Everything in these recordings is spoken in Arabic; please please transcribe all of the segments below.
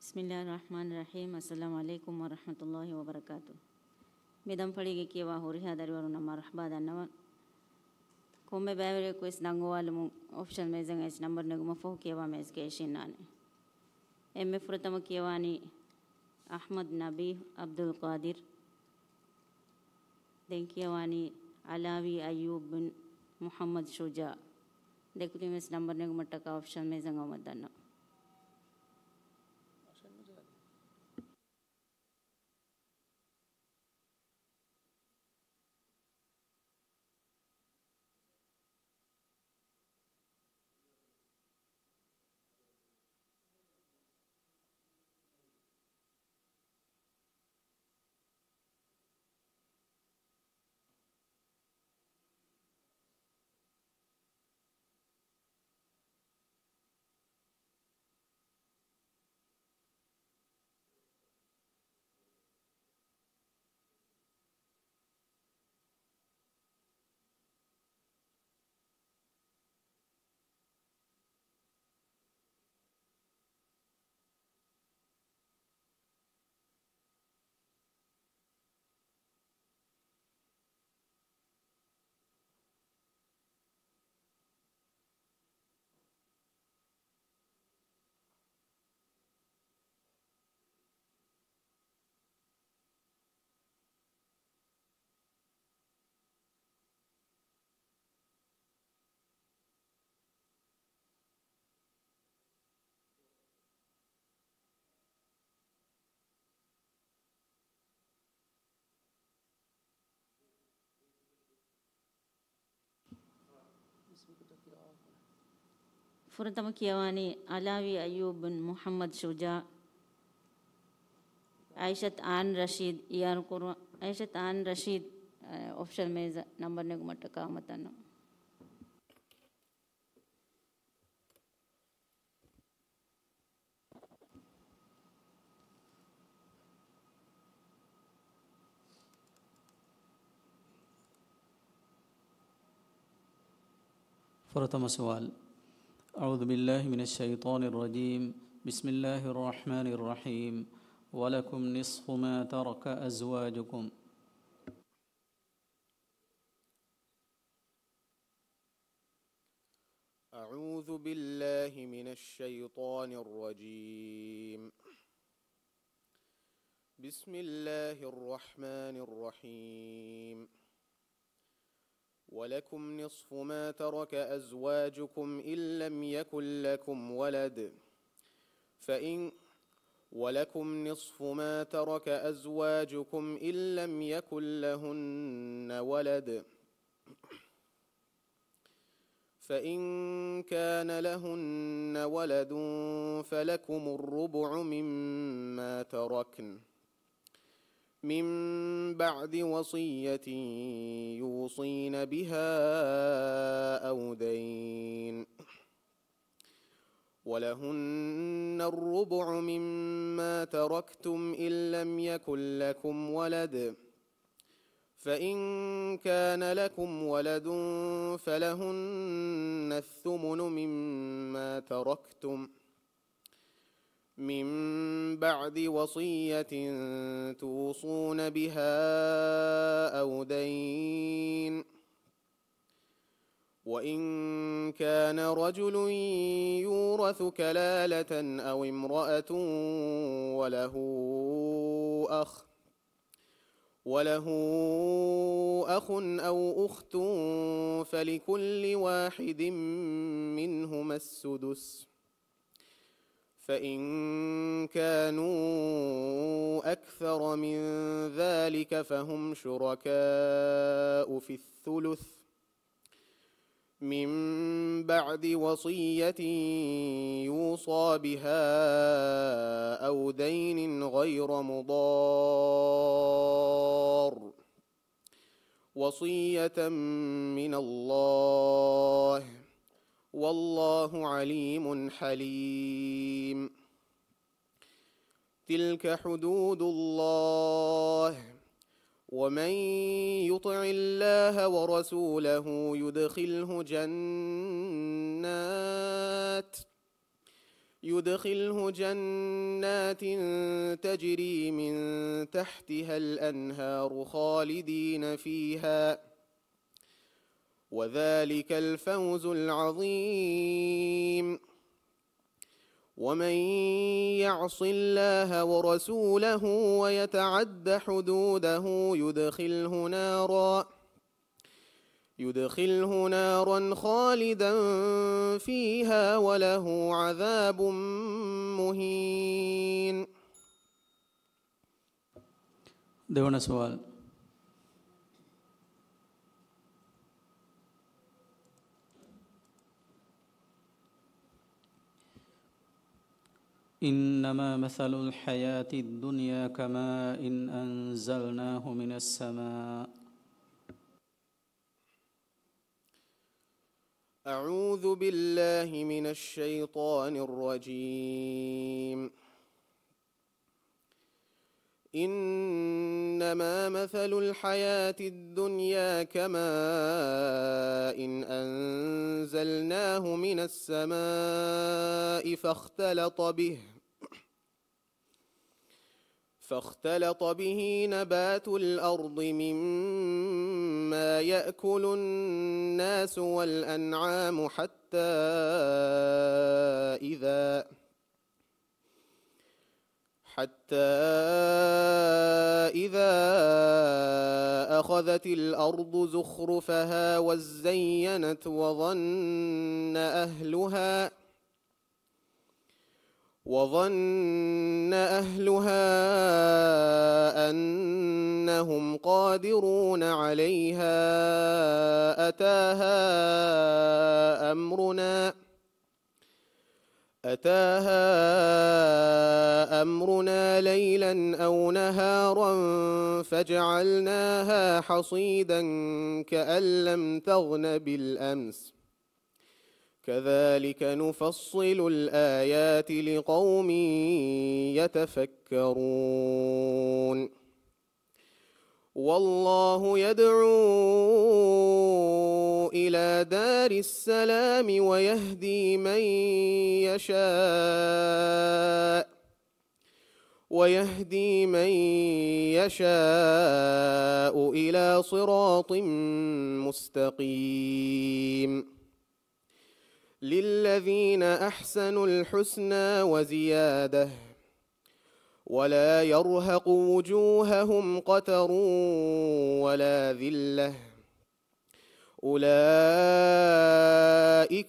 बिस्मिल्लाहिर्रहमानिर्रहीम अस्सलामु अलैकुम वरहमतुल्लाहि वबरकातुह मेदम फड़ीगे किवा होरी हादरवरु न मरहबा दन्नव कोमे बैवरे को इस नंगोवाल मु ऑप्शन में जंग इस नंबर ने गुमा फो किवा में इस केशिन नाने एम फुरतम किवानी अहमद नबी अब्दुल कादिर दें किवानी अलावी अयूब बिन मोहम्मद शुजा देखो तुम इस नंबर ने गुमा टका ऑप्शन में जंग मत दन्नव फुरतम किवानी अलावी अयूब बिन मोहम्मद शुजा आयशत आन रशीद यार को आयशत आन रशीद ऑप्शन में नंबर ने गुमा टका मतनो فرتم سؤال أعوذ بالله من الشيطان الرجيم بسم الله الرحمن الرحيم ولكم نصف ما ترك أزواجكم أعوذ بالله من الشيطان الرجيم بسم الله الرحمن الرحيم ولكم نصف ما ترك أزواجكم إن لم يكن لكم ولد ولكم نصف ما ترك أزواجكم إن لم يكن لهن ولد فإن كان لهن ولد فلكم الربع مما تركن من بعد وصية يوصين بها أو دين ولهن الربع مما تركتم إن لم يكن لكم ولد فإن كان لكم ولد فلهن الثمن مما تركتم من بعد وصية توصون بها أو دين وإن كان رجل يورث كلالة أو امرأة وله أخ أو أخت فلكل واحد منهما السدس فإن كانوا أكثر من ذلك فهم شركاء في الثلث من بعد وصية يوصى بها أو دين غير مضار وصية من الله والله عليم حليم تلك حدود الله ومن يطع الله ورسوله يدخله يدخله جنات تجري من تحتها الأنهار خالدين فيها، وذلك الفوز العظيم. ومن يعص الله ورسوله ويتعد حدوده يدخله نارا خالدا فيها وله عذاب مهين. देवना सवाल إنما مثل الحياة الدنيا كماء إن أنزلناه من السماء. أعوذ بالله من الشيطان الرجيم. إنما مثل الحياة الدنيا كماء إن أنزلناه من السماء فاختلط به نبات الأرض مما يأكل الناس والأنعام حتى إذا أخذت الأرض زخرفها وزينت وظن أهلها أنهم قادرون عليها أتاها أمرنا ليلا أو نهارا فجعلناها حصيدا كأن لم تغن بالأمس كذلك نفصل الآيات لقوم يتفكرون. والله يدعو إلى دار السلام ويهدي من يشاء إلى صراط مستقيم. للذين أحسنوا الحسنى وزيادة ولا يرهق وجوههم قتر ولا ذلة أولئك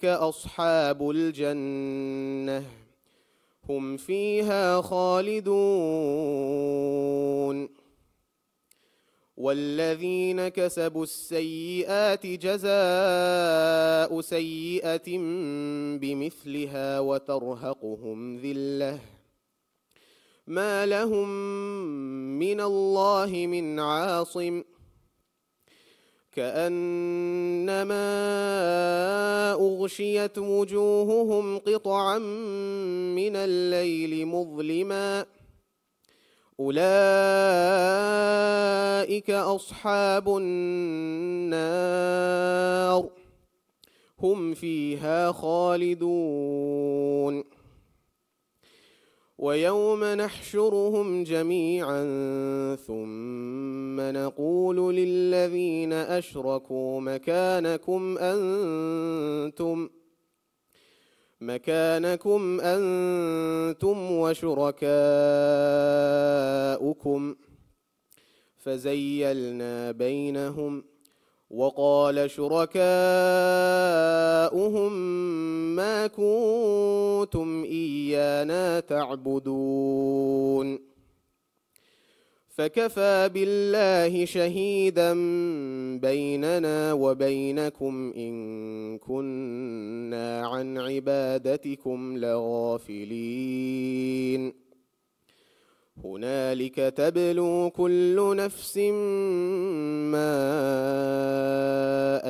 أصحاب الجنة هم فيها خالدون. والذين كسبوا السيئات جزاء سيئة بمثلها وترهقهم ذلة ما لهم من الله من عاصم كأنما أغشيت وجوههم قطعا من الليل مظلما أولئك أصحاب النار هم فيها خالدون. ويوم نحشرهم جميعا ثم نقول للذين أشركوا مكانكم أنتم وشركاؤكم فزيلنا بينهم وقال شركاؤهم ما كنتم إيانا تعبدون فكفى بالله شهيدا بيننا وبينكم إن كنا عن عبادتكم لغافلين. هنالك تبلو كل نفس ما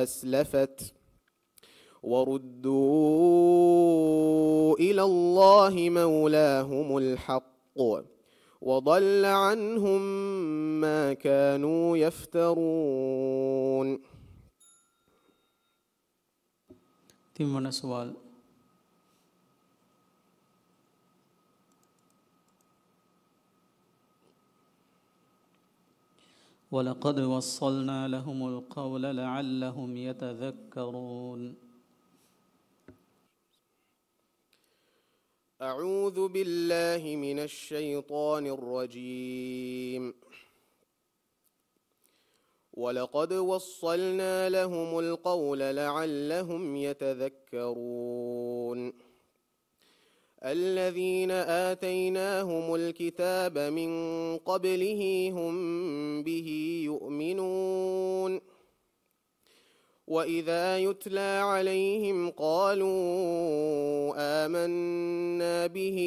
أسلفت وردوا إلى الله مولاهم الحق وضل عنهم ما كانوا يفترون. तीन सवाल ولقد وصلنا لهم القول لعلهم يتذكرون. أعوذ بالله من الشيطان الرجيم. ولقد وصلنا لهم القول لعلهم يتذكرون. الذين آتيناهم الكتاب من قبله هم به يؤمنون. وإذا يتلى عليهم قالوا آمنا به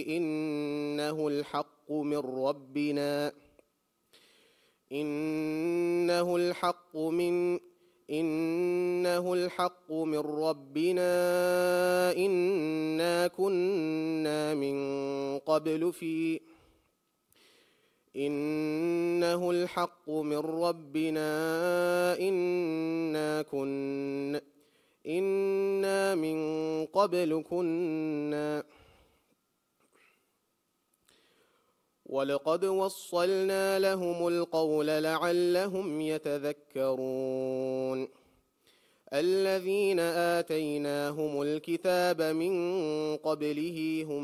إنه الحق من ربنا إنا كنا من قبل ولقد وصلنا لهم القول لعلهم يتذكرون. الذين آتيناهم الكتاب من قبله هم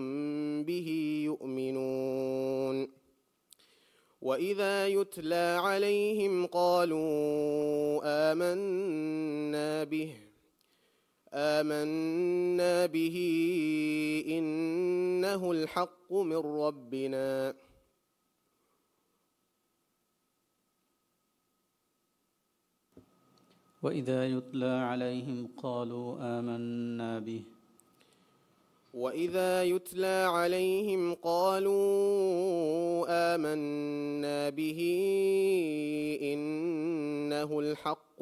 به يؤمنون. وإذا يتلى عليهم قالوا آمنا به إنه الحق من ربنا وإذا يتلى عليهم قالوا آمنا به إنه الحق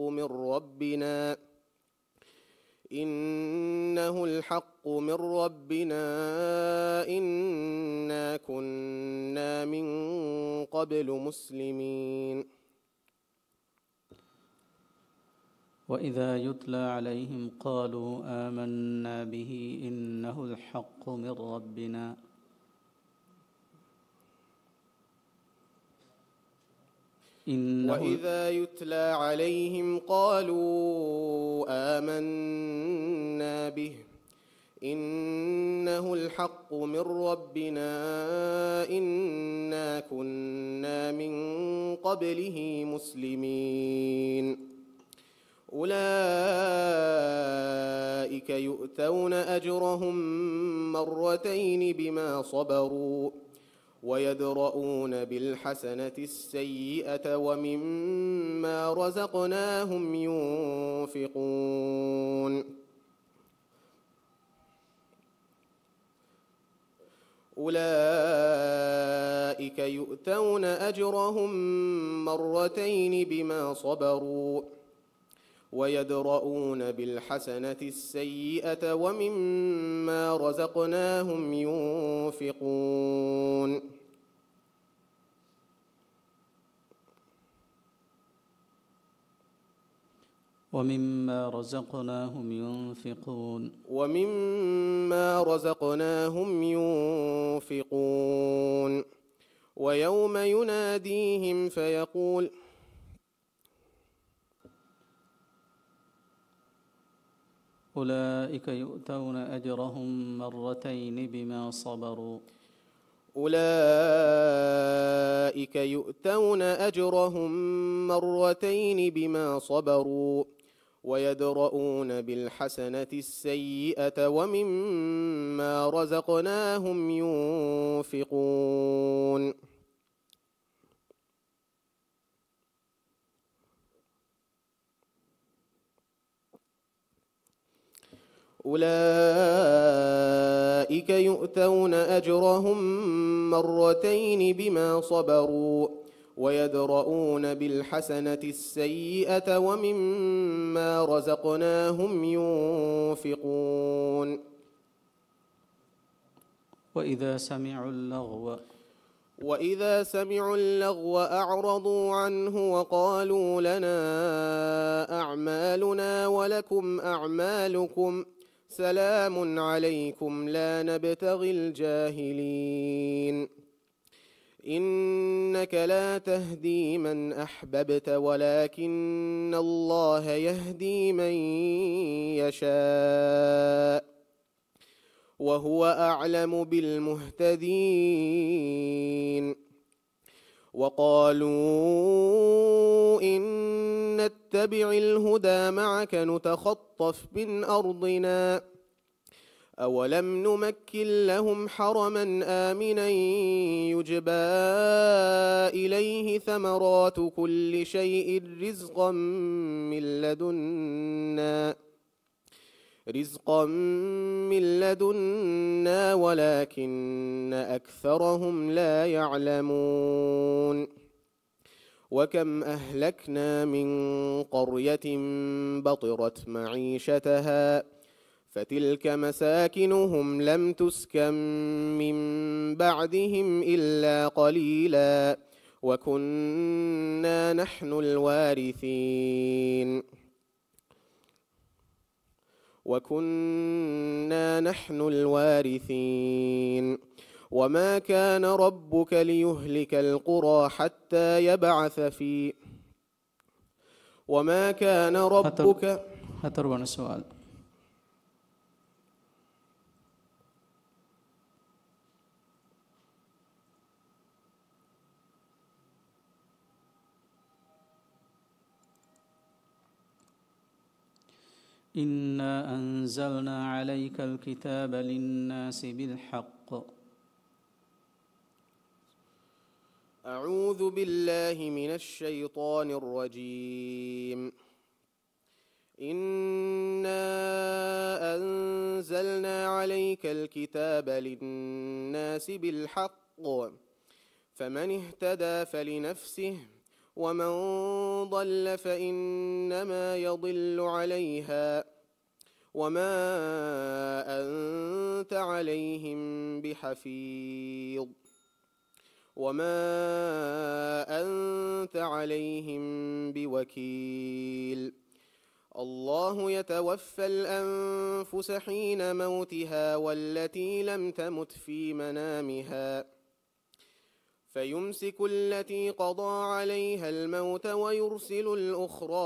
من ربنا إنا كنا من قبل مسلمين. وإذا يتلى عليهم قالوا آمنا به إنه الحق من ربنا وإذا يتلى عليهم قالوا آمنا به إنه الحق من ربنا إنا كنا من قبله مسلمين. أولئك يؤتون أجرهم مرتين بما صبروا ويدرؤون بالحسنة السيئة ومما رزقناهم ينفقون. أولئك يؤتون أجرهم مرتين بما صبروا ويدرؤون بالحسنة السيئة ومما رزقناهم ينفقون. ومما رزقناهم ينفقون. ويوم يناديهم فيقول أولئك يؤتون أجرهم مرتين بما صبروا ويدرؤون بالحسنة السيئة ومما رزقناهم ينفقون. أولئك يؤتون أجرهم مرتين بما صبروا ويدرؤون بالحسنة السيئة ومما رزقناهم ينفقون. وإذا سمعوا اللغو أعرضوا عنه وقالوا لنا أعمالنا ولكم أعمالكم سلام عليكم لا نبتغي الجاهلين. إنك لا تهدي من أحببت ولكن الله يهدي من يشاء وهو أعلم بالمهتدين وقالوا إن نتبع الهدى معك نتخطف من أرضنا أولم نمكن لهم حرما آمنا يجبى إليه ثمرات كل شيء رزقا من لدنا ولكن أكثرهم لا يعلمون وكم أهلكنا من قرية بطرت معيشتها فتلك مساكنهم لم تسكن من بعدهم إلا قليلا وكنا نحن الوارثين وما كان ربك ليهلك القرى حتى يبعث في وما كان ربك هتربنا السؤال. إنا أنزلنا عليك الكتاب للناس بالحق. أعوذ بالله من الشيطان الرجيم. إنا أنزلنا عليك الكتاب للناس بالحق فمن اهتدى فلنفسه ومن ضل فإنما يضل عليها وما أنت عليهم بحفيظ وما أنت عليهم بوكيل. الله يتوفى الأنفس حين موتها والتي لم تمت في منامها فيمسك التي قضى عليها الموت ويرسل الأخرى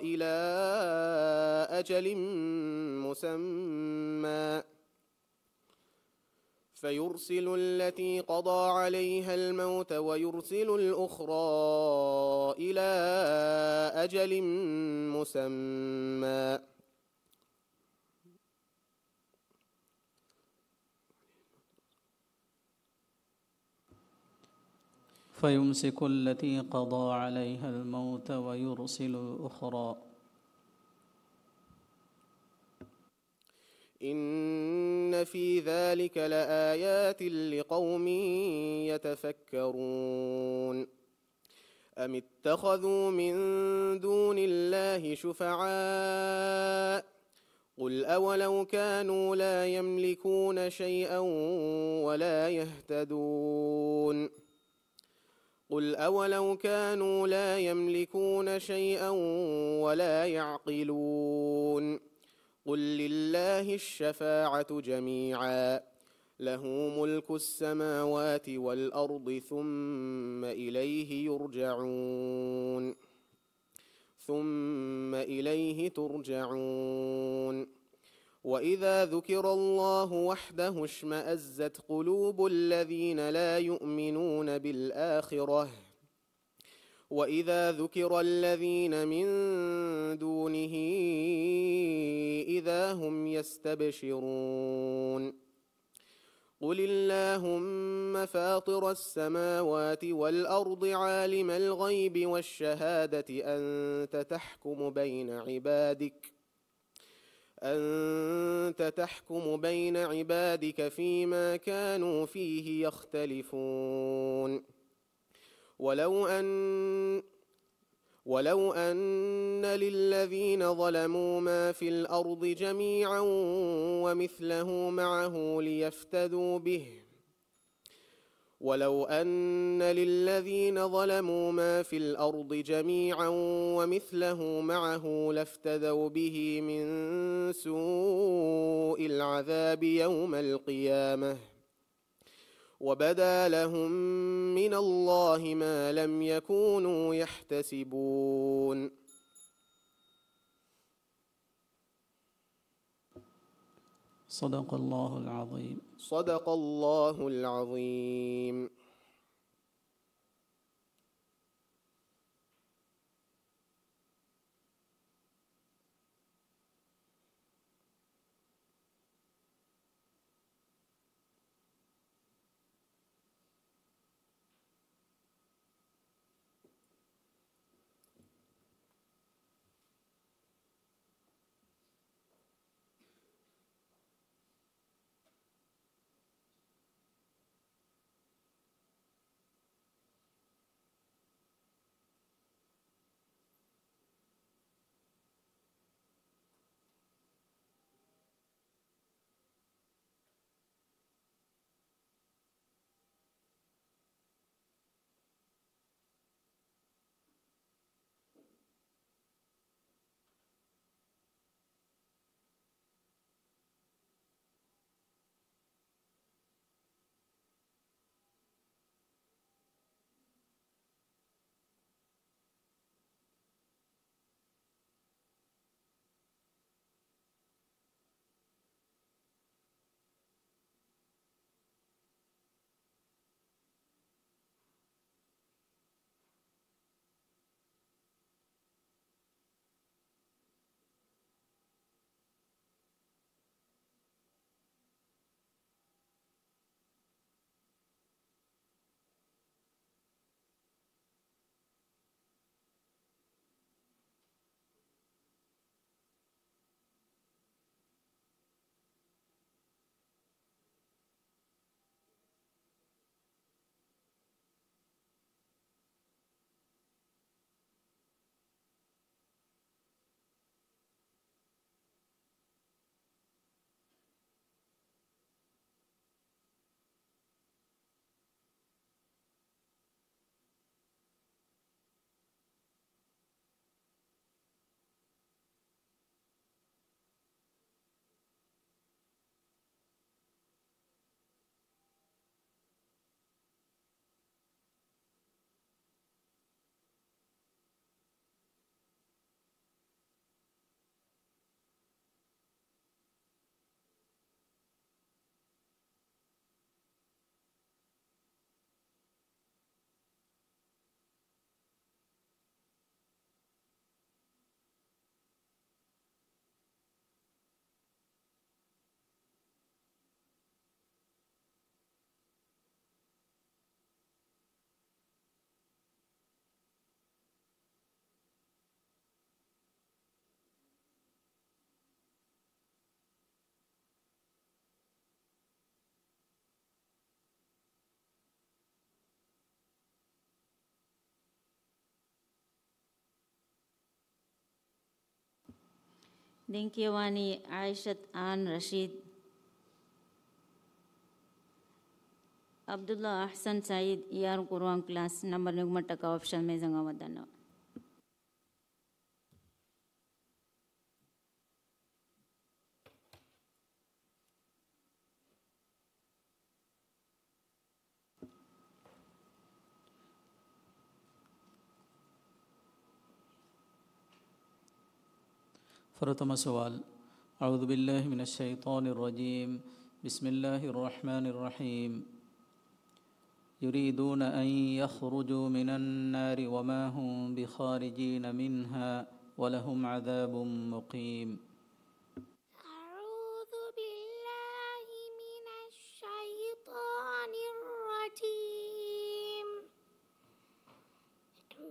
إلى أجل مسمى فيمسك التي قضى عليها الموت ويرسل الأخرى. إن في ذلك لآيات لقوم يتفكرون. أم اتخذوا من دون الله شفعاء قل أولو كانوا لا يملكون شيئا ولا يهتدون قل أولو كانوا لا يملكون شيئا ولا يعقلون قل لله الشفاعة جميعا له ملك السماوات والأرض ثم إليه ترجعون وإذا ذكر الله وحده اشمأزت قلوب الذين لا يؤمنون بالآخرة وإذا ذكر الذين من دونه إذا هم يستبشرون قل اللهم فاطر السماوات والأرض عالم الغيب والشهادة أنت تحكم بين عبادك فيما كانوا فيه يختلفون ولو أن للذين ظلموا ما في الأرض جميعا ومثله معه ليفتدوا به من سوء العذاب يوم القيامة وبدا لهم من الله ما لم يكونوا يحتسبون. صدق الله العظيم. صدق الله العظيم. Dinkiwani Aishat An Rashid, Abdullah Ahsan Said, ER Quran class number Nugmataka option में जंगा वदना. فرتم سوال. أعوذ بالله من الشيطان الرجيم. بسم الله الرحمن الرحيم. يريدون أن يخرجوا من النار وما هم بخارجين منها ولهم عذاب مقيم. أعوذ بالله من الشيطان الرجيم.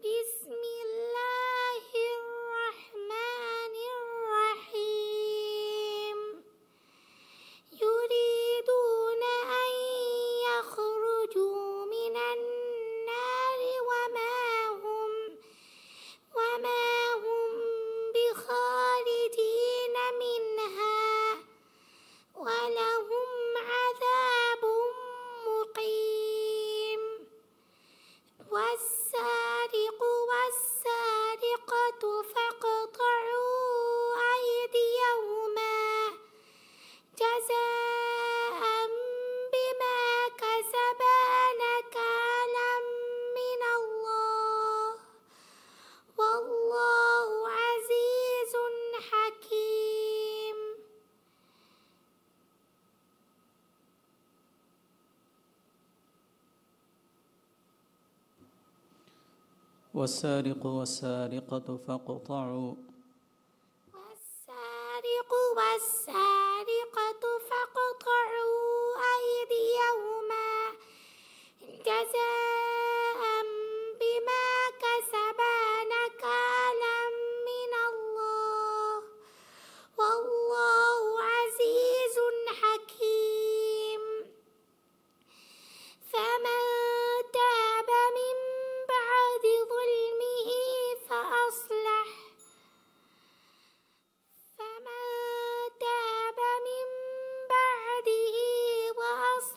بسم الله الرحمن الرحيم. يريدون أن يخرجوا من النار وما هم بخارجين والسارق والسارقة فاقطعوا والسارق والسارقة فاقطعوا أيديهما جزاء بما كسبا نكالا من الله والله عزيز حكيم فمن تاب من بعد ظلمه فأصلح فمن تاب من بعد ظلمه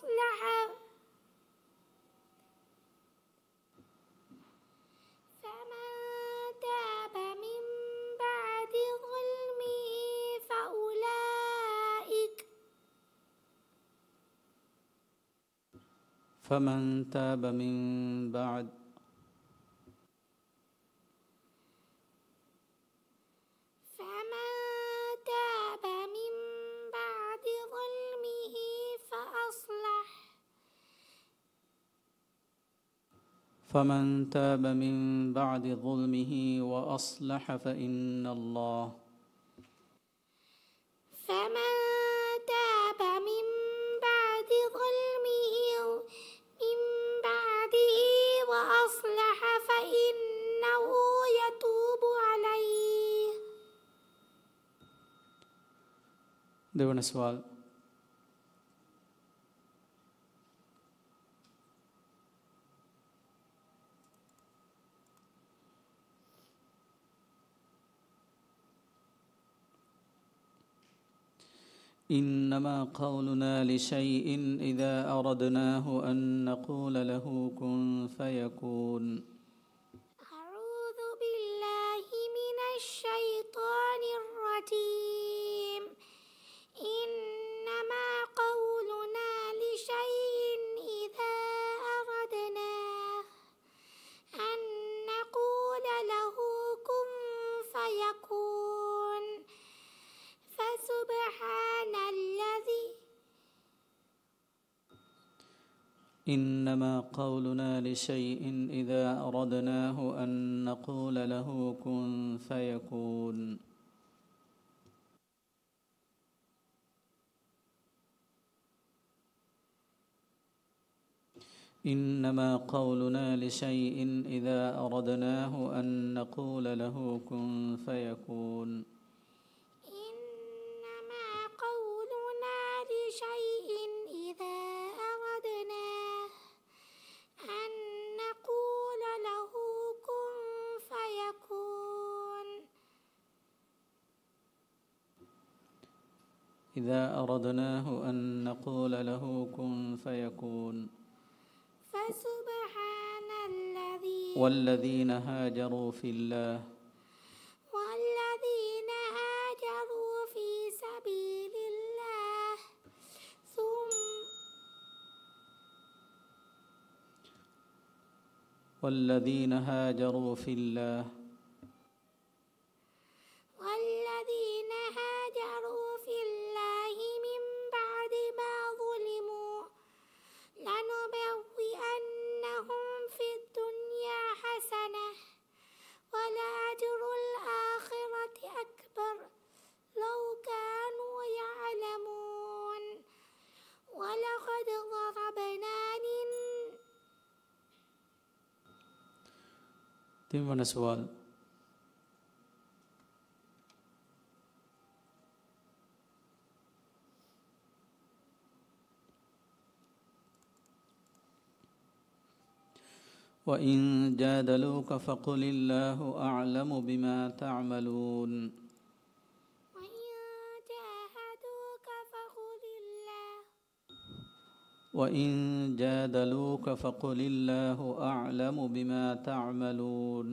فمن تاب من بعد ظلمه وأصلح فإن الله فمن تاب من بعد ظلمه من بعده وأصلح فإنه يتوب عليه. දෙවන සවාල් إنما قولنا لشيء إذا أردناه أن نقول له كن فيكون. أعوذ بالله من الشيطان الرجيم. إنما قولنا لشيء إذا أردناه أن نقول له كن فيكون. فسبحان الذي إنما قولنا لشيء إذا أردناه أن نقول له كن فيكون. إنما قولنا لشيء إذا أردناه أن نقول له كن فيكون. إنما قولنا لشيء إذا أردناه أن نقول له كن فيكون. إذا أردناه أن نقول له كن فيكون. فسبحان الذي والذين هاجروا في الله في سبيل الله والذين هاجروا في الله من بعد ما ظلموا لنبوئنهم في الدنيا حسنة ولأجر الآخرة أكبر لو كانوا يعلمون. ولقد ضربنا තින්වන සුවල් وإن جادلوك فقل الله أعلم بما تعملون. وإن جادلوك فقل الله أعلم بما تعملون.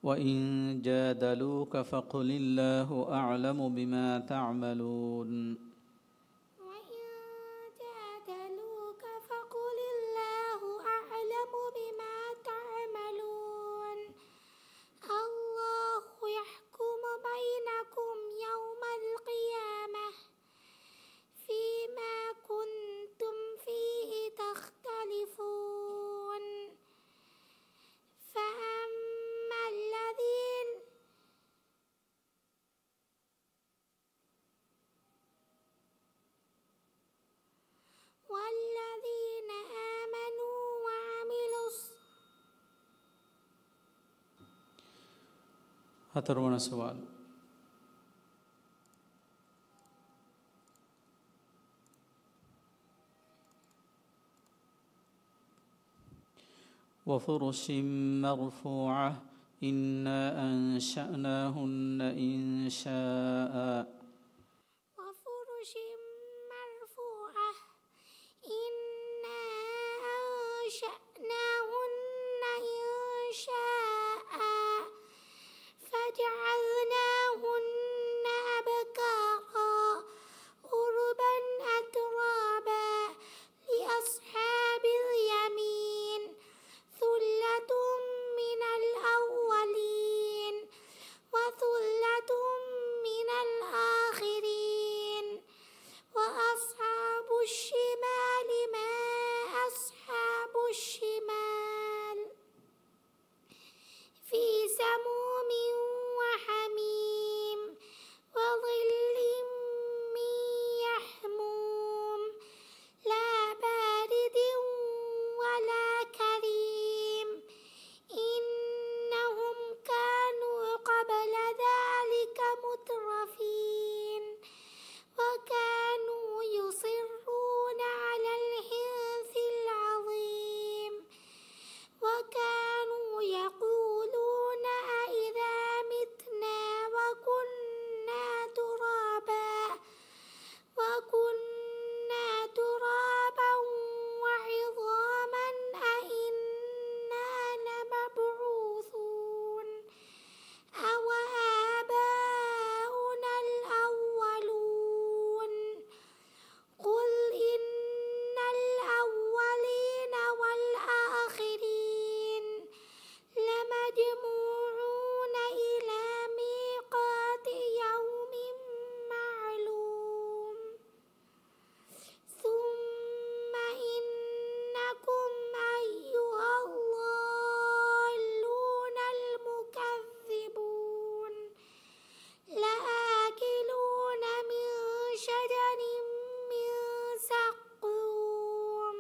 وإن جادلوك فقل الله أعلم بما تعملون. الله يحكم بينكم يوم القيامة හතරවන සවාල්. وفرش مرفوعة إنا أنشأناهن إنشاء. وفرش مرفوعة إنا أنشأناهن إنشاء فجعلناهن أبكارا عربا أترابا لأصحاب اليمين ثلة من الأولين وثلة من الآخرين وأصحاب الشمال ما أصحاب الشمال في سموم وحميم وظل من يحموم لا بارد ولا كريم إنهم كانوا قبل ذلك مترفين وكانوا يصرون على الحنث العظيم وكانوا يقولون أإذا متنا وكنا ترابا وعظاما أإنا لمبعوثون أو آباؤنا الأولون قل إن الأولين والآخرين لمجموعون إلى ميقات يوم معلوم ثم إنكم أيها الضالون المكذبون لآكلون من شجر من زقوم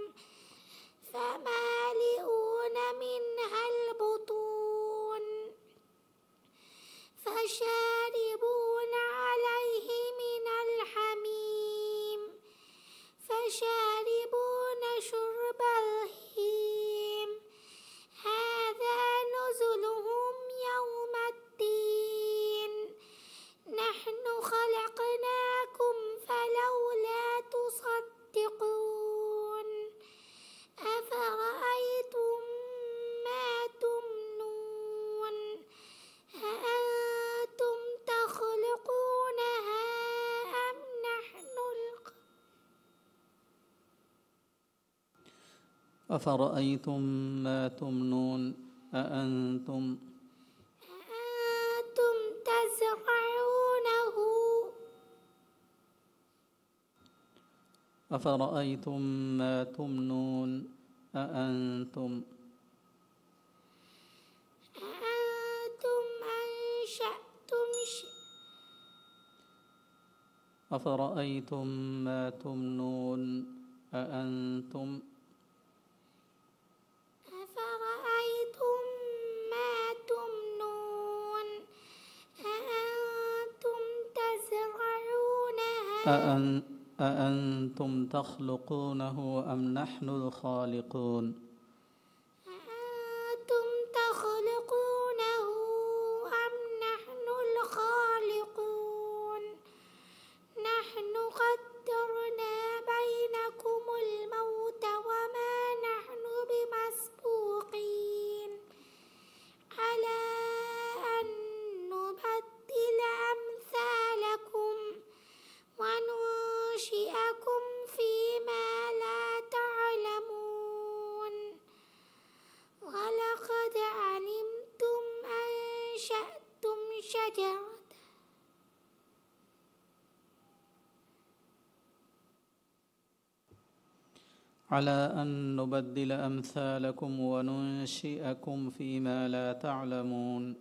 فمالئون منها البطون فشاربون عليه من الحميم فشاربون شرب الهيم هذا نزلهم يوم الدين نحن خلقناكم فلولا تصدقون أفرأيتم ما تمنون أأنتم تخلقونها أم نحن أفرأيتم ما تمنون أأنتم تزرعونه أفرأيتم ما تمنون أأنتم أنشأتم أفرأيتم ما تمنون أأنتم أفرأيتم ما تمنون أأنتم تزرعونها أأنتم تخلقونه أم نحن الخالقون أأنتم تخلقونه أم نحن الخالقون نحن قدرنا بينكم الموت وما نحن بمسبوقين على أن نبدل أمثالكم وننشئكم فيما لا تعلمون ولقد علمتم أنشأتم شجرة على أن نبدل أمثالكم وننشئكم فيما لا تعلمون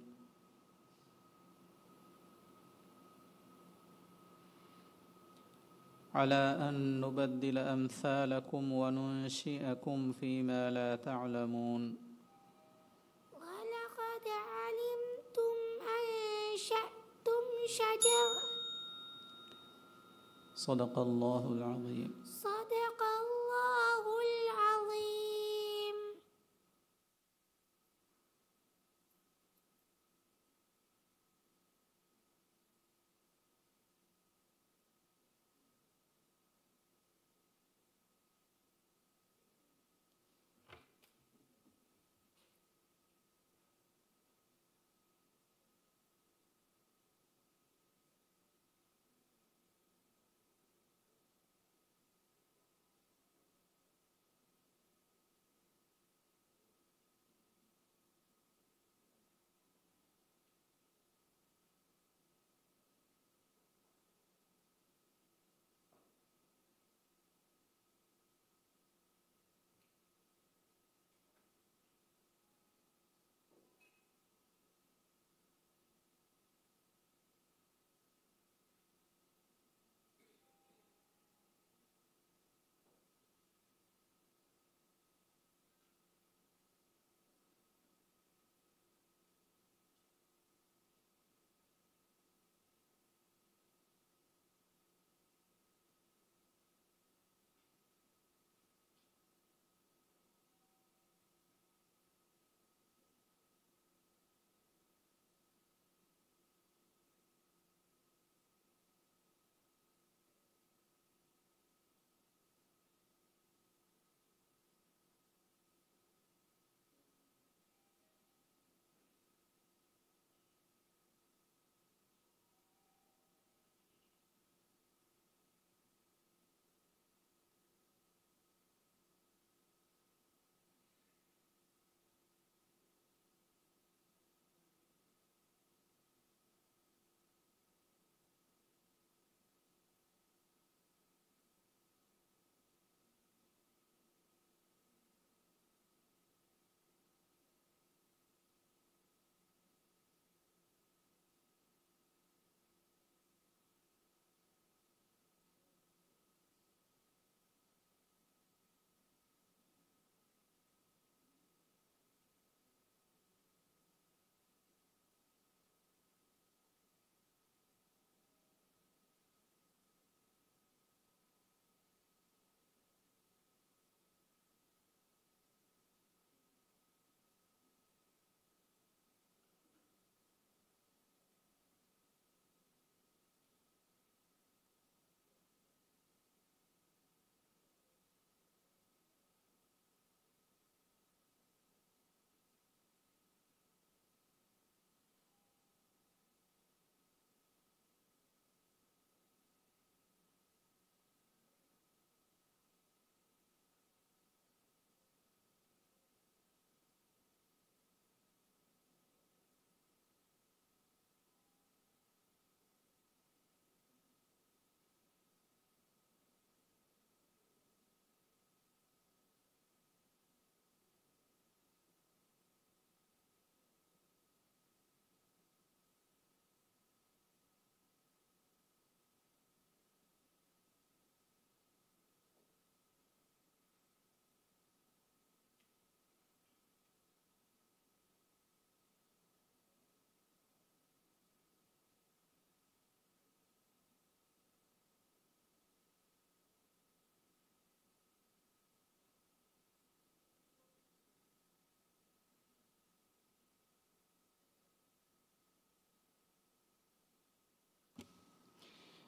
على أن نبدل أمثالكم وننشئكم فيما لا تعلمون ولقد علمتم أنشأتم شجرة. صدق الله العظيم. صدق الله العظيم.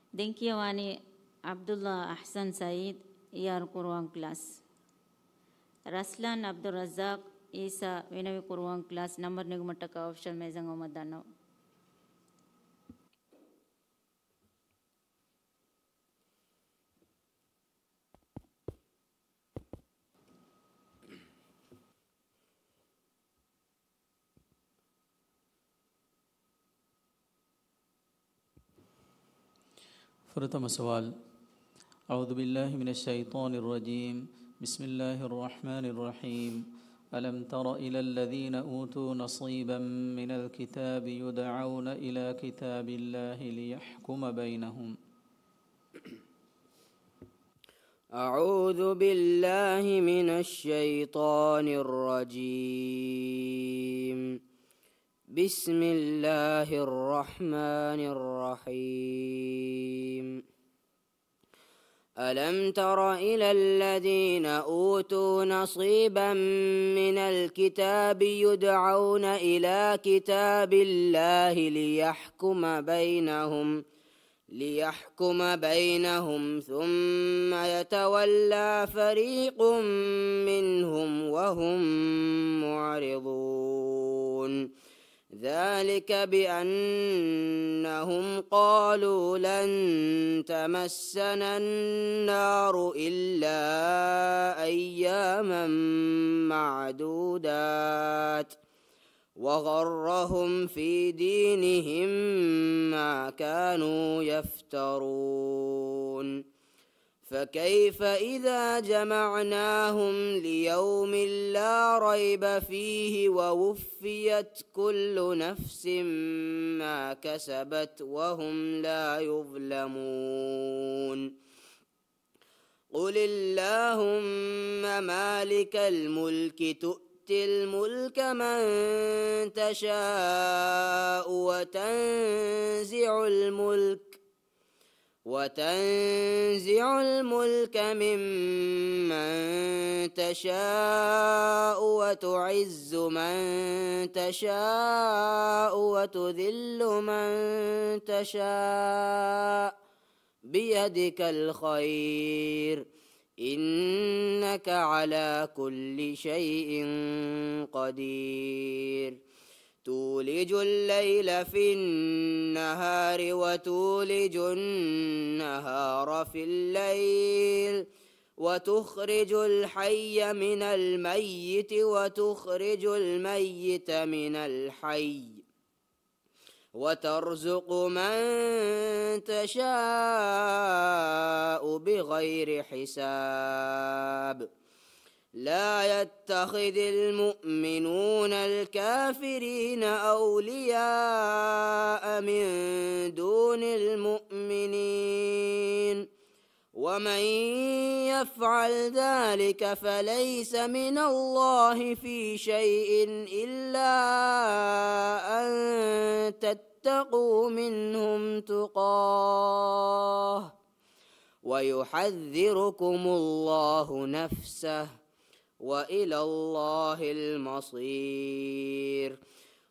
Denkiawani Abdullah Ahsan Said ER Quran class. Raslan Abdul Razak Isa Vinavi Quran class number Nigumataka option Mezango Madano. فرتم سوال. أعوذ بالله من الشيطان الرجيم. بسم الله الرحمن الرحيم. ألم تر إلى الذين أوتوا نصيبا من الكتاب يدعون إلى كتاب الله ليحكم بينهم. أعوذ بالله من الشيطان الرجيم. بسم الله الرحمن الرحيم ألم تر إلى الذين أوتوا نصيبا من الكتاب يدعون إلى كتاب الله ليحكم بينهم ثم يتولى فريق منهم وهم معرضون ذلك بأنهم قالوا لن تمسنا النار إلا أياما معدودات وغرهم في دينهم ما كانوا يفترون فكيف إذا جمعناهم ليوم لا ريب فيه ووفيت كل نفس ما كسبت وهم لا يظلمون قل اللهم مالك الملك تؤتي الملك من تشاء وتنزع الملك ممن تشاء وتعز من تشاء وتذل من تشاء بيدك الخير إنك على كل شيء قدير تولج الليل في النهار وتولج النهار في الليل وتخرج الحي من الميت وتخرج الميت من الحي وترزق من تشاء بغير حساب لا يتخذ المؤمنون الكافرين أولياء من دون المؤمنين ومن يفعل ذلك فليس من الله في شيء إلا أن تتقوا منهم تقاه ويحذركم الله نفسه وإلى الله المصير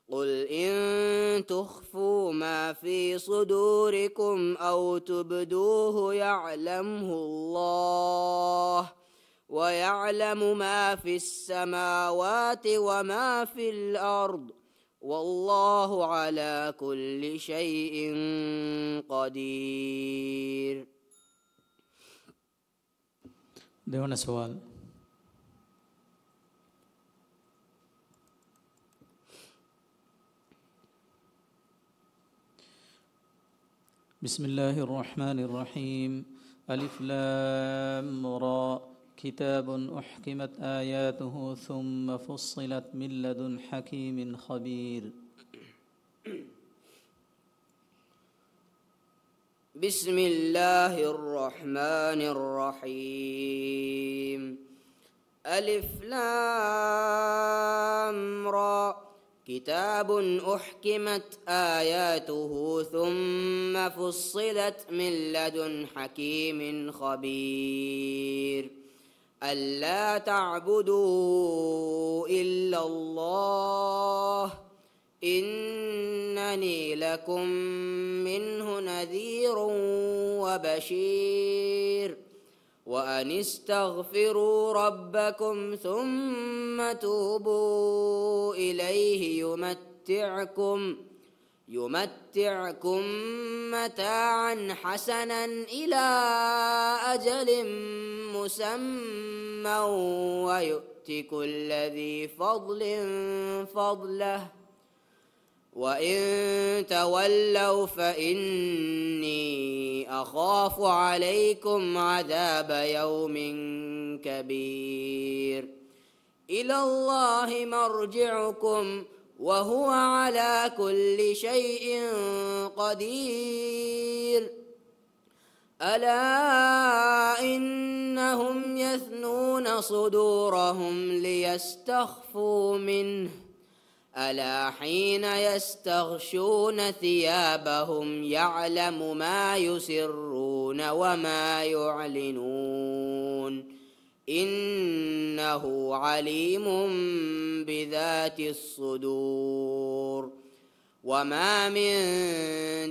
قل إن تخفوا ما في صدوركم أو تبدوه يعلمه الله ويعلم ما في السماوات وما في الأرض والله على كل شيء قدير. देवना सवाल بسم الله الرحمن الرحيم ألف لام را كتاب أحكمت آياته ثم فصلت من لدن حكيم خبير. بسم الله الرحمن الرحيم ألف لام را كتاب أحكمت آياته ثم فصلت من لدن حكيم خبير ألا تعبدوا إلا الله إنني لكم منه نذير وبشير وأن استغفروا ربكم ثم توبوا إليه يمتعكم متاعا حسنا إلى أجل مسمى ويؤت كل ذي فضل فضله وإن تولوا فإني أخاف عليكم عذاب يوم كبير إلى الله مرجعكم وهو على كل شيء قدير ألا إنهم يثنون صدورهم ليستخفوا منه ألا حين يستغشون ثيابهم يعلم ما يسرون وما يعلنون إنه عليم بذات الصدور وما من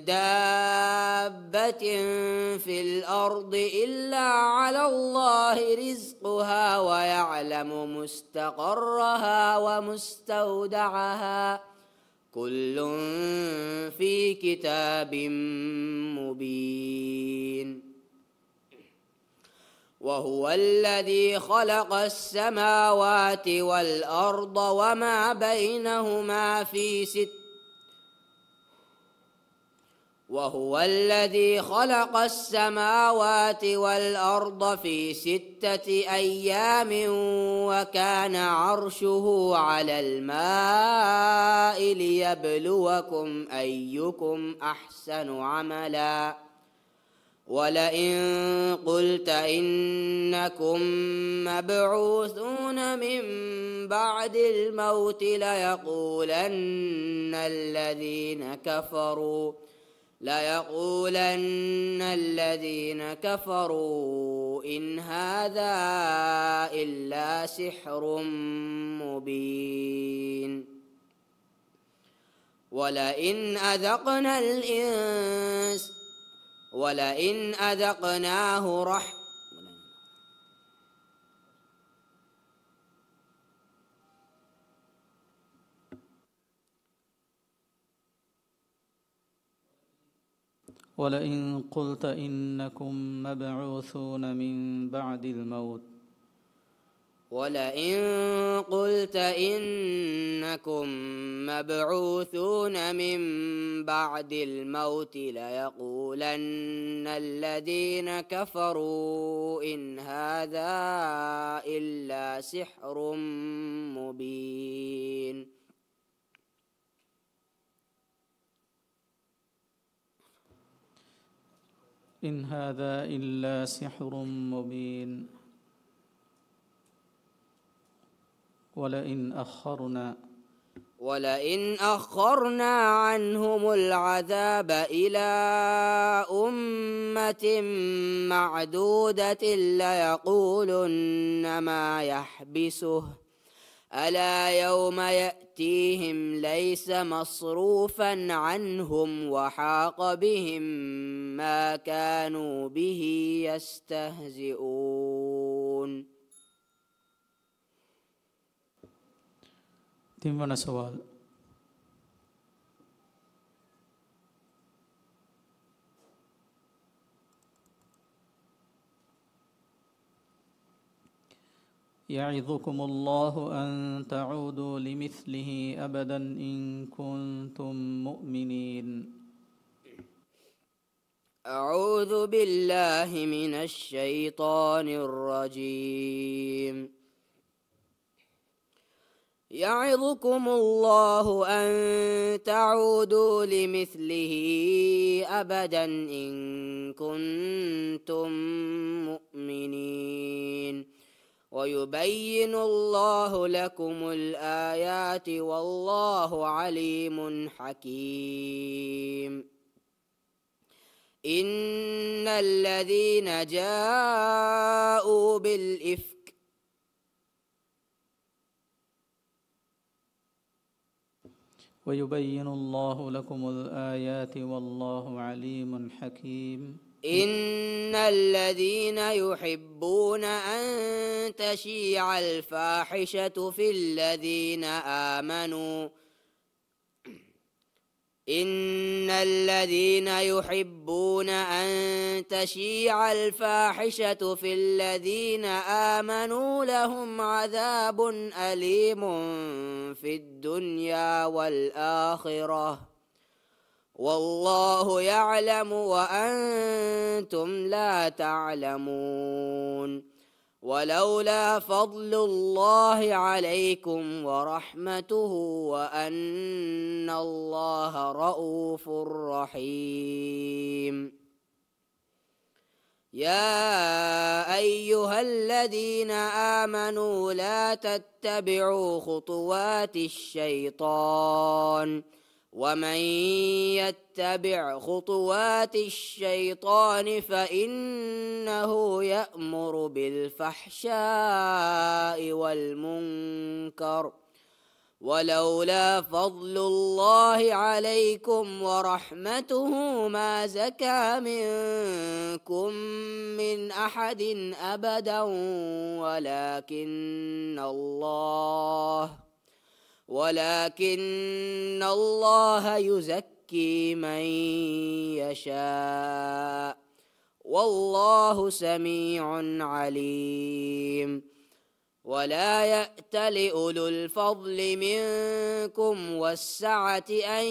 دابة في الأرض إلا على الله رزقها ويعلم مستقرها ومستودعها كل في كتاب مبين وهو الذي خلق السماوات والأرض وما بينهما في وهو الذي خلق السماوات والأرض في 6 أيام وكان عرشه على الماء ليبلوكم أيكم أحسن عملا ولئن قلت إنكم مبعوثون من بعد الموت ليقولن الذين كفروا إن هذا إلا سحر مبين ولئن أذقناه ولئن قلت إنكم مبعوثون من بعد الموت ليقولن الذين كفروا إن هذا إلا سحر مبين إن هذا إلا سحر مبين ولئن أخرنا عنهم العذاب إلى أمة معدودة ليقولن ما يحبسه ألا يوم يأتيهم ليس مصروفا عنهم وحاق بهم ما كانوا به يستهزئون. තින්වන සවාල් يعظكم الله أن تعودوا لمثله أبدا إن كنتم مؤمنين. أعوذ بالله من الشيطان الرجيم. يعظكم الله أن تعودوا لمثله أبدا إن كنتم مؤمنين ويبين الله لكم الآيات والله عليم حكيم. إن الذين جاءوا بالإفك ويبين الله لكم الآيات والله عليم حكيم. إن الذين يحبون أن تشيع الفاحشة في الذين آمنوا إن الذين يحبون أن تشيع الفاحشة في الذين آمنوا لهم عذاب أليم في الدنيا والآخرة والله يعلم وأنتم لا تعلمون. ولولا فضل الله عليكم ورحمته وأن الله رؤوف رحيم. يا أيها الذين آمنوا لا تتبعوا خطوات الشيطان ومن يتبع خطوات الشيطان فإنه يأمر بالفحشاء والمنكر ولولا فضل الله عليكم ورحمته ما زكى منكم من أحد أبدا ولكن الله يزكي من يشاء والله سميع عليم ولا يأتل أولو الفضل منكم والسعة أن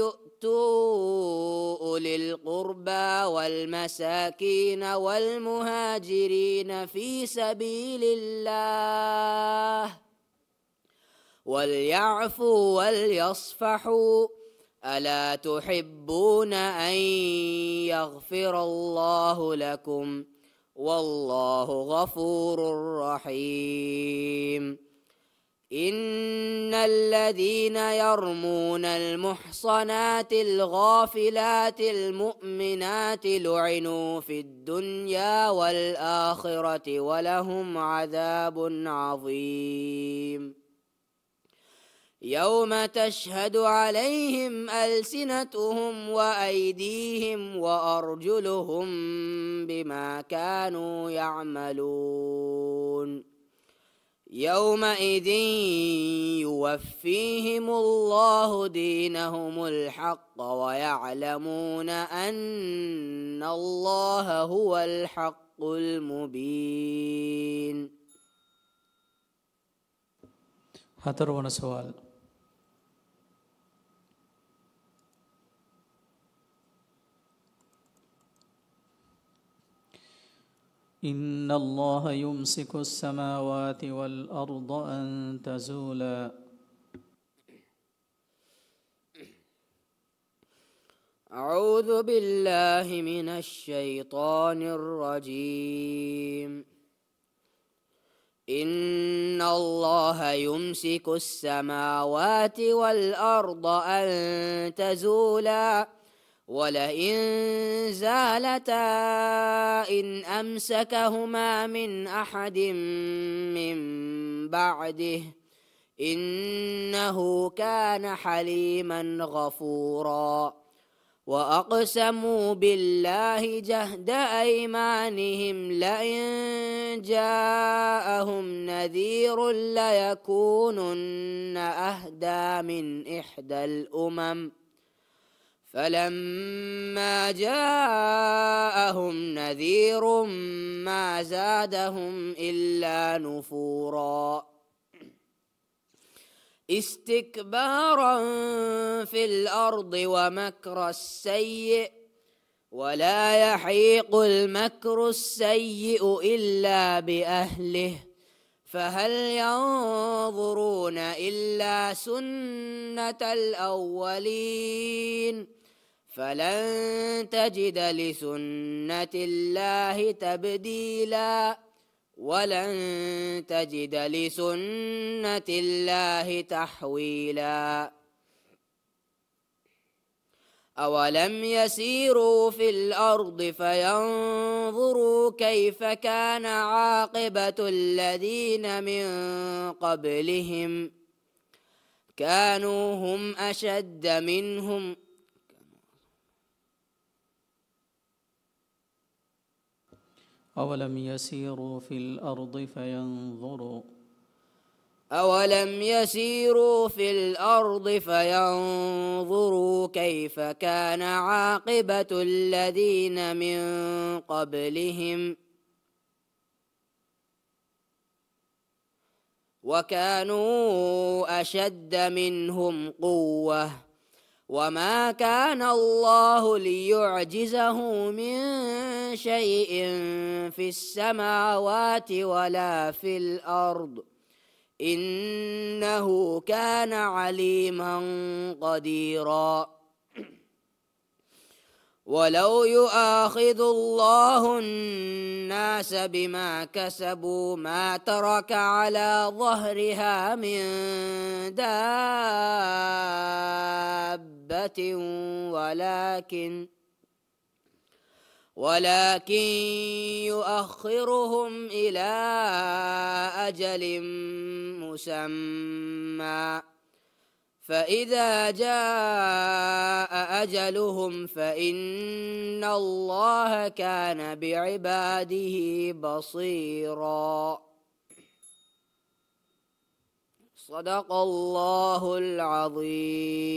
يؤتوا أولي القربى والمساكين والمهاجرين في سبيل الله وليعفوا وليصفحوا ألا تحبون أن يغفر الله لكم والله غفور رحيم إن الذين يرمون المحصنات الغافلات المؤمنات لعنوا في الدنيا والآخرة ولهم عذاب عظيم يوم تشهد عليهم ألسنتهم وأيديهم وأرجلهم بما كانوا يعملون يومئذ يوفيهم الله دينهم الحق ويعلمون أن الله هو الحق المبين. 4 වන සවාල්. إن الله يمسك السماوات والأرض أن تزولا. أعوذ بالله من الشيطان الرجيم. إن الله يمسك السماوات والأرض أن تزولا ولئن زالتا إن أمسكهما من أحد من بعده إنه كان حليما غفورا. وأقسموا بالله جهد أيمانهم لئن جاءهم نذير ليكونن أهدى من إحدى الأمم فلما جاءهم نذير ما زادهم إلا نفورا استكبارا في الأرض ومكر السيء ولا يحيق المكر السيء إلا بأهله فهل ينظرون إلا سنة الأولين فلن تجد لسنة الله تبديلا ولن تجد لسنة الله تحويلا. أولم يسيروا في الأرض فينظروا كيف كان عاقبة الذين من قبلهم كانوا هم أشد منهم أولم يسيروا في الأرض فينظروا كيف كان عاقبة الذين من قبلهم وكانوا أشد منهم قوة وما كان الله ليعجزه من شيء في السماوات ولا في الأرض إنه كان عليما قديرا. ولو يؤاخذ الله الناس بما كسبوا ما ترك على ظهرها من دابة ولكن يؤخرهم إلى أجل مسمى فإذا جاء أجلهم فإن الله كان بعباده بصيرا. صدق الله العظيم.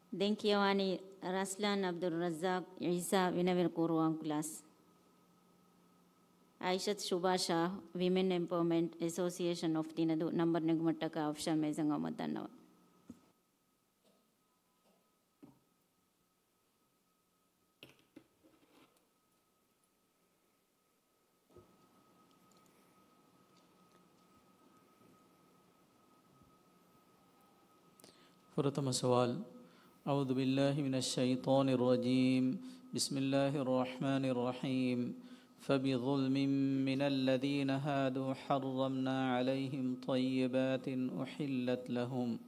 Denkiawani Raslan Abdul Razak Isa Vinavir Kuruang class. Aishat Shubasha Women Empowerment Association of Tinadu number Nigmataka of Shamezangamadana. فرتم سوال. أعوذ بالله من الشيطان الرجيم. بسم الله الرحمن الرحيم. فبظلم من الذين هادوا حرمنا عليهم طيبات أحلت لهم.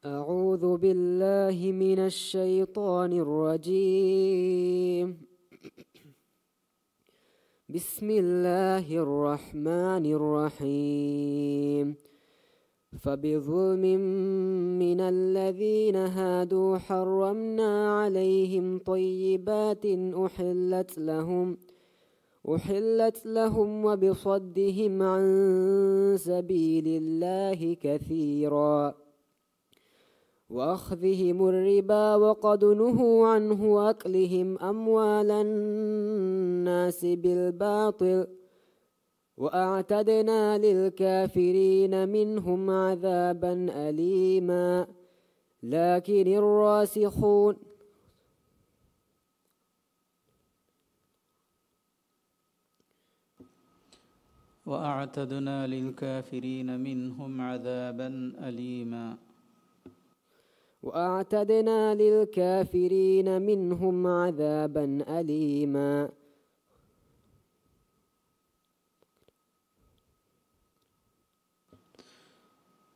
أعوذ بالله من الشيطان الرجيم. بسم الله الرحمن الرحيم. فبظلم من الذين هادوا حرمنا عليهم طيبات أحلت لهم وبصدهم عن سبيل الله كثيرا وأخذهم الربا وقد نهوا عنه وأكلهم أموال الناس بالباطل وأعتدنا للكافرين منهم عذابا أليما. لكن الراسخون وأعتدنا للكافرين منهم عذابا أليما. وأعتدنا للكافرين منهم عذابا أليما.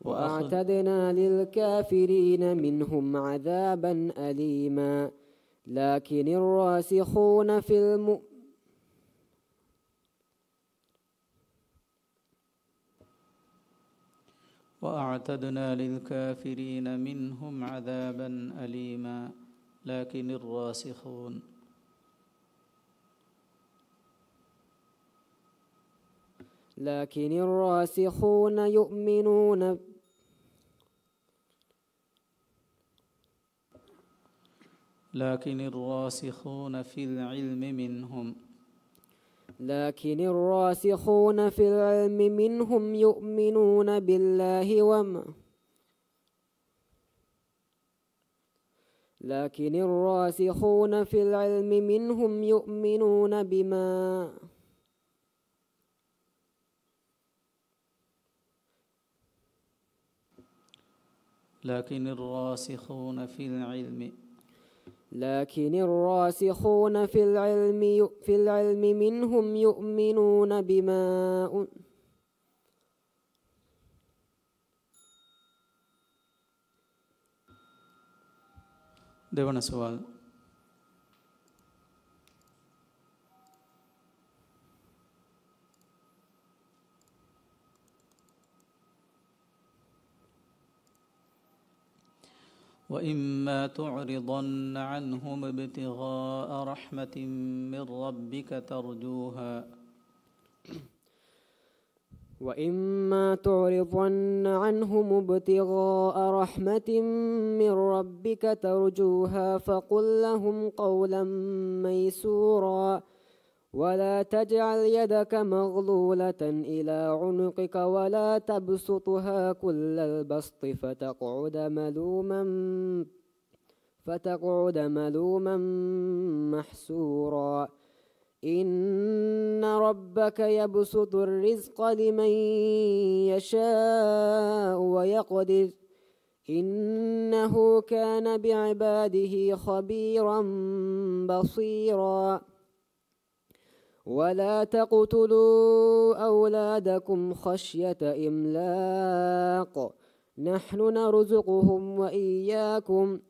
وأعتدنا للكافرين منهم عذابا أليما لكن الراسخون في وأعتدنا للكافرين منهم عذابا أليما لكن الراسخون يؤمنون لكن الراسخون في العلم منهم يؤمنون بالله දෙවන සවාල් وإما تعرضن عنهم ابتغاء رحمة من ربك ترجوها وإما تعرضن عنهم ابتغاء رحمة من ربك ترجوها فقل لهم قولا ميسورا ولا تجعل يدك مغلولة إلى عنقك ولا تبسطها كل البسط فتقعد ملوما محسورا إن ربك يبسط الرزق لمن يشاء ويقدر إنه كان بعباده خبيرا بصيرا ولا تقتلوا أولادكم خشية إملاق نحن نرزقهم وإياكم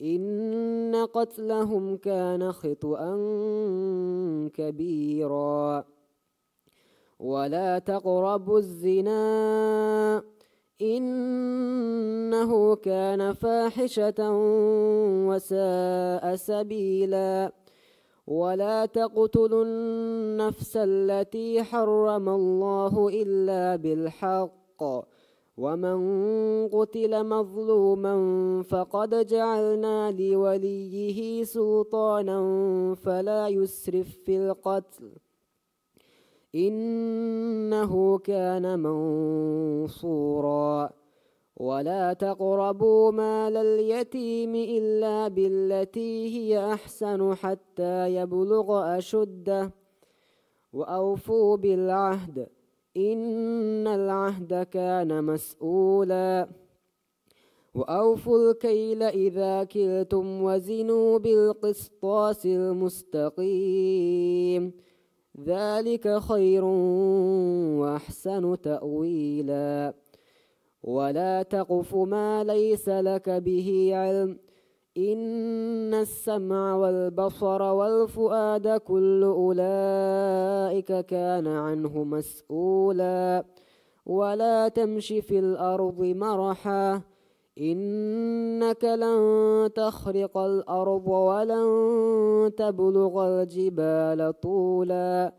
إن قتلهم كان خطأ كبيرا ولا تقربوا الزنا إنه كان فاحشة وساء سبيلا ولا تقتلوا النفس التي حرم الله إلا بالحق ومن قتل مظلوما فقد جعلنا لوليه سلطانا فلا يسرف في القتل إنه كان منصورا ولا تقربوا مال اليتيم إلا بالتي هي أحسن حتى يبلغ أشده وأوفوا بالعهد إن العهد كان مسؤولا وأوفوا الكيل إذا كلتم وزنوا بالقسطاس المستقيم ذلك خير وأحسن تأويلا ولا تقف ما ليس لك به علم إن السمع والبصر والفؤاد كل أولئك كان عنه مسؤولا ولا تمش في الأرض مرحا إنك لن تخرق الأرض ولن تبلغ الجبال طولا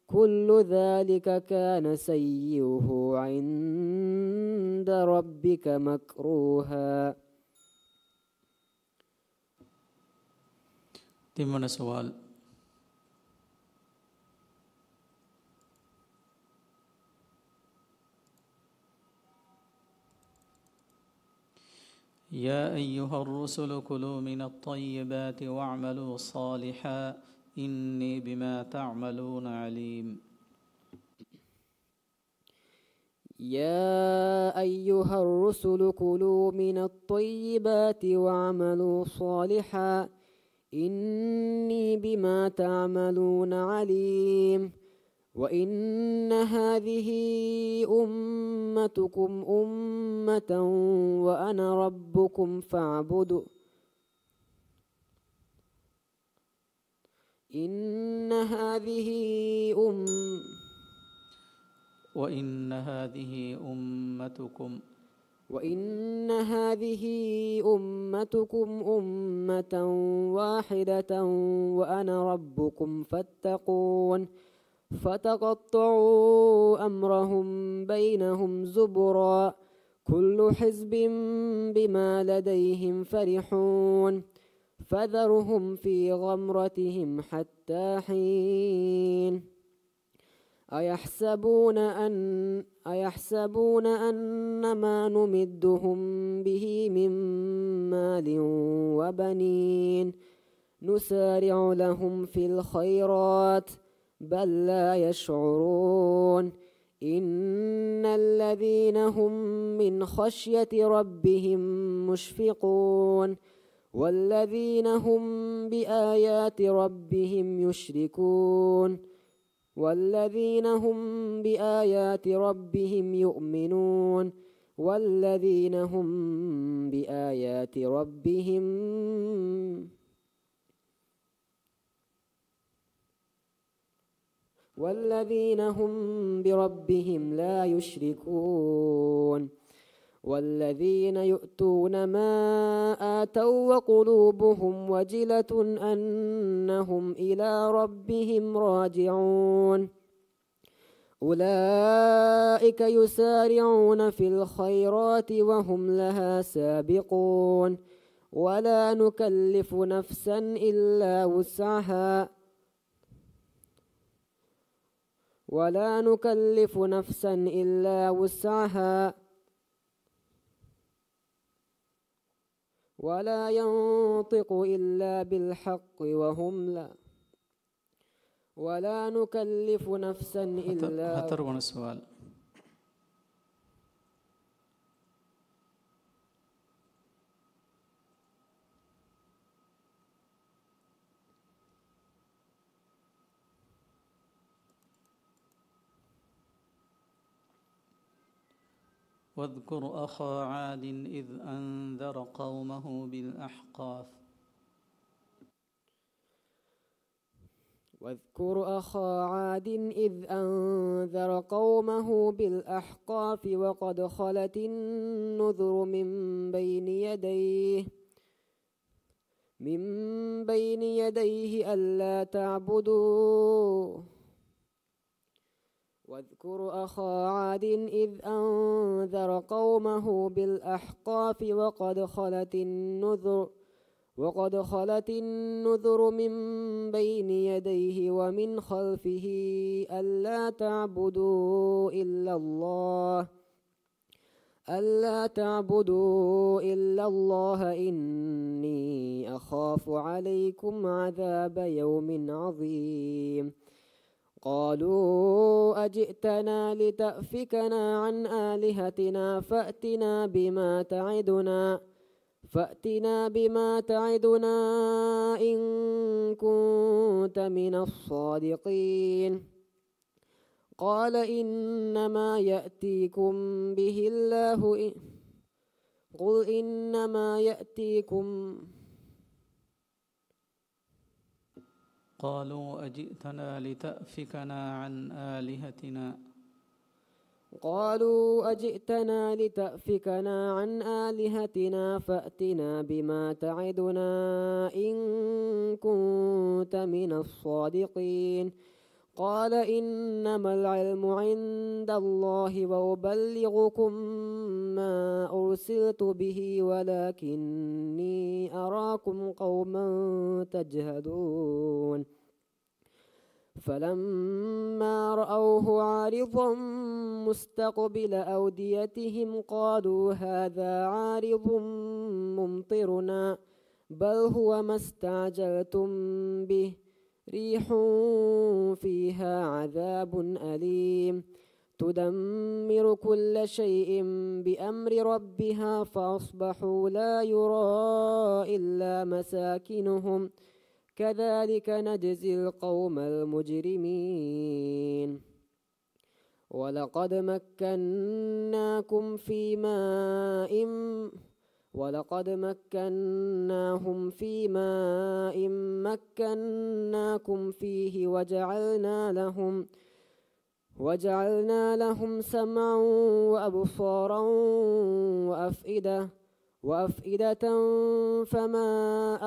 كل ذلك كان سيئه عند ربك مكروها තිම්වන සවාල් يا أيها الرسل كلوا من الطيبات واعملوا صالحا إني بما تعملون عليم يا أيها الرسل كلوا من الطيبات واعملوا صالحا إني بما تعملون عليم وإن هذه أمتكم أمة وأنا ربكم فاعبدوا وإن هذه أمتكم أمة واحدة وأنا ربكم فاتقون فتقطعوا أمرهم بينهم زبرا كل حزب بما لديهم فرحون فذرهم في غمرتهم حتى حين أيحسبون أن ما نمدهم به من مال وبنين نسارع لهم في الخيرات بل لا يشعرون إن الذين هم من خشية ربهم مشفقون والذين هم بآيات ربهم يشركون والذين هم بآيات ربهم يؤمنون والذين هم بآيات بربهم لا يشركون والذين يؤتون ما آتوا وقلوبهم وجلة أنهم إلى ربهم راجعون أولئك يسارعون في الخيرات وهم لها سابقون ولا نكلف نفسا إلا وسعها ولا ينطق إلا بالحق ولا نكلف نفسا إلا هترون السؤال. واذكر أخا عاد إذ أنذر قومه بالأحقاف. واذكر أخا عاد إذ أنذر قومه بالأحقاف وقد خلت النذر من بين يديه ألا تعبدوا واذكر أخا عاد إذ أنذر قومه بالأحقاف وقد خلت النذر من بين يديه ومن خلفه ألا تعبدوا إلا الله إني أخاف عليكم عذاب يوم عظيم قالوا أجئتنا لتأفكنا عن آلهتنا فأتنا بما تعدنا إن كنت من الصادقين قال إنما يأتيكم به الله قل إنما يأتيكم قالوا أجئتنا لتأفكنا عن آلهتنا فأتنا بما تعدنا إن كنت من الصادقين قال إنما العلم عند الله وأبلغكم ما أرسلت به ولكني أراكم قوما تجهلون فلما رأوه عارضا مستقبل أوديتهم قالوا هذا عارض ممطرنا بل هو ما استعجلتم به ريح فيها عذاب أليم تدمر كل شيء بأمر ربها فأصبحوا لا يرى إلا مساكنهم كذلك نجزي القوم المجرمين ولقد مكناكم في ماء ولقد مكناهم في ماء مكناكم فيه وجعلنا لهم سمعا وأبصارا وأفئدة فما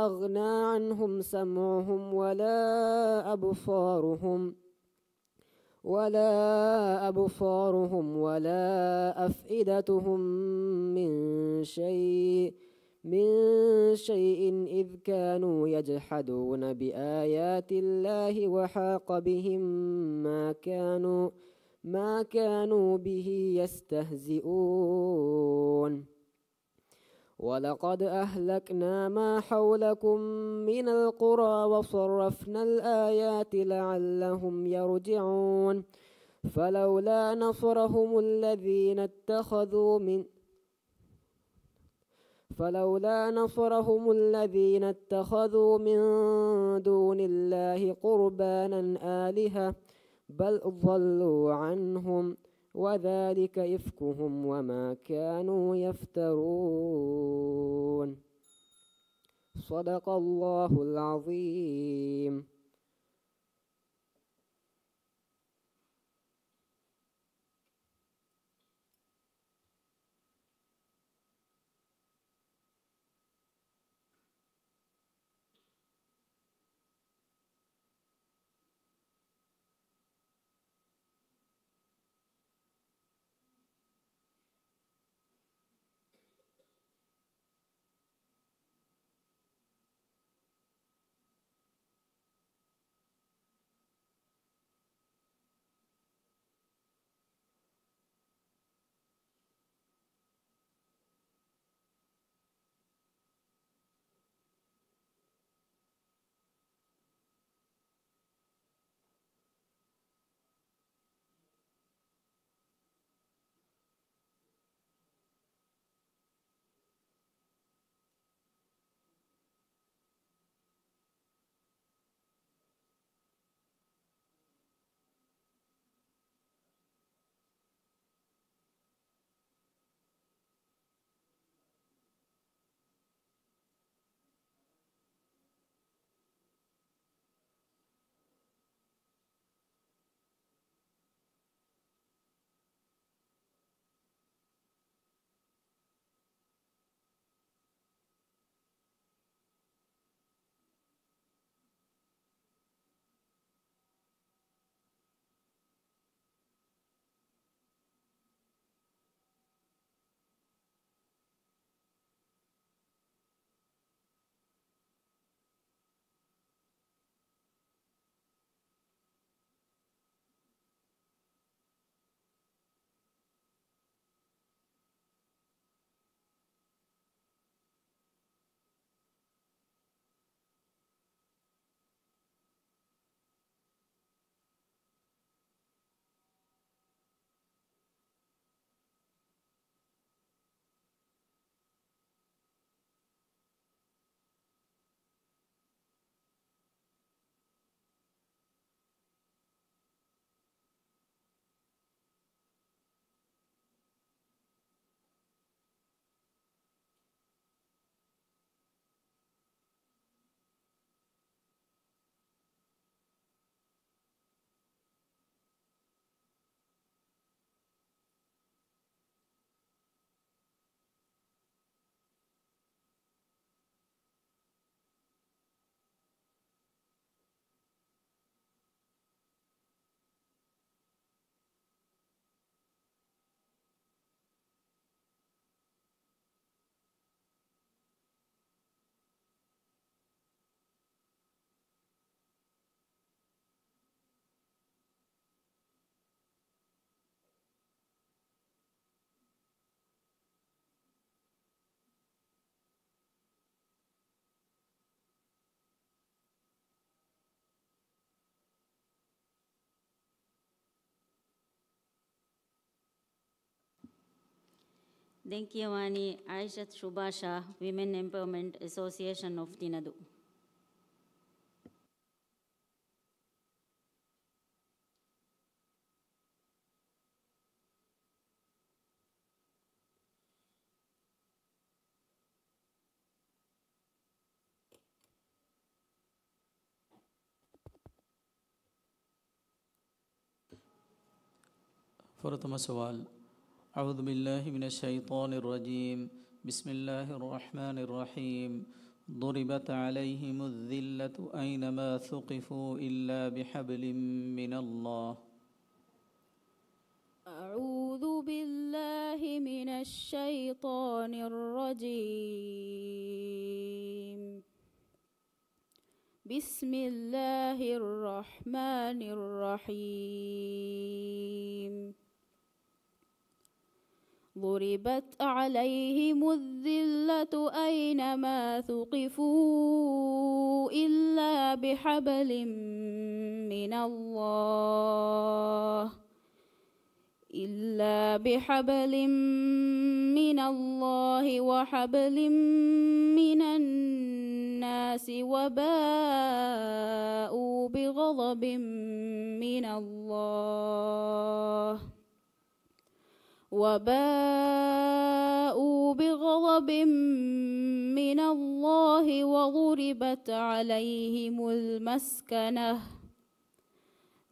أغنى عنهم سمعهم ولا أبصارهم ولا أفئدتهم من شيء إذ كانوا يجحدون بآيات الله وحاق بهم ما كانوا به يستهزئون. ولقد أهلكنا ما حولكم من القرى وصرفنا الآيات لعلهم يرجعون. فلولا نصرهم الذين اتخذوا من دون الله قربانا آلهة بل ضلوا عنهم وذلك إفكهم وما كانوا يفترون. صدق الله العظيم. Denkiawani Aishat Shubasha, Women Empowerment Association of Tinadu. فرتم سوال. أعوذ بالله من الشيطان الرجيم. بسم الله الرحمن الرحيم. ضربت عليهم الذلة أينما ثقفوا إلا بحبل من الله. أعوذ بالله من الشيطان الرجيم. بسم الله الرحمن الرحيم. ضربت عليهم الذلة أينما ثقفوا إلا بحبل من الله وحبل من الناس وباءوا بغضب من الله وضربت عليهم المسكنة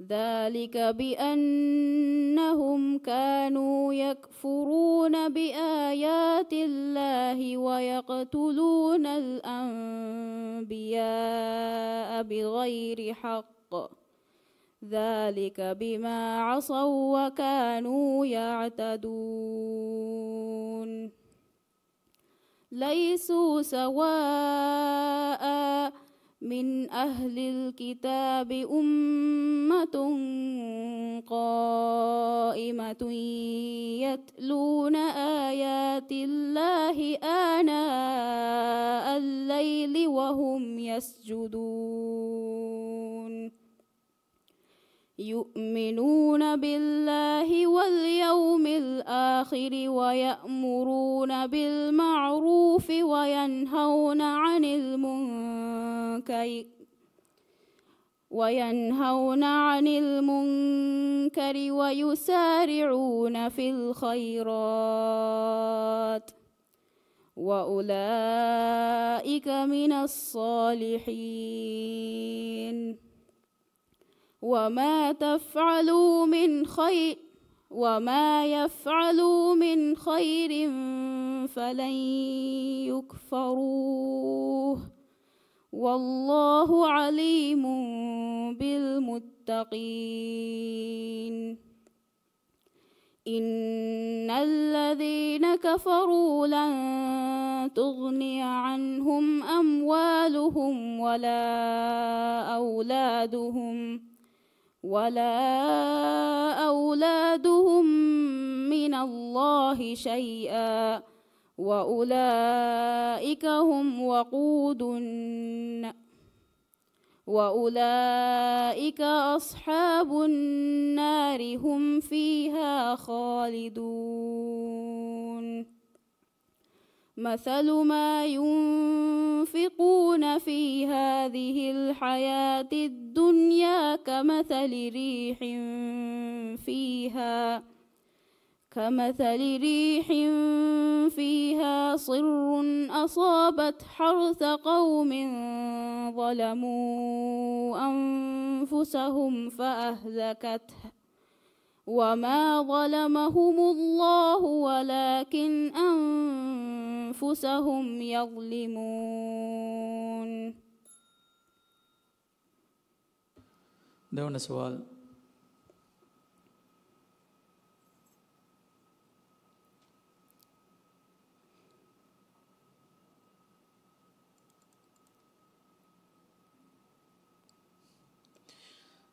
ذلك بأنهم كانوا يكفرون بآيات الله ويقتلون الأنبياء بغير حق ذلك بما عصوا وكانوا يعتدون. ليسوا سواء من أهل الكتاب أمة قائمة يتلون آيات الله آناء الليل وهم يسجدون يؤمنون بالله واليوم الآخر ويأمرون بالمعروف وينهون عن المنكر ويسارعون في الخيرات وأولئك من الصالحين. وما يفعلوا من خير فلن يكفروه والله عليم بالمتقين. إن الذين كفروا لن تغني عنهم أموالهم ولا أولادهم من الله شيئا وأولئك أصحاب النار هم فيها خالدون. مثل ما ينفقون في هذه الحياة الدنيا كمثل ريح فيها صر أصابت حرث قوم ظلموا أنفسهم فأهلكته وما ظلمهم الله ولكن أنفسهم يظلمون. دون سؤال.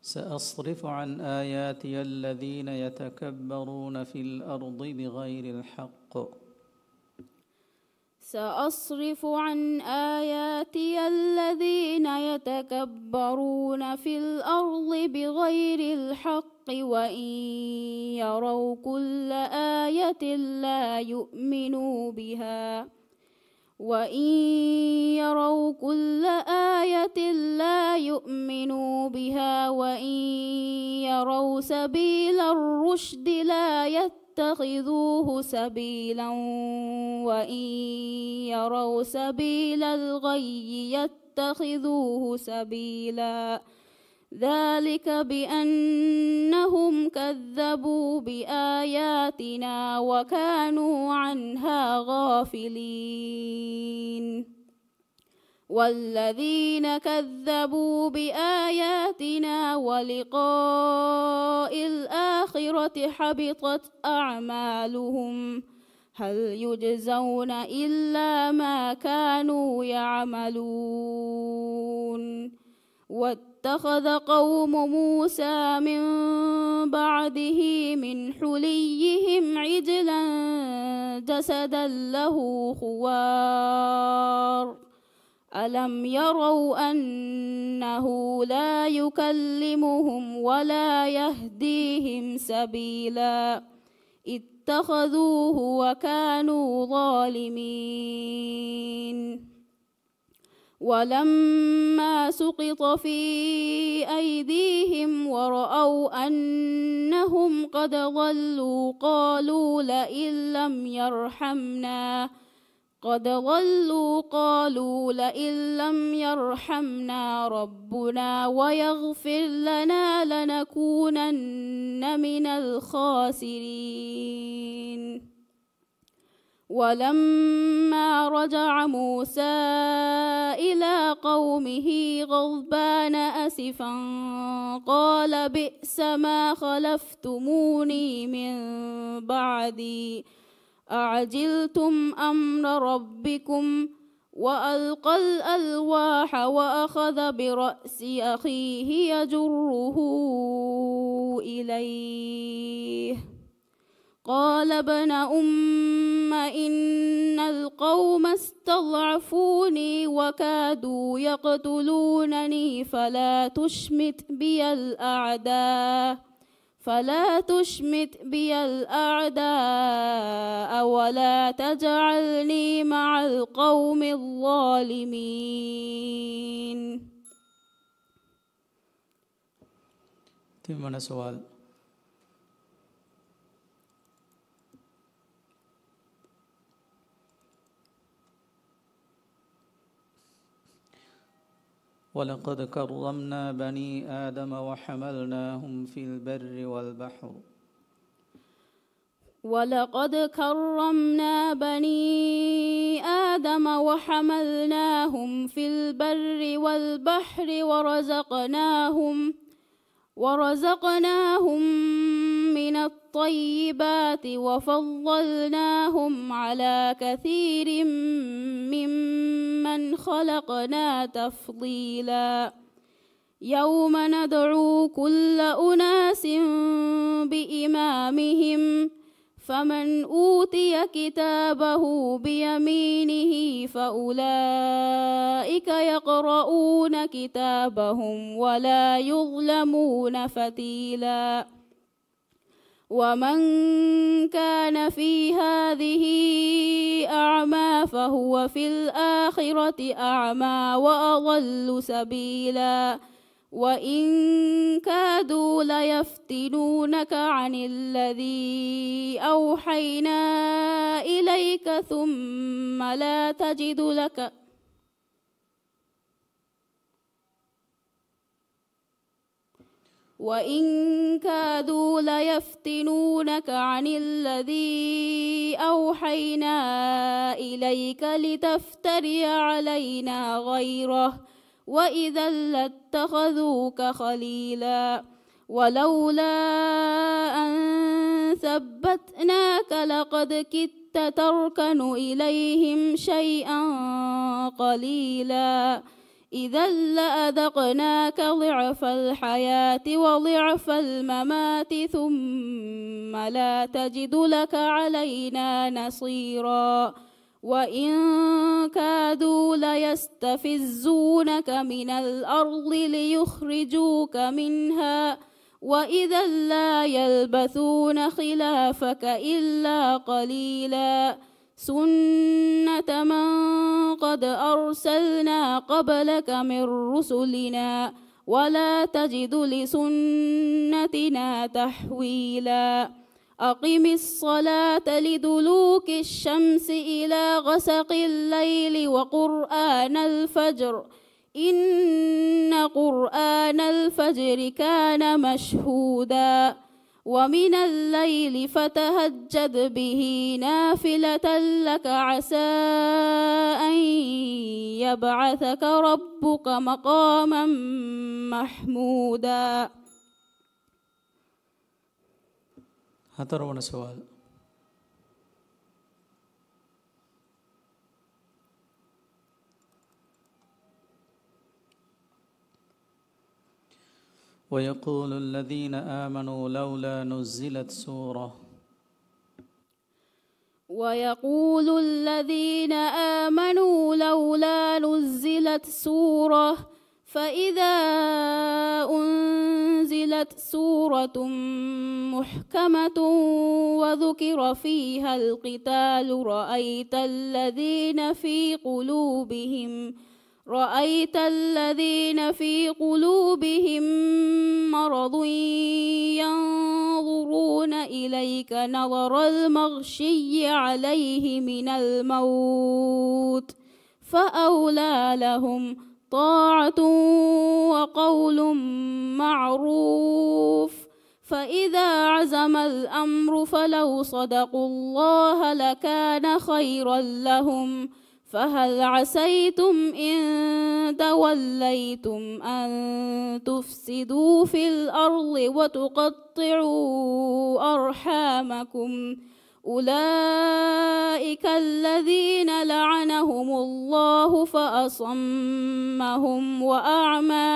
سأصرف عن آياتي الذين يتكبرون في الأرض بغير الحق. سأصرف عن آياتي الذين يتكبرون في الأرض بغير الحق وإن يروا كل آية لا يؤمنوا بها وإن يروا سبيل الرشد لا يتخذوه سبيلا وإن يروا سبيل الغي يتخذوه سبيلا ذلك بأنهم إنهم كذبوا بآياتنا وكانوا عنها غافلين والذين كذبوا بآياتنا ولقاء الآخرة حبطت أعمالهم هل يجزون إلا ما كانوا يعملون واتخذ قوم موسى من بعده من حليهم عجلا جسدا له خوار ألم يروا أنه لا يكلمهم ولا يهديهم سبيلا اتخذوه وكانوا ظالمين ولما سقط في أيديهم ورأوا أنهم قد ضلوا قالوا لئن لم يرحمنا ربنا ويغفر لنا لنكونن من الخاسرين ولما رجع موسى إلى قومه غضبان أسفا قال بئس ما خلفتموني من بعدي أعجلتم أمر ربكم وألقى الألواح وأخذ برأس أخيه يجره إليه قال ابن أم إن القوم استضعفوني وكادوا يقتلونني فلا تشمت بي الأعداء ولا تجعلني مع القوم الظالمين. تمنا سوال. ولقد كرمنا بني آدم وحملناهم في البر والبحر ورزقناهم من الطيبات وفضلناهم على كثير ممن خلقنا تفضيلا. يوم ندعو كل أناس بإمامهم فمن أوتي كتابه بيمينه فأولئك يقرؤون كتابهم ولا يظلمون فتيلا. ومن كان في هذه أعمى فهو في الآخرة أعمى وأضل سبيلا. وإن كادوا ليفتنونك عن الذي أوحينا إليك ثم لا تجد لك لتفتري علينا غيره وإذا لاتخذوك خليلا. ولولا أن ثبتناك لقد كدت تركن إليهم شيئا قليلا. إذا لأذقناك ضعف الحياة وضعف الممات ثم لا تجد لك علينا نصيرا. وإن كادوا ليستفزونك من الأرض ليخرجوك منها وإذا لا يلبثون خلافك إلا قليلا. سنة من قد أرسلنا قبلك من رسلنا ولا تجد لسنتنا تحويلا. أقم الصلاة لدلوك الشمس إلى غسق الليل وقرآن الفجر إن قرآن الفجر كان مشهودا ومن الليل فتهجد به نافلة لك عسى أن يبعثك ربك مقاما محمودا. හතරවන සවාල්. ويقول الذين آمنوا لولا نزلت سورة ويقول الذين آمنوا لولا نزلت سورة فإذا أنزلت سورة محكمة وذكر فيها القتال رأيت الذين في قلوبهم مرض ينظرون إليك نظر المغشي عليه من الموت فأولى لهم طاعة وقول معروف فإذا عزم الأمر فلو صدقوا الله لكان خيرا لهم فهل عسيتم إن توليتم أن تفسدوا في الأرض وتقطعوا أرحامكم أولئك الذين لعنهم الله فأصمهم وأعمى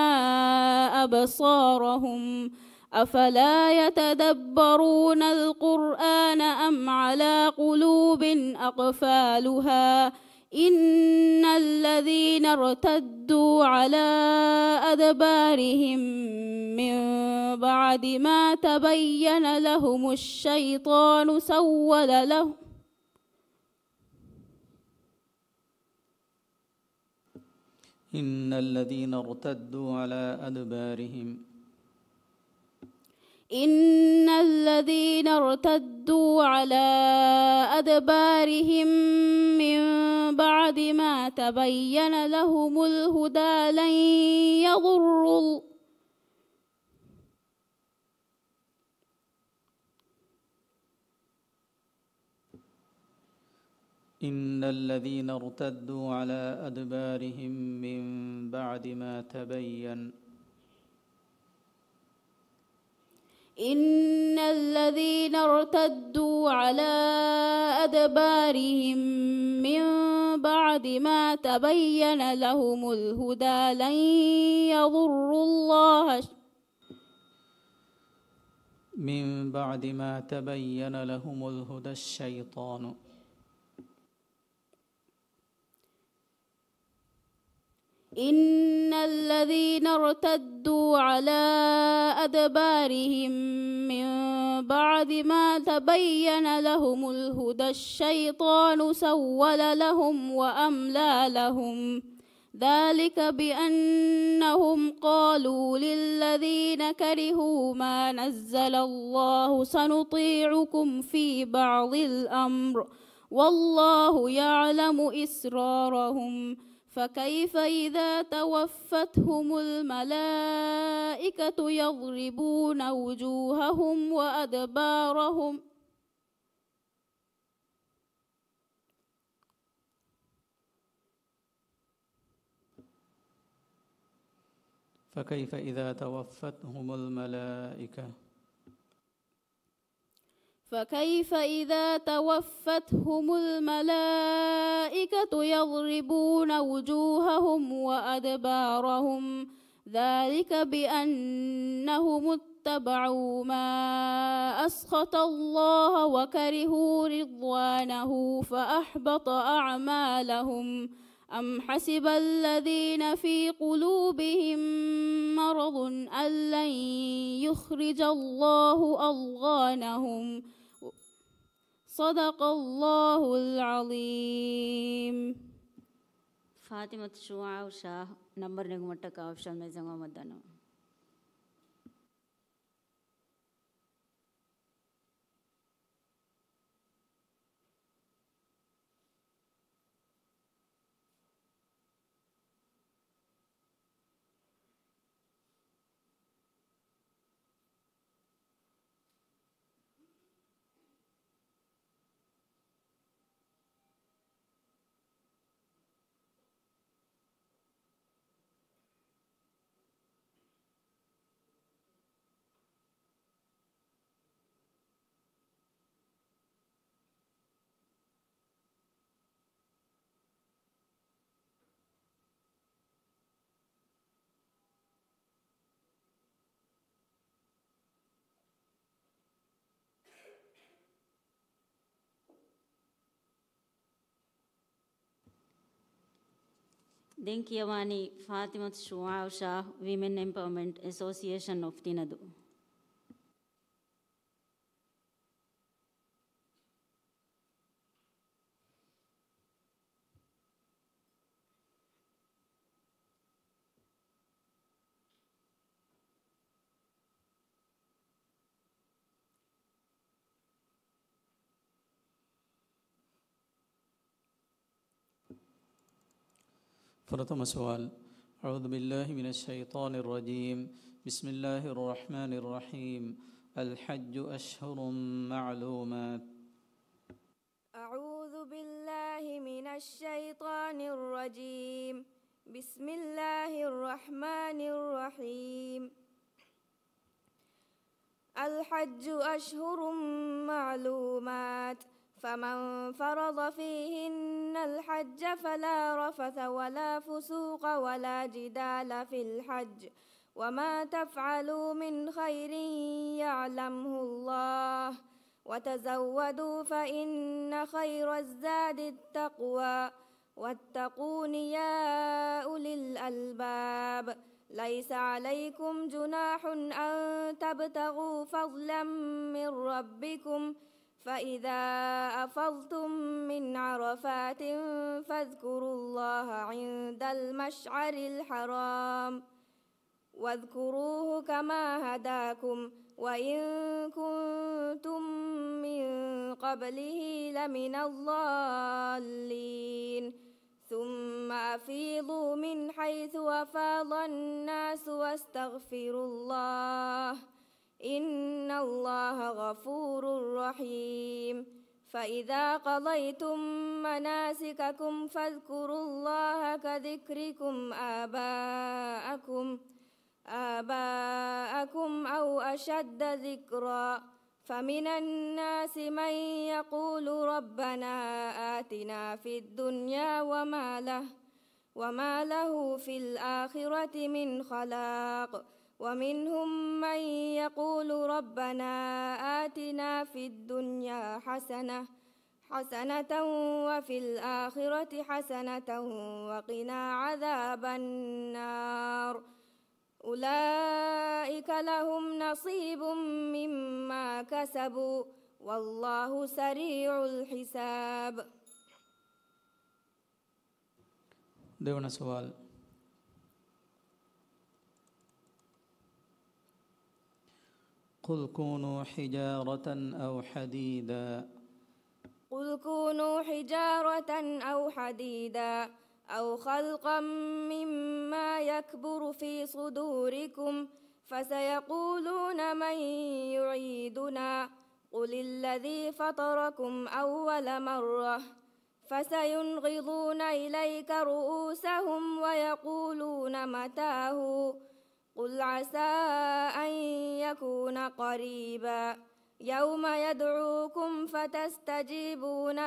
أبصارهم أفلا يتدبرون القرآن أم على قلوب أقفالها إن الذين ارتدوا على أدبارهم من بعد ما تبين لهم الشيطان سول لهم إن الذين ارتدوا على أدبارهم إن الذين ارتدوا على أدبارهم من بعد ما تبين لهم الهدى لن يضروا إن الذين ارتدوا على أدبارهم من بعد ما تبين إن الذين ارتدوا على أدبارهم من بعد ما تبين لهم الهدى لن يضروا الله من بعد ما تبين لهم الهدى الشيطان إن الذين ارتدوا على أدبارهم من بعد ما تبين لهم الهدى الشيطان سول لهم وأملى لهم ذلك بأنهم قالوا للذين كرهوا ما نزل الله سنطيعكم في بعض الأمر والله يعلم إسرارهم فكيف إذا توفتهم الملائكة يضربون وجوههم وأدبارهم فكيف إذا توفتهم الملائكة فكيف إذا توفتهم الملائكة يضربون وجوههم وأدبارهم ذلك بأنهم اتبعوا ما أسخط الله وكرهوا رضوانه فأحبط أعمالهم أم حسب الذين في قلوبهم مرض أن لن يخرج الله أضغانهم صدق الله العظيم. فاطمة شعاع شاه نمبر نغمتك أوفشان ميزان مدانو Denkiyawani Fatimat Shuaw Shah Women Empowerment Association of Tinadu. فرتم سؤال. أعوذ بالله من الشيطان الرجيم. بسم الله الرحمن الرحيم. الحج أشهر معلومات. أعوذ بالله من الشيطان الرجيم. بسم الله الرحمن الرحيم. الحج أشهر معلومات فمن فرض فيهن الحج فلا رفث ولا فسوق ولا جدال في الحج وما تفعلوا من خير يعلمه الله وتزودوا فإن خير الزاد التقوى واتقون يا أولي الألباب. ليس عليكم جناح أن تبتغوا فضلا من ربكم فإذا أفضتم من عرفات فاذكروا الله عند المشعر الحرام واذكروه كما هداكم وإن كنتم من قبله لمن الضالين. ثم أفيضوا من حيث أفاض الناس واستغفروا الله إن الله غفور رحيم. فإذا قضيتم مناسككم فاذكروا الله كذكركم آباءكم أو أشد ذكرا. فمن الناس من يقول ربنا آتنا في الدنيا وما له في الآخرة من خلاق. ومنهم من يقول ربنا آتنا في الدنيا حسنة وفي الآخرة حسنة وقنا عذاب النار. أولئك لهم نصيب مما كسبوا والله سريع الحساب. देवना सवाल. قل كونوا حجارة أو حديدا. قل كونوا حجارة أو حديدا أو خلقا مما يكبر في صدوركم فسيقولون من يعيدنا قل الذي فطركم أول مرة فسينغضون إليك رؤوسهم ويقولون متاه قل عسى أن يكون قريبا. يوم يدعوكم فتستجيبون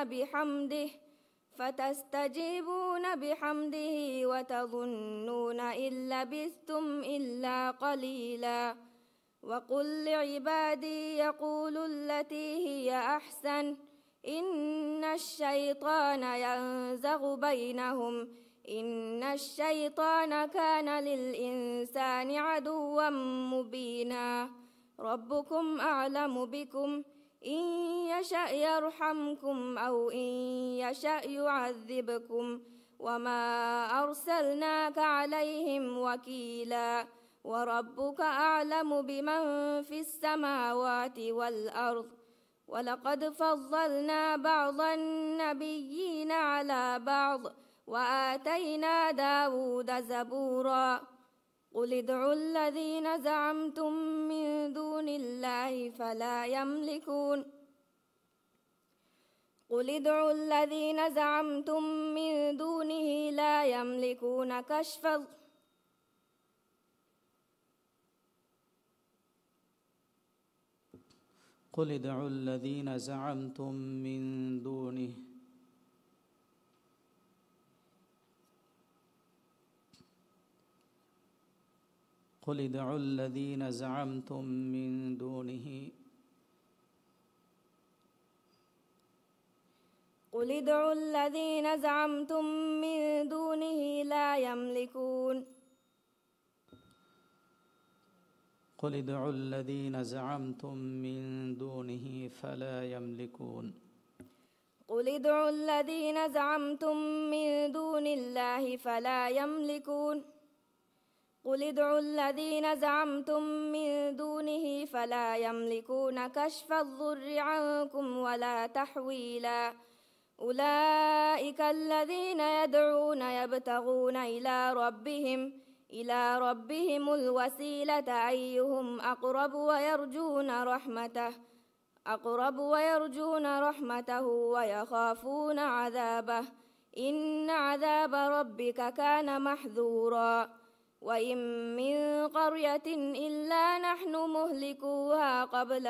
بحمده وتظنون إن لبثتم إلا قليلا. وقل لعبادي يقولوا التي هي أحسن إن الشيطان ينزغ بينهم إن الشيطان كان للإنسان عدوا مبينا. ربكم أعلم بكم إن يشأ يرحمكم أو إن يشأ يعذبكم وما أرسلناك عليهم وكيلا. وربك أعلم بمن في السماوات والأرض ولقد فضلنا بعض النبيين على بعض وآتينا داود زبورا. قل ادعوا الذين زعمتم من دون الله فلا يملكون قل ادعوا الذين زعمتم من دونه لا يملكون كشف قل ادعوا الذين زعمتم من دونه قل ادعوا الذين زعمتم من دونه قل ادعوا الذين زعمتم من دونه لا يملكون قل ادعوا الذين زعمتم من دونه فلا يملكون قل ادعوا الذين زعمتم من دون الله فلا يملكون قل ادعوا الذين زعمتم من دونه فلا يملكون كشف الضر عنكم ولا تحويلا أولئك الذين يدعون يبتغون إلى ربهم الوسيلة أيهم أقرب ويرجون رحمته ويخافون عذابه إن عذاب ربك كان محذورا وإن من قرية إلا نحن مهلكوها قبل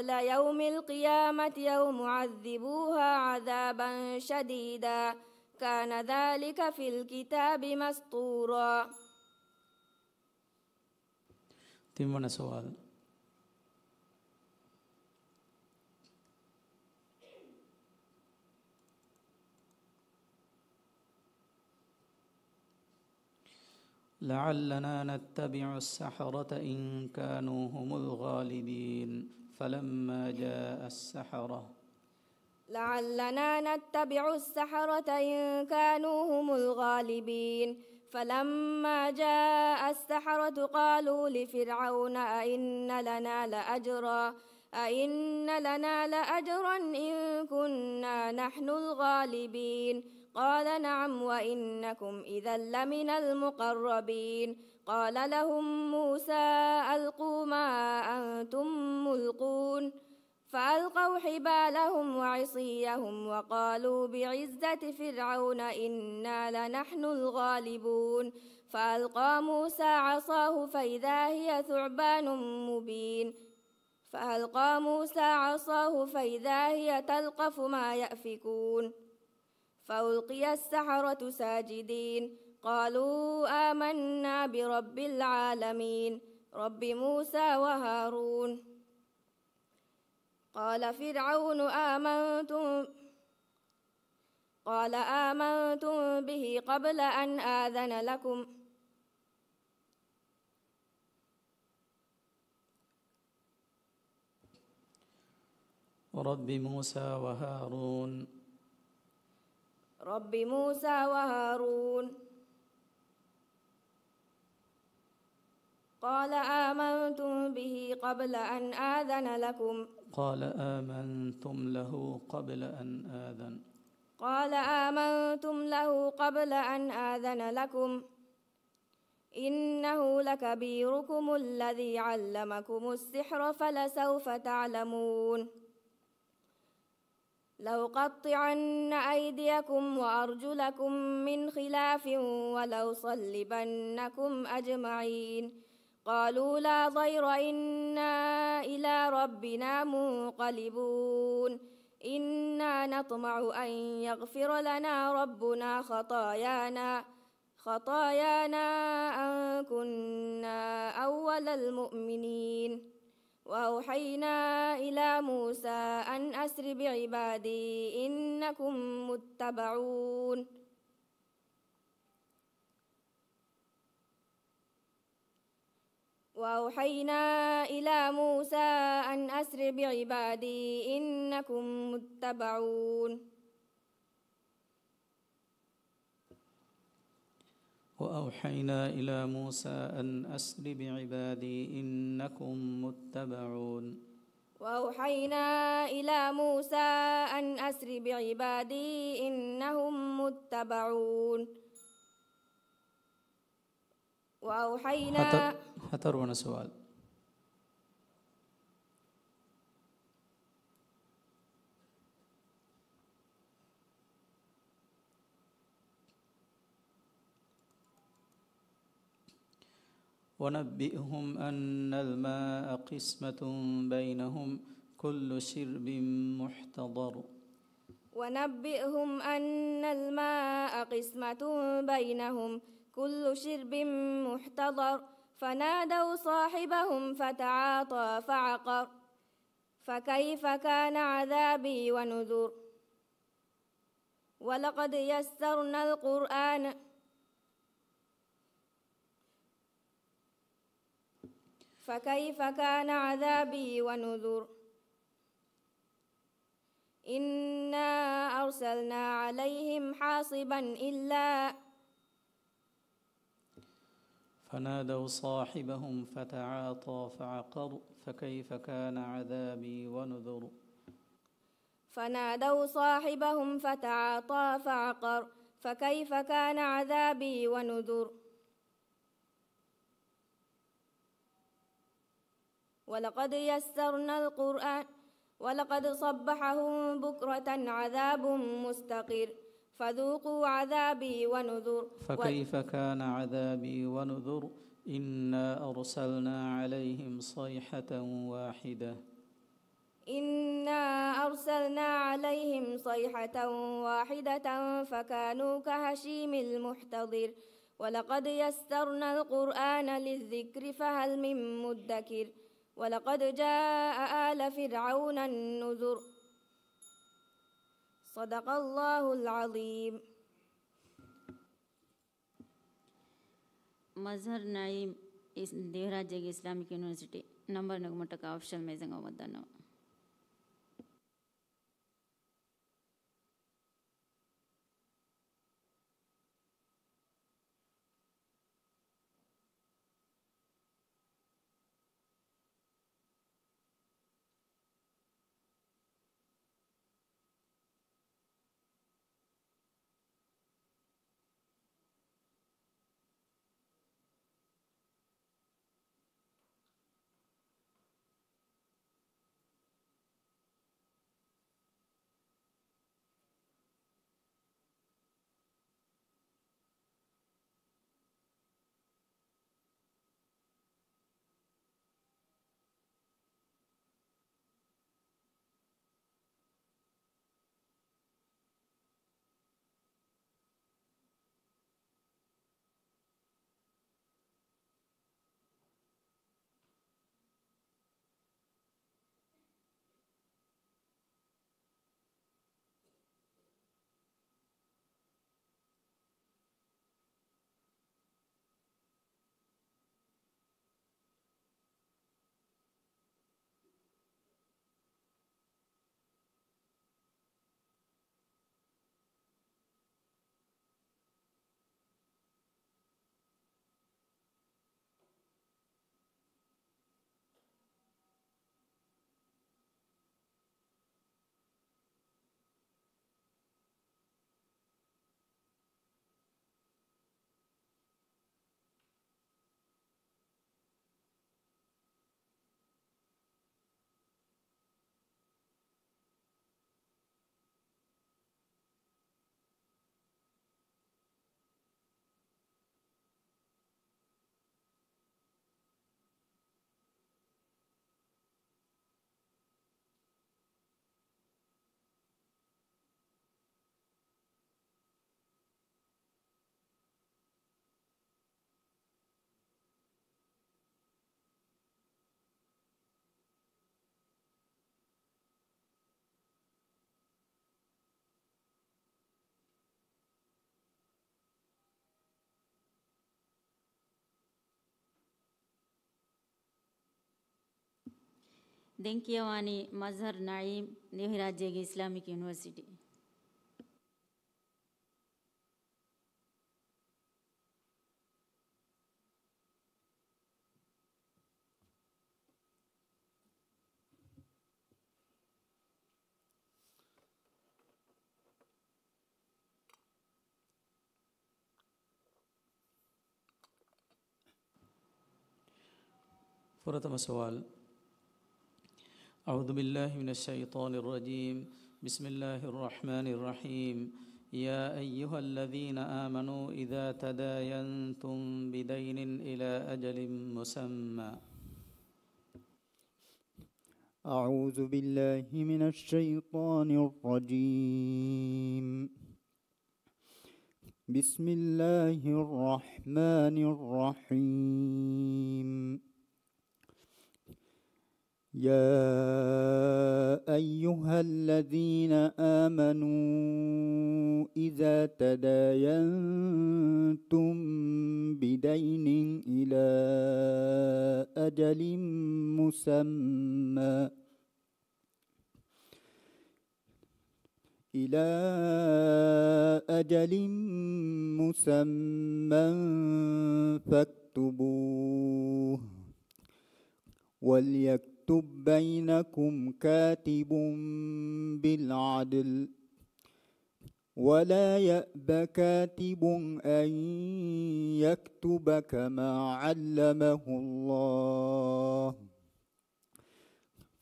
يوم القيامة أو معذبوها عذابا شديدا كان ذلك في الكتاب مسطورا. تمنا سؤال. لعلنا نتبع السحرة إن كانوا هم الغالبين فلما جاء السحرة لعلنا نتبع السحرة إن كانوا هم الغالبين فلما جاء السحرة قالوا لفرعون أئن لنا لأجرا إن كنا نحن الغالبين قال نعم وإنكم إذا لمن المقربين قال لهم موسى ألقوا ما أنتم ملقون فألقوا حبالهم وعصيهم وقالوا بعزة فرعون إنا لنحن الغالبون فألقى موسى عصاه فإذا هي تلقف ما يأفكون فألقي السحرة ساجدين قالوا آمنا برب العالمين رب موسى وهارون قال فرعون آمنتم به قبل أن آذن لكم رب موسى وهارون قال آمنتم به قبل أن آذن لكم قال آمنتم له قبل أن آذن لكم إنه لكبيركم الذي علمكم السحر فلسوف تعلمون لأقطعن أيديكم وأرجلكم من خلاف ولأصلبنكم أجمعين قالوا لا ضير إنا إلى ربنا منقلبون إنا نطمع أن يغفر لنا ربنا خطايانا أن كنا أول المؤمنين وأوحينا إلى موسى أن أسر بعبادي إنكم متبعون وأوحينا إلى موسى أن أسر بعبادي إنكم متبعون وأوحينا إلى موسى أن أسر بعبادي إنكم متبعون وأوحينا إلى موسى أن أسر بعبادي إنهم متبعون وأوحينا هترونا سؤال ونبئهم أن الماء قسمة بينهم كل شرب محتضر ونبئهم أن الماء قسمة بينهم كل شرب محتضر فنادوا صاحبهم فتعاطى فعقر فكيف كان عذابي ونذر ولقد يسرنا القرآن فكيف كان عذابي ونذر إنا أرسلنا عليهم حاصبا إلا فنادوا صاحبهم فتعاطى فعقر فكيف كان عذابي ونذر فنادوا صاحبهم فتعاطى فعقر فكيف كان عذابي ونذر ولقد يسرنا القرآن ولقد صبحهم بكرة عذاب مستقر فذوقوا عذابي ونذر فكيف كان عذابي ونذر إنا أرسلنا عليهم صيحة واحدة فكانوا كهشيم المحتضر ولقد يسرنا القرآن للذكر فهل من مدكر ولقد جاء آل فرعون النذر صدق الله العظيم मजहर नाइम इस देहरा जग इस्लामिक यूनिवर्सिटी नंबर नगमट का ऑप्शन में जंगा वदना देंकियावानी मजहर नाइम देहरा जग इस्लामिक यूनिवर्सिटी प्रथम सवाल أعوذ بالله من الشيطان الرجيم بسم الله الرحمن الرحيم يا أيها الذين آمنوا إذا تداينتم بدين إلى أجل مسمى أعوذ بالله من الشيطان الرجيم بسم الله الرحمن الرحيم. يا أيها الذين آمنوا إذا تداينتم بدين إلى أجل مسمى. أعوذ بالله من الشيطان الرجيم بسم الله الرحمن الرحيم. يا أيها الذين آمنوا إذا تداينتم بدين إلى أجل مسمى. يا أيها الذين آمنوا إذا تداينتم بدين إلى أجل مسمى. يا أيها الذين آمنوا إذا تداينتم بدين إلى أجل مسمى فاكتبوه وليكتب بينكم كاتب بالعدل ولا يأب كاتب أن يكتب كما علمه الله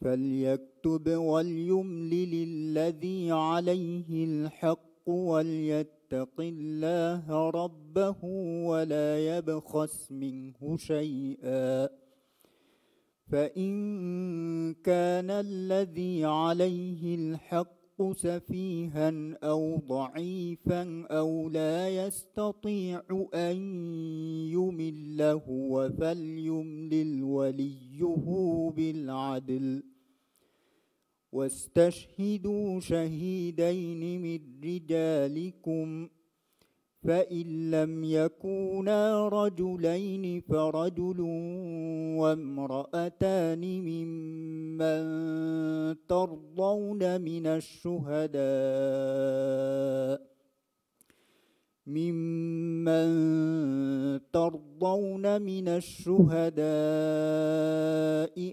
فليكتب وليملل الذي عليه الحق وليتق الله ربه ولا يبخس منه شيئا فإن كان الذي عليه الحق سفيها أو ضعيفا أو لا يستطيع أن يمل هو فليملل وليه بالعدل واستشهدوا شهيدين من رجالكم فإن لم يكونا رجلين فرجل وامرأتان ممن ترضون من الشهداء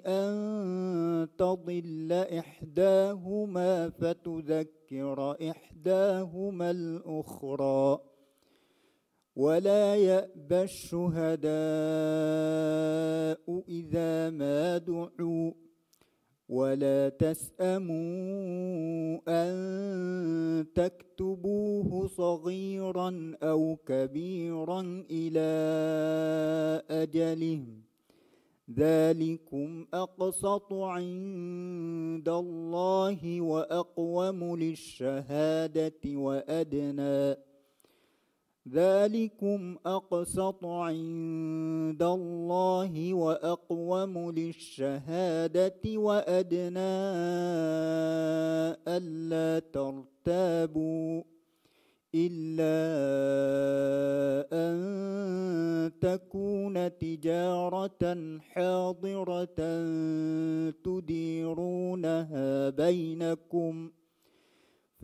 أن تضل إحداهما فتذكر إحداهما الأخرى ولا يأبى الشهداء إذا ما دعوا ولا تسأموا أن تكتبوه صغيرا أو كبيرا إلى أجله ذلكم أقسط عند الله وأقوم للشهادة وأدنى ذلكم أقسط عند الله وأقوم للشهادة وأدنى ألا ترتابوا إلا أن تكون تجارة حاضرة تديرونها بينكم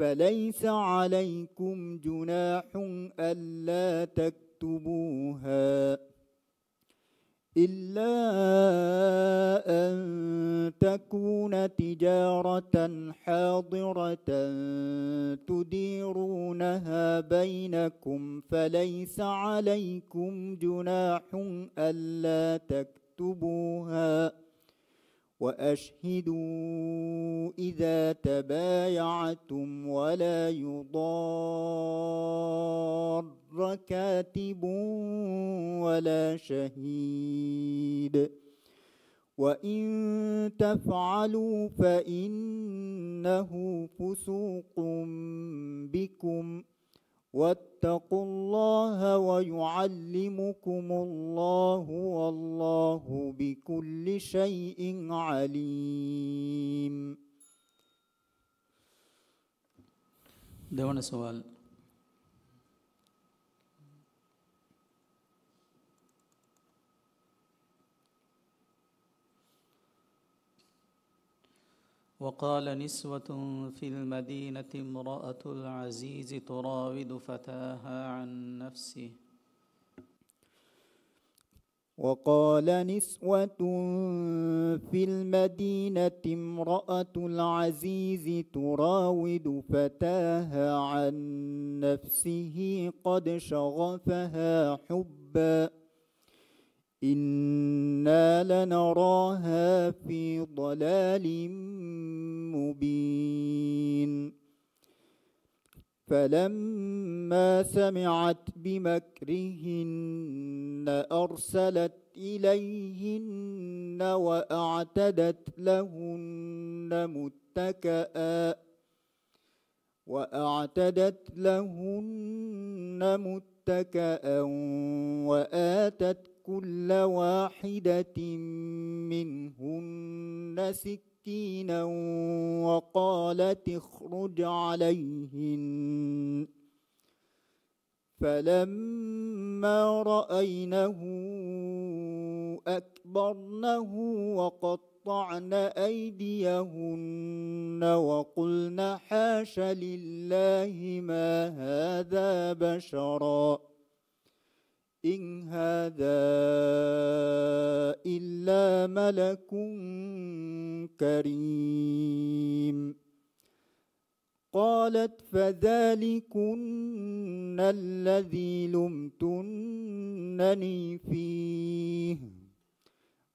فليس عليكم جناح ألا تكتبوها إلا أن تكون تجارة حاضرة تديرونها بينكم فليس عليكم جناح ألا تكتبوها وأشهدوا إذا تبايعتم ولا يضار كاتب ولا شهيد وإن تفعلوا فإنه فسوق بكم واتقوا الله ويعلمكم الله والله بكل شيء عليم. देवण सवाल وقال نسوة في المدينة امرأة العزيز تراود فتاها عن نفسه وقال نسوة في المدينة امرأة العزيز تراود فتاها عن نفسه قد شغفها حبا إنا لنراها في ضلال مبين فلما سمعت بمكرهن أرسلت إليهن وأعتدت لهن متكأ وآتت كل واحدة منهن سكرا سكينا وقالت اخرج عليهن فلما رأينه أكبرنه وقطعن أيديهن وقلن حاش لله ما هذا بشرا إن هذا إلا ملك كريم قالت فذلكن الذي لمتنني فيه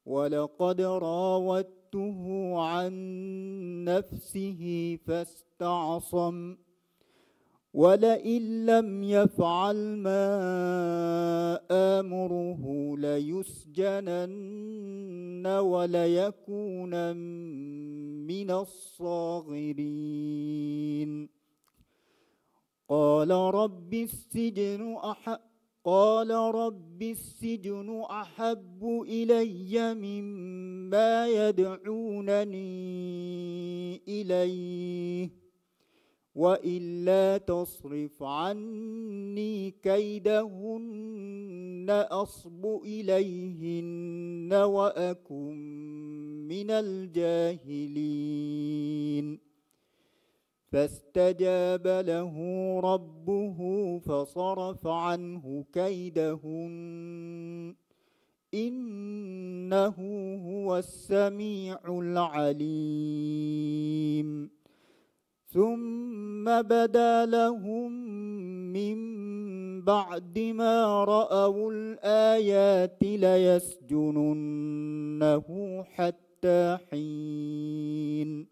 ولقد راودته عن نفسه فاستعصم ولئن لم يفعل ما آمره ليسجنن وليكون من الصاغرين قال رب السجن أحب إلي مما يدعونني إليه وإلا تصرف عني كيدهن أصب إليهن وأكن من الجاهلين فاستجاب له ربه فصرف عنه كيدهن إنه هو السميع العليم ثم بدا لهم من بعد ما رأوا الآيات ليسجننه حتى حين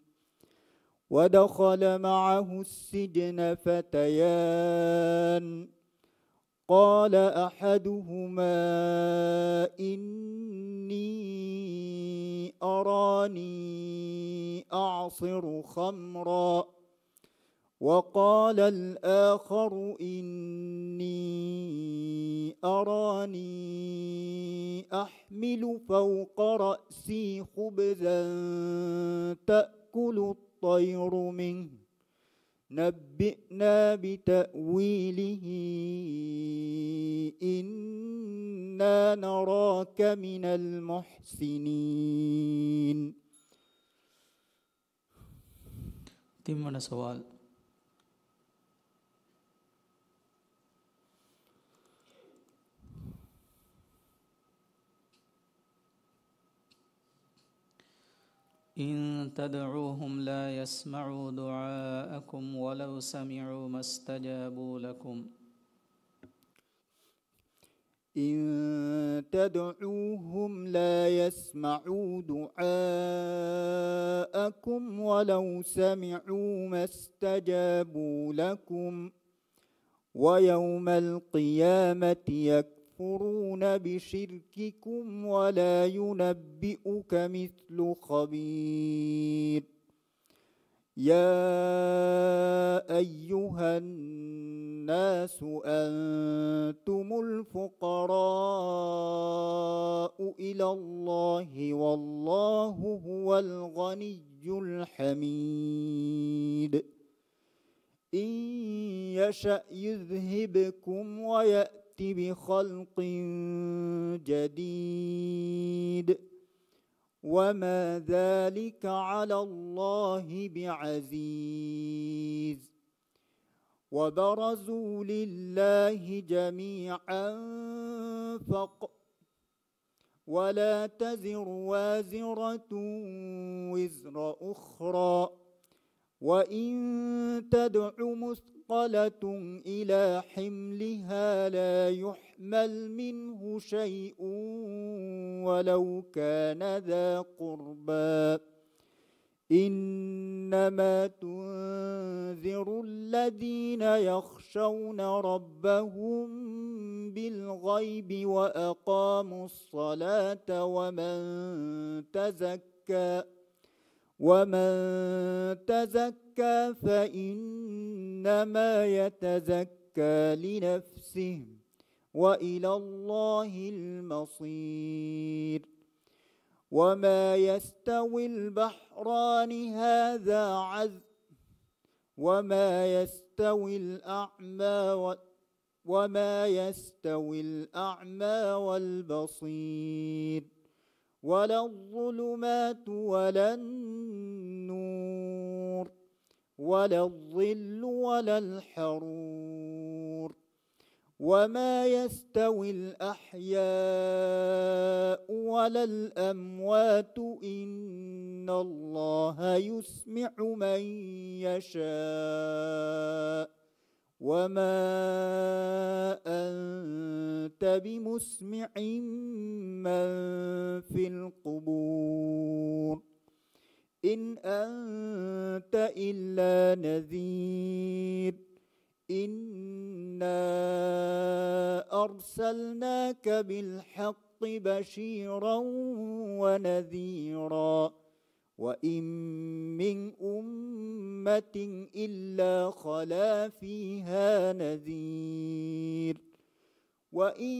ودخل معه السجن فتيان قال أحدهما إني أراني أعصر خمرا وقال الآخر إني أراني أحمل فوق رأسي خبزا تأكل الطير منه نبئنا بتأويله إنا نراك من المحسنين. तिम्मन सवाल إن تدعوهم لا يسمعوا دعاءكم ولو سمعوا ما استجابوا لكم إن تدعوهم لا يسمعوا دعاءكم ولو سمعوا ما استجابوا لكم ويوم القيامة يكفرون بشرككم ولا ينبئك مثل خبير. يا أيها الناس أنتم الفقراء إلى الله والله هو الغني الحميد. إن يشأ يذهبكم ويأت بخلق جديد وما ذلك على الله بعزيز. وبرزوا لله جميعا ولا تزر وازرة وزر أخرى وإن تدع مثقلة إلى حملها لا يحمل منه شيء ولو كان ذا قربى إنما تنذر الذين يخشون ربهم بالغيب وأقاموا الصلاة ومن تزكى فإنما يتزكى لنفسه وإلى الله المصير. وما يستوي البحران هذا عذب وما يستوي الأعمى والبصير ولا الظلمات ولا النور ولا الظل ولا الحرور وما يستوي الأحياء ولا الأموات إن الله يسمع من يشاء وما أنت بمسمع من في القبور إن أنت إلا نذير إنا أرسلناك بالحق بشيرا ونذيرا وإن من أمة إلا خلا فيها نذير وإن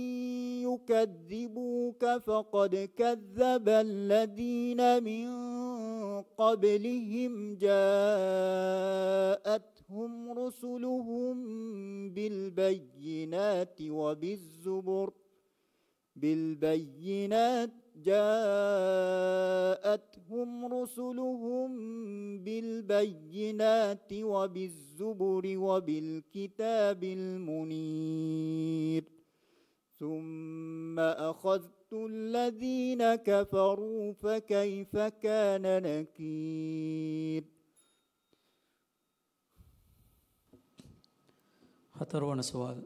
يكذبوك فقد كذب الذين من قبلهم جاءتهم رسلهم بالبينات وبالزبر وبالكتاب المنير ثم أخذت الذين كفروا فكيف كان نكير. هترونا سؤال.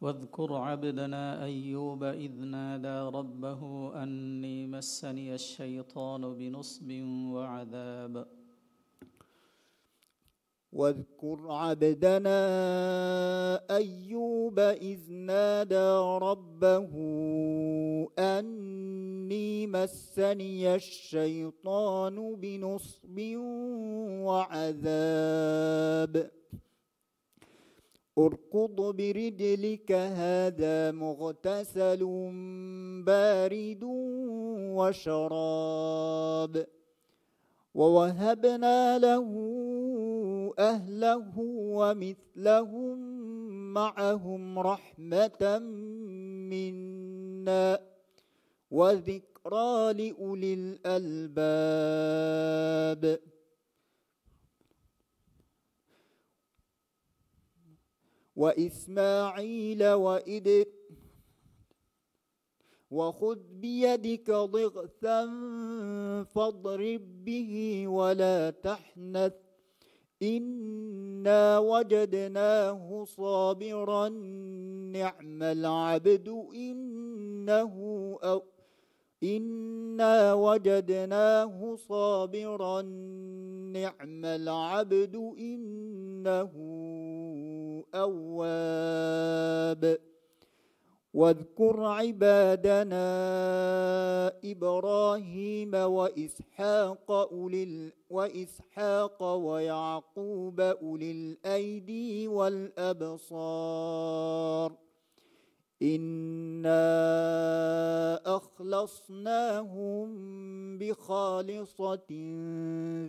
واذكر عبدنا أيوب إذ نادى ربه أني مسني الشيطان بنصب وعذاب. واذكر عبدنا أيوب إذ نادى ربه أني مسني الشيطان بنصب وعذاب. اركض برجلك هذا مغتسل بارد وشراب. ووهبنا له أهله ومثلهم معهم رحمة منا وذكرى لأولي الألباب. وإسماعيل وخذ بيدك ضغثا فاضرب به ولا تحنث إنا وجدناه صابرا نعم العبد إنا وجدناه صابرا نعم العبد إنه أواب. واذكر عبادنا إبراهيم وإسحاق ويعقوب أولي الأيدي والأبصار إنا أخلصناهم بخالصة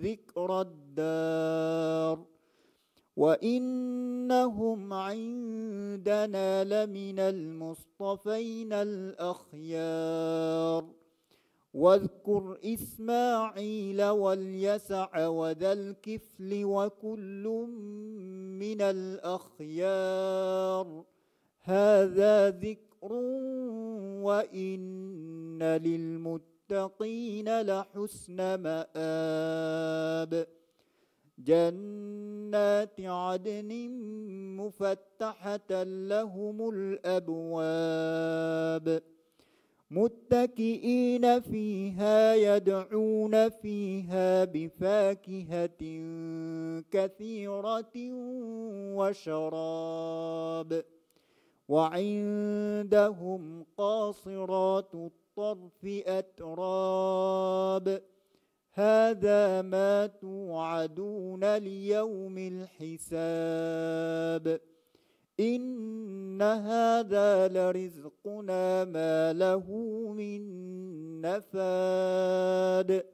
ذكر الدار وإنهم عندنا لمن المصطفين الأخيار. واذكر إسماعيل واليسع وذا الكفل وكل من الأخيار هذا ذكر وإن للمتقين لحسن مآب. جنات عدن مفتحة لهم الأبواب متكئين فيها يدعون فيها بفاكهة كثيرة وشراب. وعندهم قاصرات الطرف أتراب هذا ما توعدون ليوم الحساب إن هذا لرزقنا ما له من نفاد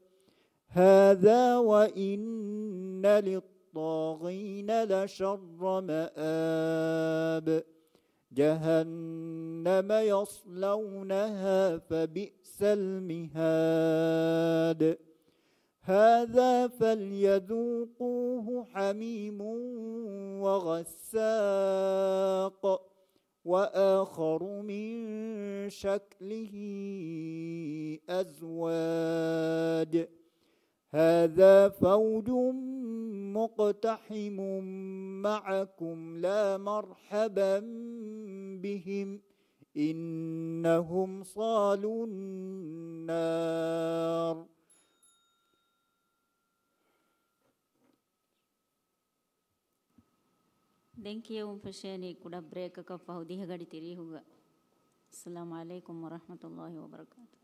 هذا وإن للطاغين لشر مآب جهنم يصلونها فبئس المهاد هذا فليذوقوه حميم وغساق وآخر من شكله أزواج هذا فوج مقتحم معكم لا مرحبا بهم إنهم صالوا النار Denki umfasheni kuda break ka fahudi hagadi tiri huga. Assalamualaikum warahmatullahi wabarakatuh.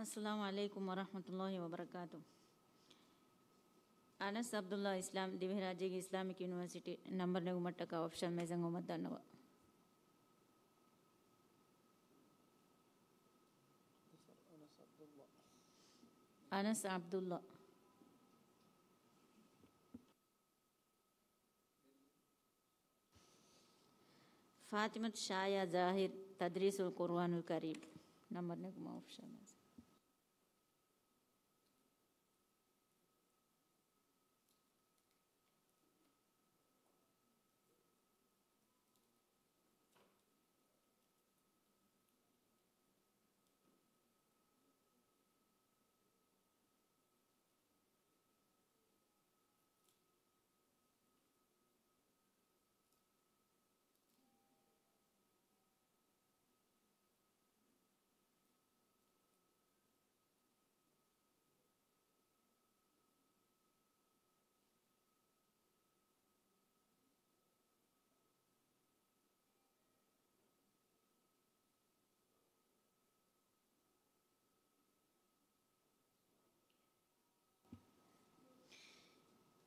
Assalamu alaikum warahmatullahi wabarakatuh. Anas Abdullah Islam Diviraji Islamic University number ne umattaka option mezango madanwa. Anas Abdullah. Fatima Shaya Zahir Tadrisul Quranul Karim number ne option.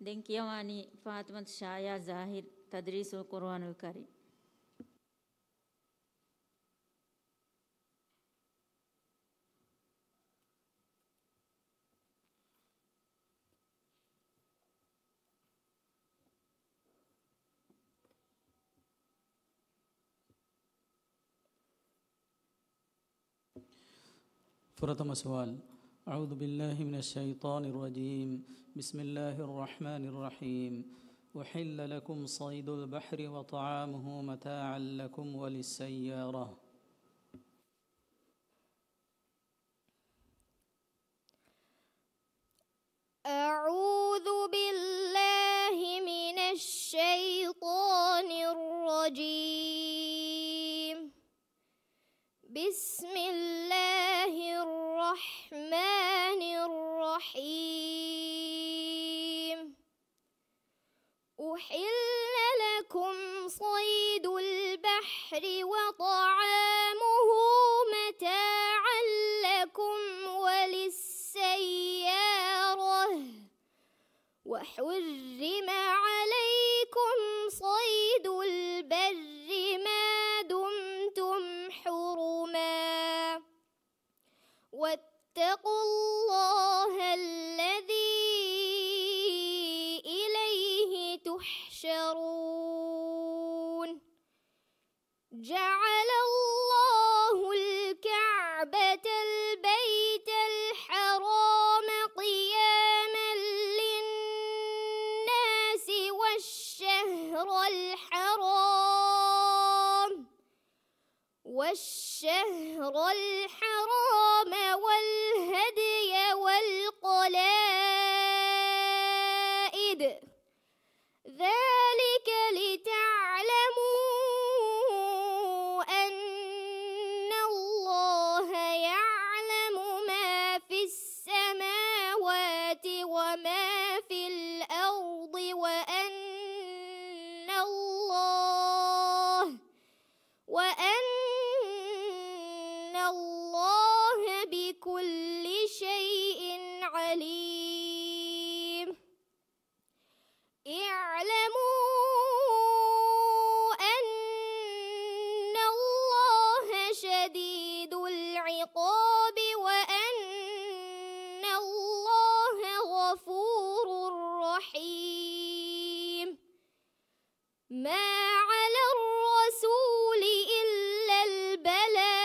Denkiyawani Fatima Shaya Zahir Tadrisul Quranul Karim. فرتم سؤال. أعوذ بالله من الشيطان الرجيم. بسم الله الرحمن الرحيم. أحل لكم صيد البحر وطعامه متاعا لكم وللسيارة. أعوذ بالله من الشيطان الرجيم. بسم الله الرحمن الرحيم. أحل لكم صيد البحر وطعامه متاعا لكم وللسيارة وحرم عليكم صيد البر ما دمتم حرما واتقوا الله الذي إليه تحشرون. جعل الله الكعبة البيت الحرام قياما للناس والشهر الحرام والهدي والقلائد ذلك لتعلموا أن الله يعلم ما في السماوات وما في الأرض وأن الله بكل شيء عليم. اعلموا أن الله شديد العقاب وأن الله غفور رحيم. ما على الرسول إلا البلاغ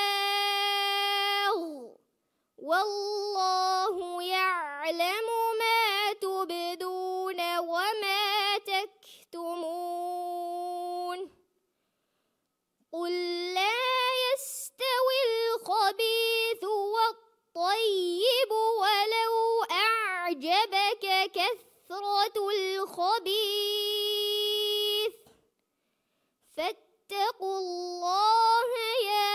والله يعلم ما تبدون وما تكتمون. قل لا يستوي الخبيث والطيب ولو أعجبك كثرة الخبيث فاتقوا الله يا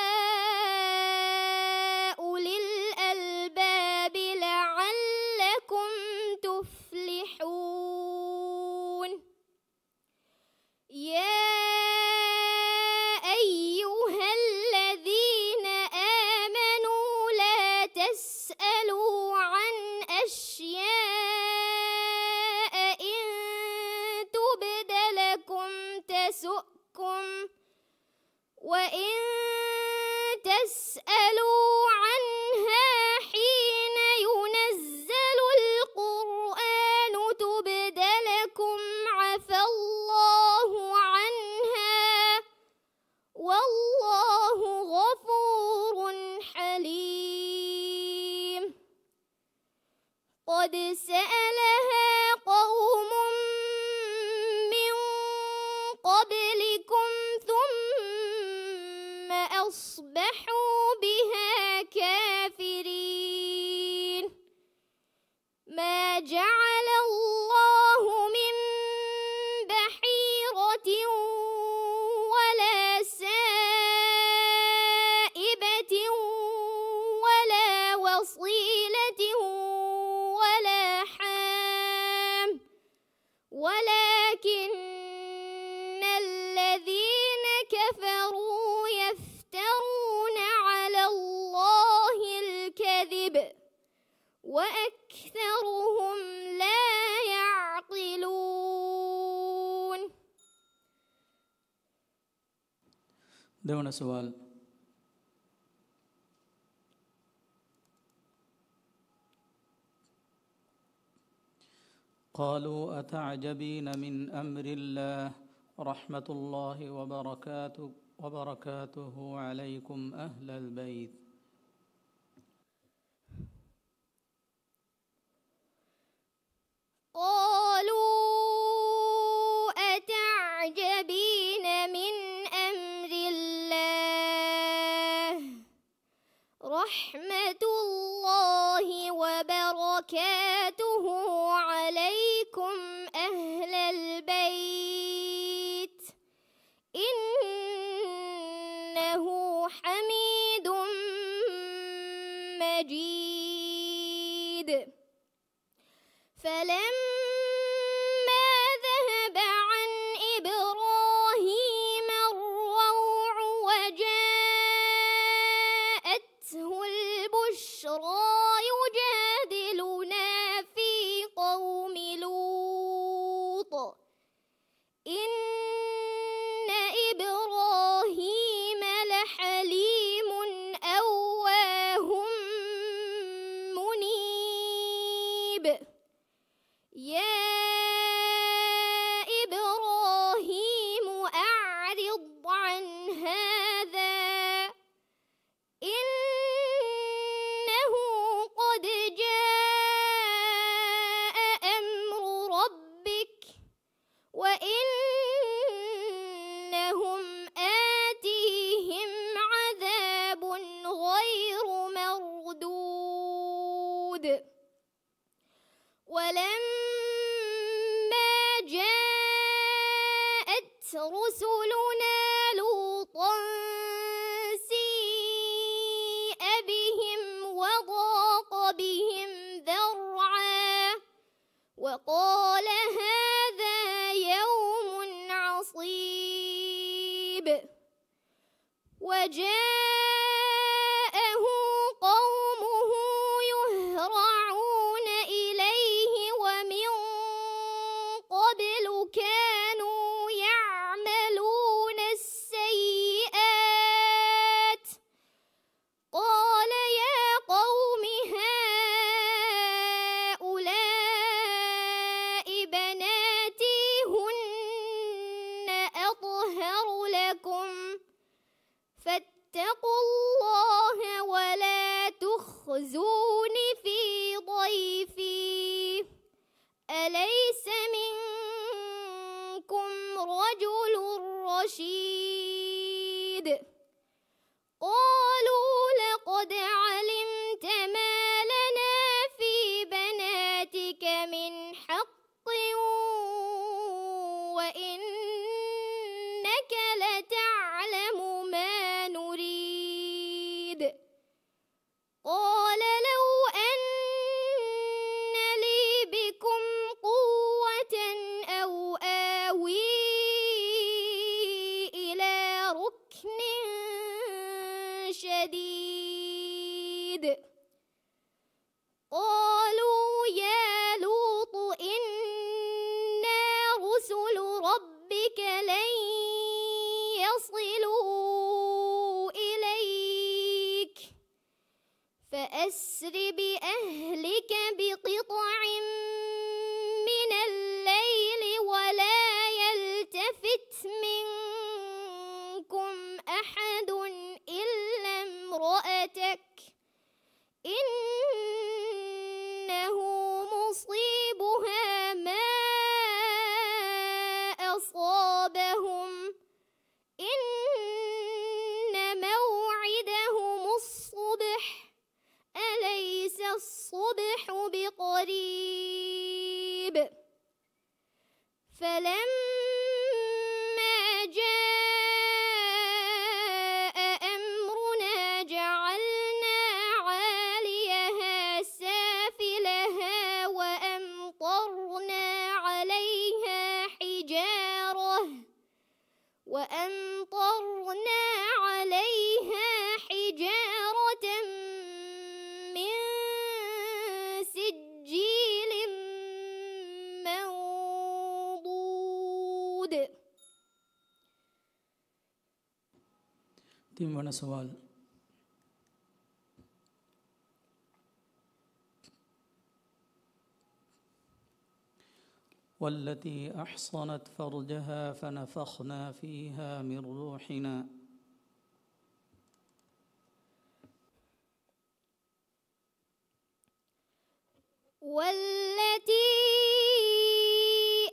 أولي الألباب لعلكم تفلحون. يا أيها الذين آمنوا لا تسألوا وإن تسألوا عنها حين ينزل القرآن تبد لكم عفى الله عنها والله غفور حليم. قد سألها قوم من قبلكم ثم أصبحوا بها كافرين. ما جعل الله من بحيرة ولا سائبة ولا وصيلة ولا حام ولكن الذين كفروا يفترون على الله الكذب وأكثرهم لا يعقلون. देवना सवाल قالوا أتعجبين من أمر الله رحمة الله وبركاته عليكم أهل البيت. قالوا أتعجبين من أمر الله رحمة الله وبركاته عليكم أهل البيت إنه حميد مجيد. فلما ذهب عن إبراهيم الروع وجاءته البشرى يجادلنا في قوم لوط إن إبراهيم لحليم أواه منيب. يا إبراهيم أعرض عن هذا إنه قد جاء أمر ربك وإنهم آتيهم عذاب غير مردود. ولما جاءت رسلنا لوطا سيء بهم وضاق بهم ذرعا وقال هذا يوم عصيب. وجاءه قومه يهرعون إليه ومن قبل كانوا يعملون السيئات. قال يا قوم هؤلاء بناتي هن أطهر لكم فاتقوا الله ولا تخزون في ضيفي أليس منكم رجل رشيد. قالوا لقد علمت ما لنا في بناتك من حق وإنك لتعلم ما نريد. قال لو أن لي بكم قوة أو آوي إلى ركن شديد. قالوا يا لوط إنا رسل ربك لن يصلوا إليك فأسر بأهلك بقطع من الليل ولا يلتفت منكم أحد إلا امرأتك إنه مصيبها ما أصابهم إن موعدهم الصبح أليس الصبح بقريب فلما جاء أمرنا جعلنا عاليها سافلها وأمطرنا عليها حجارة من سجيل منضود. تيمنا سوال. والتي أحصنت فرجها فنفخنا فيها من روحنا والتي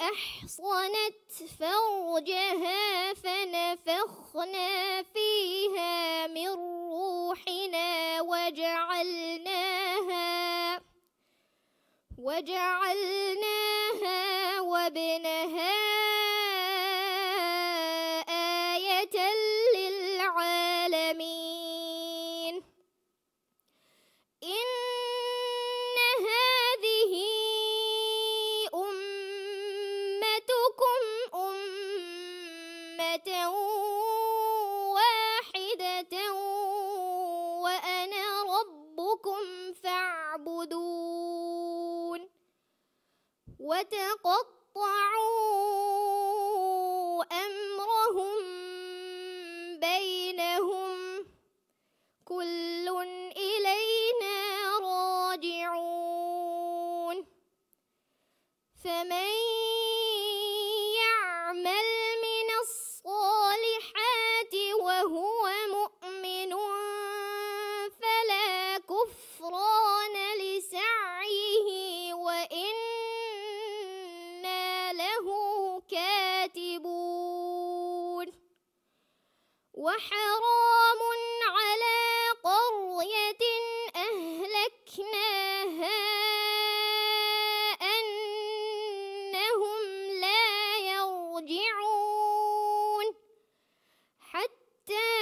أحصنت فرجها فنفخنا فيها من روحنا وجعلناها وابنها آية للعالمين. إن هذه أمتكم أمة واحدة وأنا ربكم فاعبدون. وتقطعوا أمرهم بينهم كل إلينا راجعون. فمن يعمل من الصالحات وهو مؤمن فلا كفران لسعيه وإنا له كاتبون. وحرام على قرية أهلكناها أنهم لا يرجعون حتى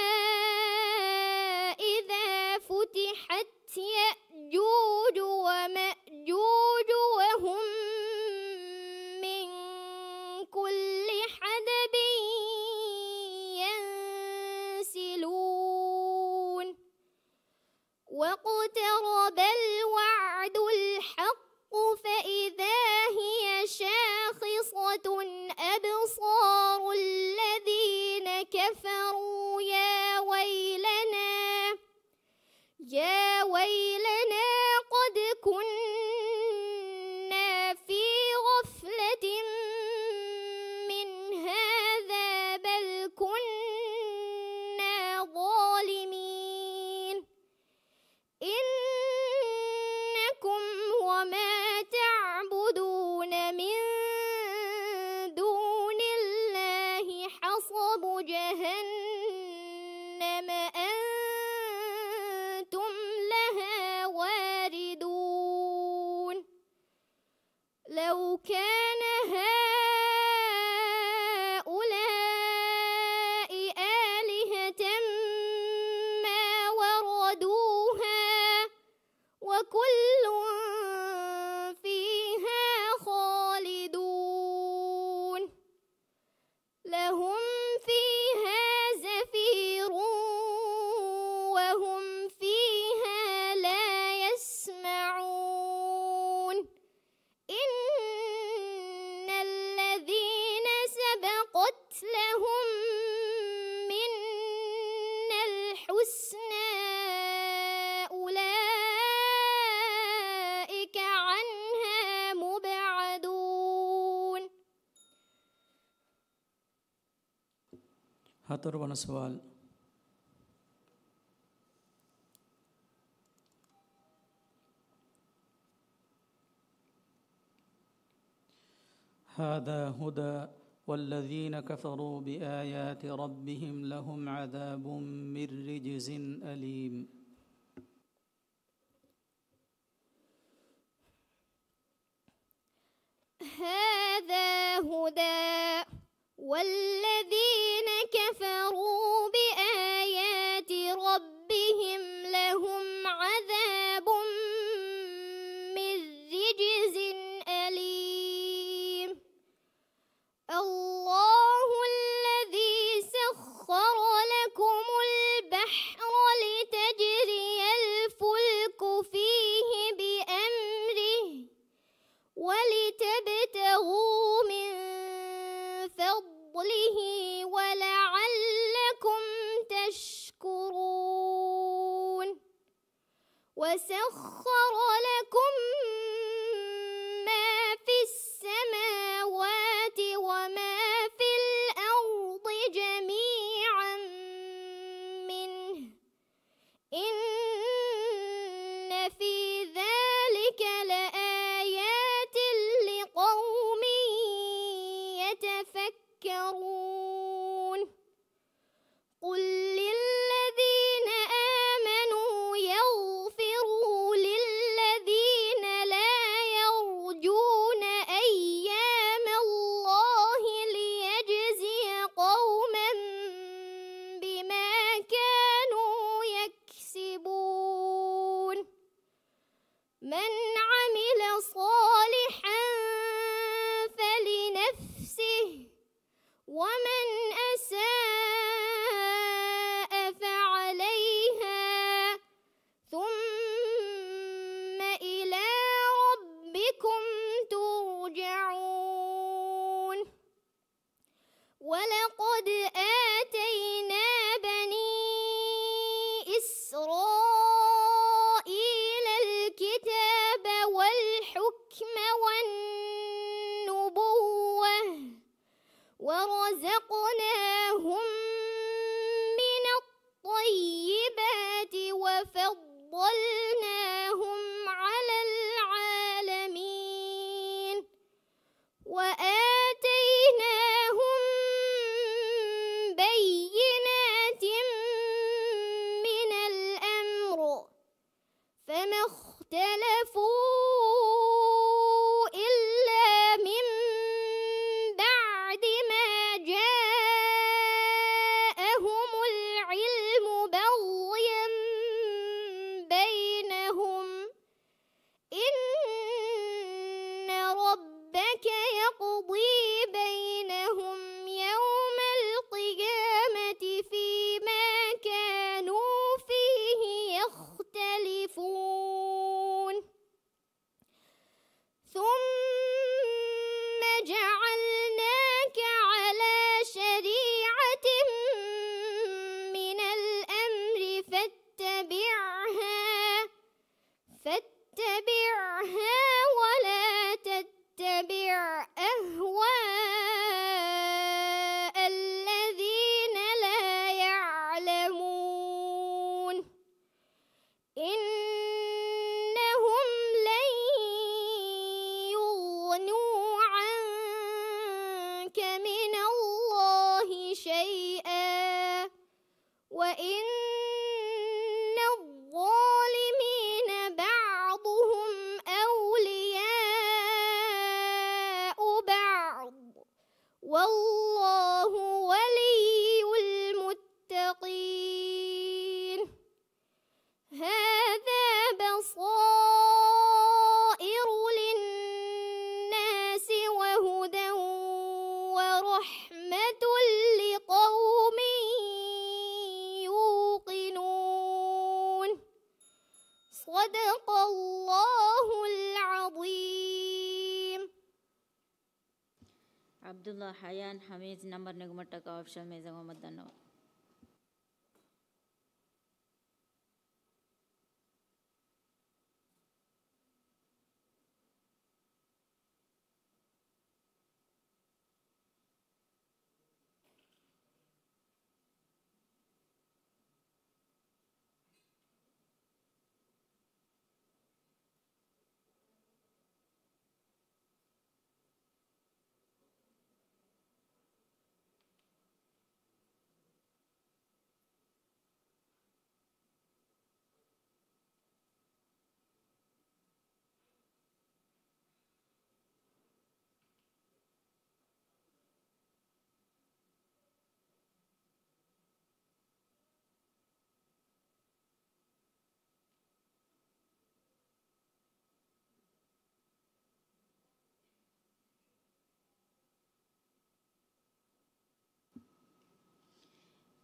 إذا فتحت يأجوج ومأجوج وهم من كل حدب ينسلون الحسنى أولئك عنها مبعدون. හතරවන සවාල්. هذا هدى والذين كفروا بآيات ربهم لهم عذاب من رجز أليم. هذا هدى والذين كفروا بآيات ربهم لهم عذاب من رجز أليم. الله الذي سخر لكم البحر لتجري الفلك فيه بأمره ولتبتغوا من فضله ولعلكم تشكرون. وسخر لكم ما في السماوات وما في الأرض جميعا منه إن في ذلك لآيات لقوم يتفكرون. قل للذين آمنوا يغفروا للذين لا يرجون أيام الله ليجزي قوما بما كانوا يكسبون. من عمل صالحا فلنفسه ومن أساء فعليها ثم إلى ربكم ترجعون. ولقد آتينا بني إسرائيل الكتاب والحكم والنبوة ورزقناهم من الطيبات وفضلناهم على العالمين وآتيناهم بينات من الأمر فما اختلفوا إلا من بعد ما جاءهم العلم بغيا بينهم إن ربك يقضي بينهم يوم القيامة فيما كانوا فيه يختلفون. ثم جعلناك على شريعة من الأمر فاتبعها ولا تتبع أهواء الذين لا يعلمون إنهم لن يغنوا عنك من الله شيئا وإن الظالمين بعضهم أولياء بعض والله ولي المتقين. هذا بصائر للناس وهدى ورحمة لقوم يوقنون. صدق الله العظيم. Abdullah Hayan Hamid number Nagmataka option Meza Muhammad Dano.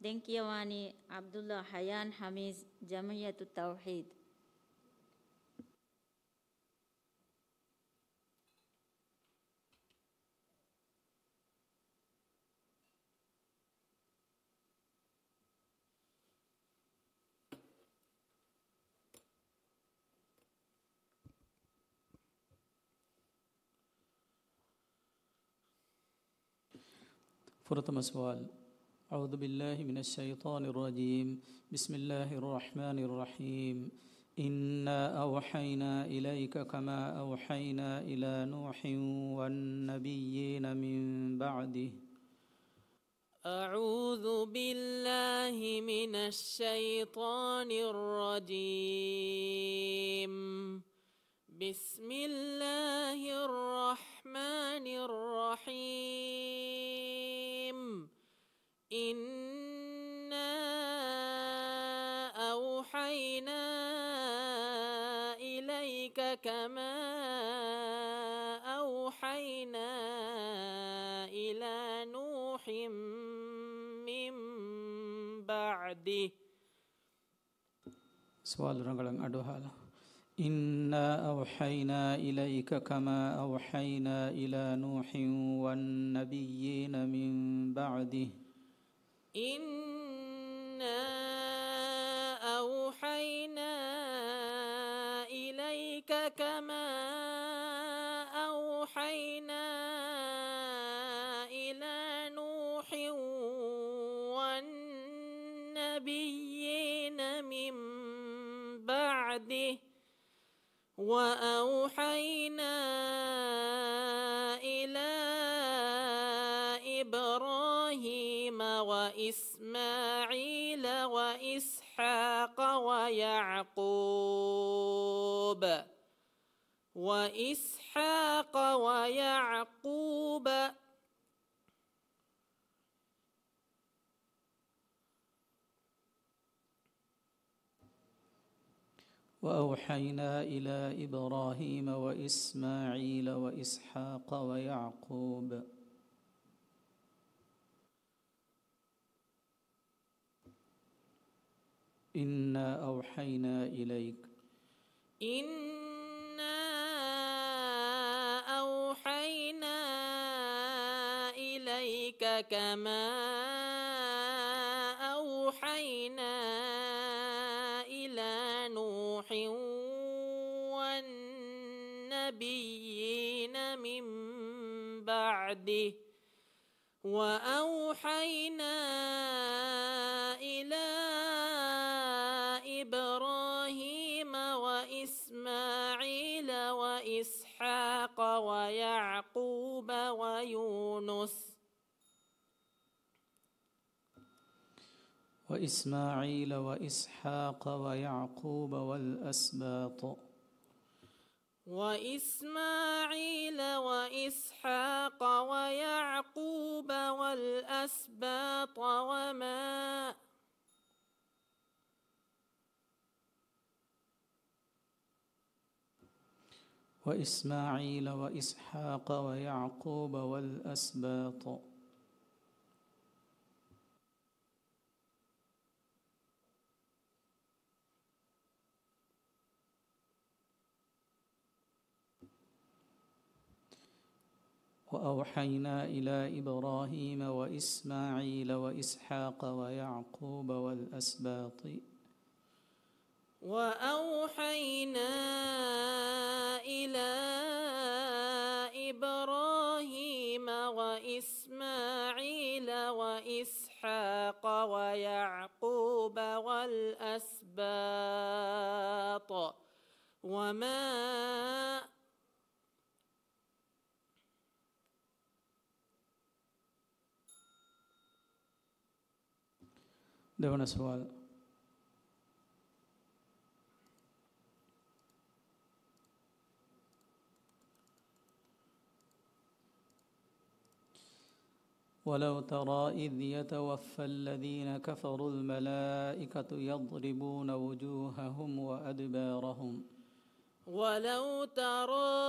دنكيواني عبد الله حيان حميز جمعية التوحيد. فرتم سؤال. أعوذ بالله من الشيطان الرجيم. بسم الله الرحمن الرحيم. إنا أوحينا إليك كما أوحينا إلى نوح والنبيين من بعده. أعوذ بالله من الشيطان الرجيم. بسم الله الرحمن الرحيم. إنا أوحينا إليك كما أوحينا إلى نوح من بعده. سؤال رنجلن أدوهالا. إنا أوحينا إليك كما أوحينا إلى نوح والنبيين من بعده. إنا أوحينا إليك كما أوحينا إلى نوح والنبيين من بعده. وأوحينا إلى إبراهيم وإسماعيل وإسحاق ويعقوب وأوحينا إلى إبراهيم وإسماعيل وإسحاق ويعقوب. إنا أوحينا إليك. إنا أوحينا إليك كما أوحينا إلى نوح والنبيين من بعده. وأوحينا إلى إبراهيم وإسماعيل وإسحاق ويعقوب ويونس وإسماعيل وإسحاق ويعقوب والأسباط. وإسماعيل وإسحاق ويعقوب والأسباط وإسماعيل وإسحاق ويعقوب والأسباط. وأوحينا إلى إبراهيم وإسماعيل وإسحاق ويعقوب والأسباط. وأوحينا إلى إبراهيم وإسماعيل وإسحاق ويعقوب والأسباط وما දෙවන සුවල්. ولو ترى إذ يتوفى الذين كفروا الملائكة يضربون وجوههم وأدبارهم. ولو ترى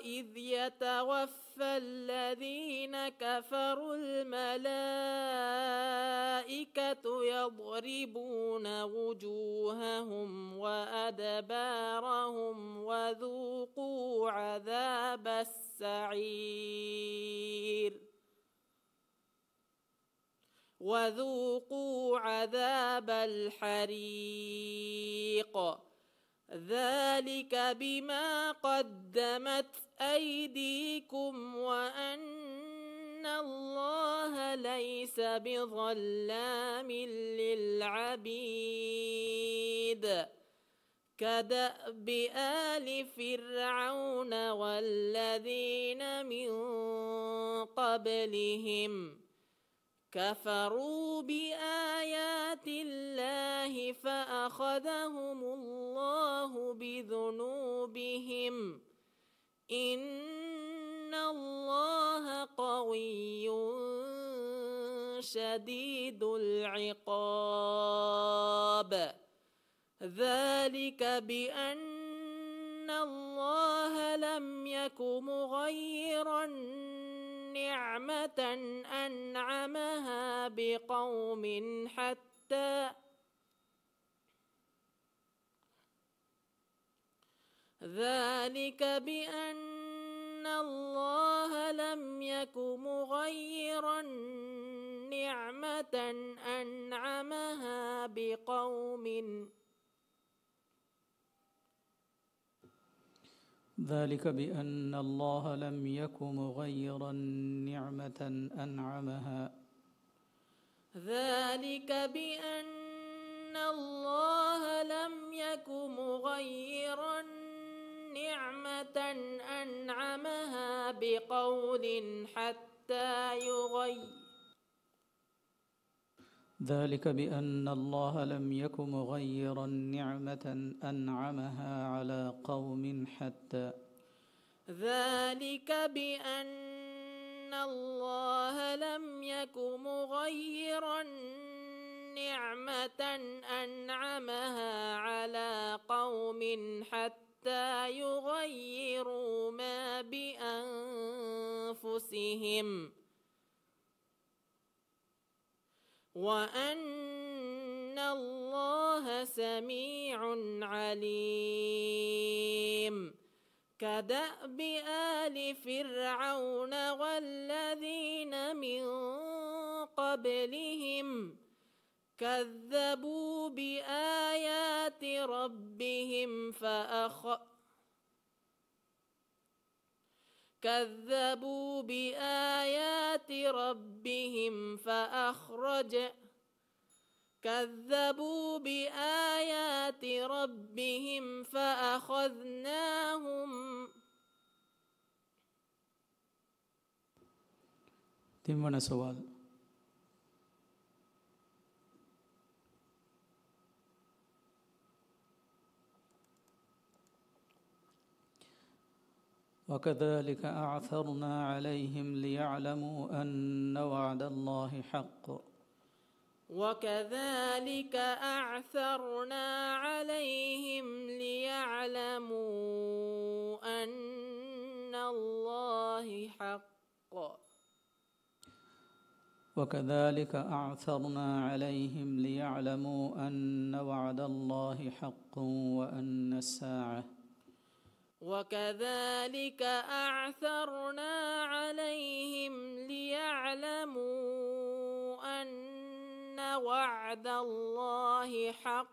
إذ يتوفى الذين كفروا الملائكة يضربون وجوههم وأدبارهم وذوقوا عذاب السعير وذوقوا عذاب الحريق ذلك بما قدمت أيديكم وأن الله ليس بظلام للعبيد كدأب آل فرعون والذين من قبلهم كفروا بآيات الله فأخذهم الله بذنوبهم إن الله قوي شديد العقاب ذلك بأن الله لم يك مغيرا نعمة أنعمها بقوم حتى ذلك بأن الله لم يك مغيرا نعمة أنعمها بقوم ذلك بأن الله لم يك مغيرا نعمة أنعمها ذلك بأن الله لم يك مغيرا نعمة أنعمها بقول حتى يغير ذلك بأن الله لم يك مغيرا نعمة أنعمها على قوم حتى ذلك بأن الله لم يك مغيرا نعمة أنعمها على قوم حتى يغيروا ما بأنفسهم وأن الله سميع عليم كدأب آل فرعون والذين من قبلهم كذبوا بآيات ربهم فأخذناهم تمنا سوال وكذلك أعثرنا عليهم ليعلموا أن وعد الله حق وكذلك أعثرنا عليهم ليعلموا أن الله حق وكذلك أعثرنا عليهم ليعلموا أن وعد الله حق وأن الساعة وكذلك أعثرنا عليهم ليعلموا أن وعد الله حق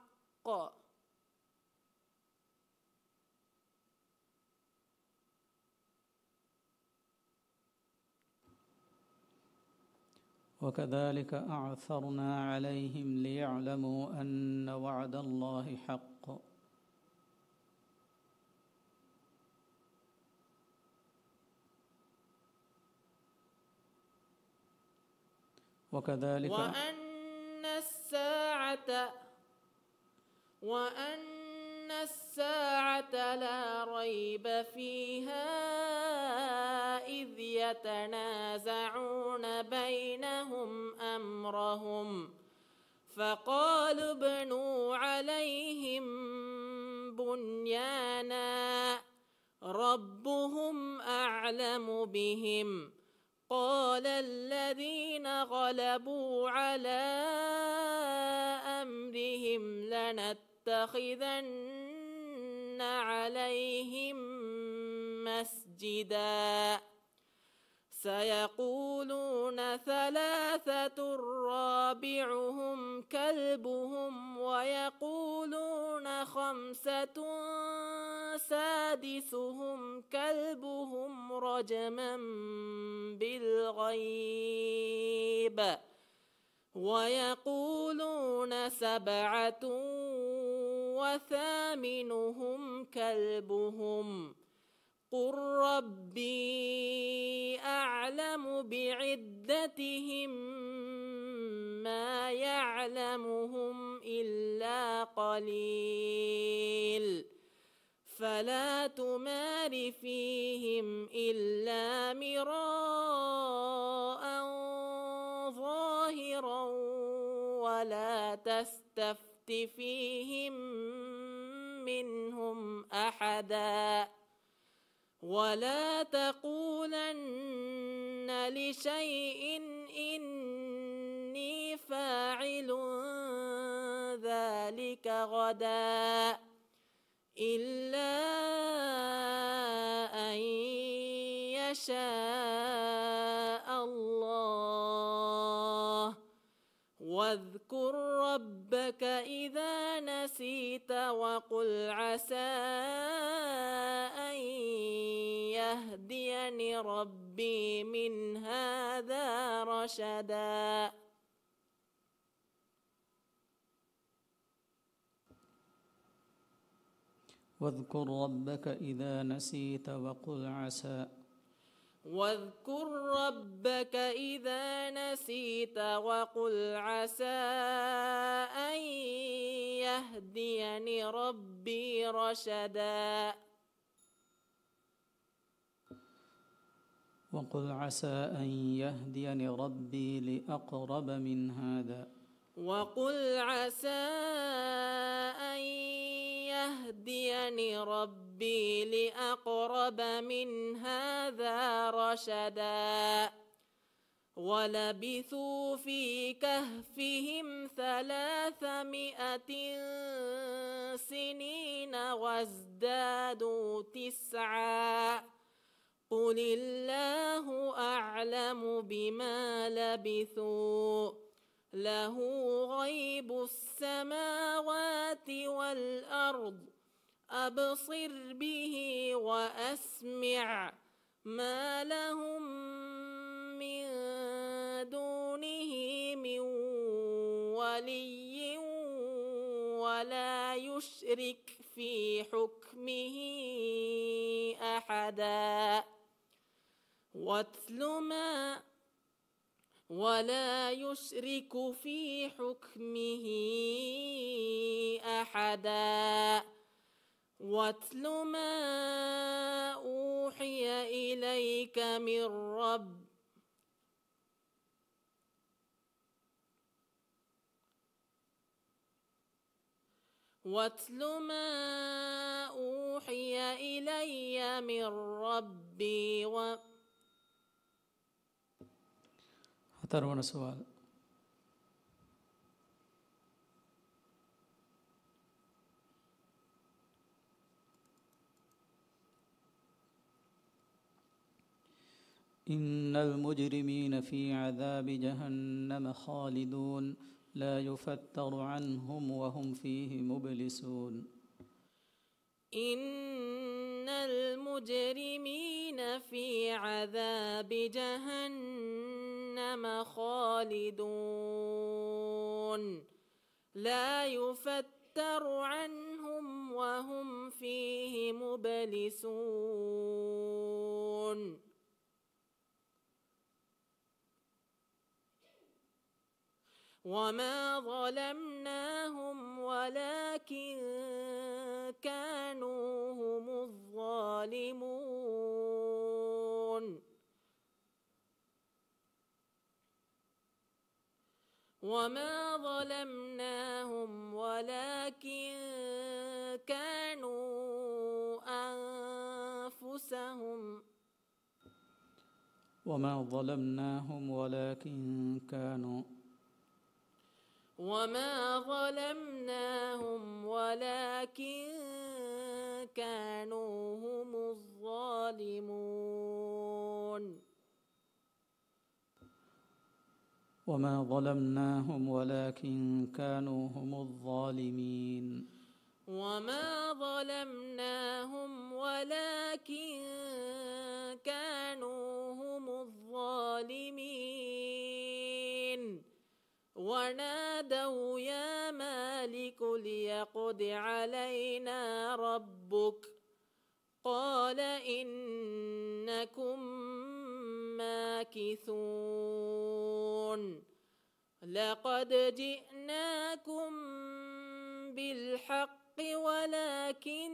وكذلك أعثرنا عليهم ليعلموا أن وعد الله حق وكذلك وأن الساعة لا ريب فيها إذ يتنازعون بينهم أمرهم فقالوا ابنوا عليهم بنيانا بهم قال الذين غلبوا على أمرهم لنتخذن عليهم مسجدا سيقولون ثلاثة رابعهم كلبهم ويقولون خمسة سادسهم كلبهم رجما بالغيب ويقولون سبعة وثامنهم كلبهم قل ربي أعلم بعدتهم ما يعلمهم إلا قليل فلا تمار فيهم إلا مراء ظاهرا ولا تستفت فيهم منهم أحدا ولا تقولن لشيء إني فاعل ذلك غدا إلا أن يشاء الله واذكر ربك إذا نسيت وقل عسى أن يهديني ربي من هذا رشدا واذكر ربك إذا نسيت وقل عسى واذكر ربك إذا نسيت وقل عسى أن يهديني ربي رشدا وقل عسى أن يهديني ربي لأقرب من هذا وقل عسى أن يهديني ربي لأقرب من هذا رشدا ولبثوا في كهفهم 300 سنين وازدادوا 9 قل الله أعلم بما لبثوا له غيب السماوات والأرض أبصر به وأسمع ما لهم من دونه من ولي ولا يشرك في حكمه أحدا ولا يشرك في حكمه أحدا واتل ما أوحي إليك من رب واتل ما أوحي إلي من ربي هترون سؤال إن المجرمين في عذاب جهنم خالدون لا يفتر عنهم وهم فيه مبلسون إن المجرمين في عذاب جهنم خالدون لا يفتر عنهم وهم فيه مبلسون وما ظلمناهم ولكن كانوا هم الظالمون وما ظلمناهم ولكن كانوا أنفسهم وما ظلمناهم ولكن كانوا وما ظلمناهم ولكن كانوا هم الظالمون وما ظلمناهم ولكن كانوا هم الظالمين وما ظلمناهم ولكن كانوا هم الظالمين ونادوا يا مالك ليقض علينا ربك قال إنكم ماكثون لقد جئناكم بالحق ولكن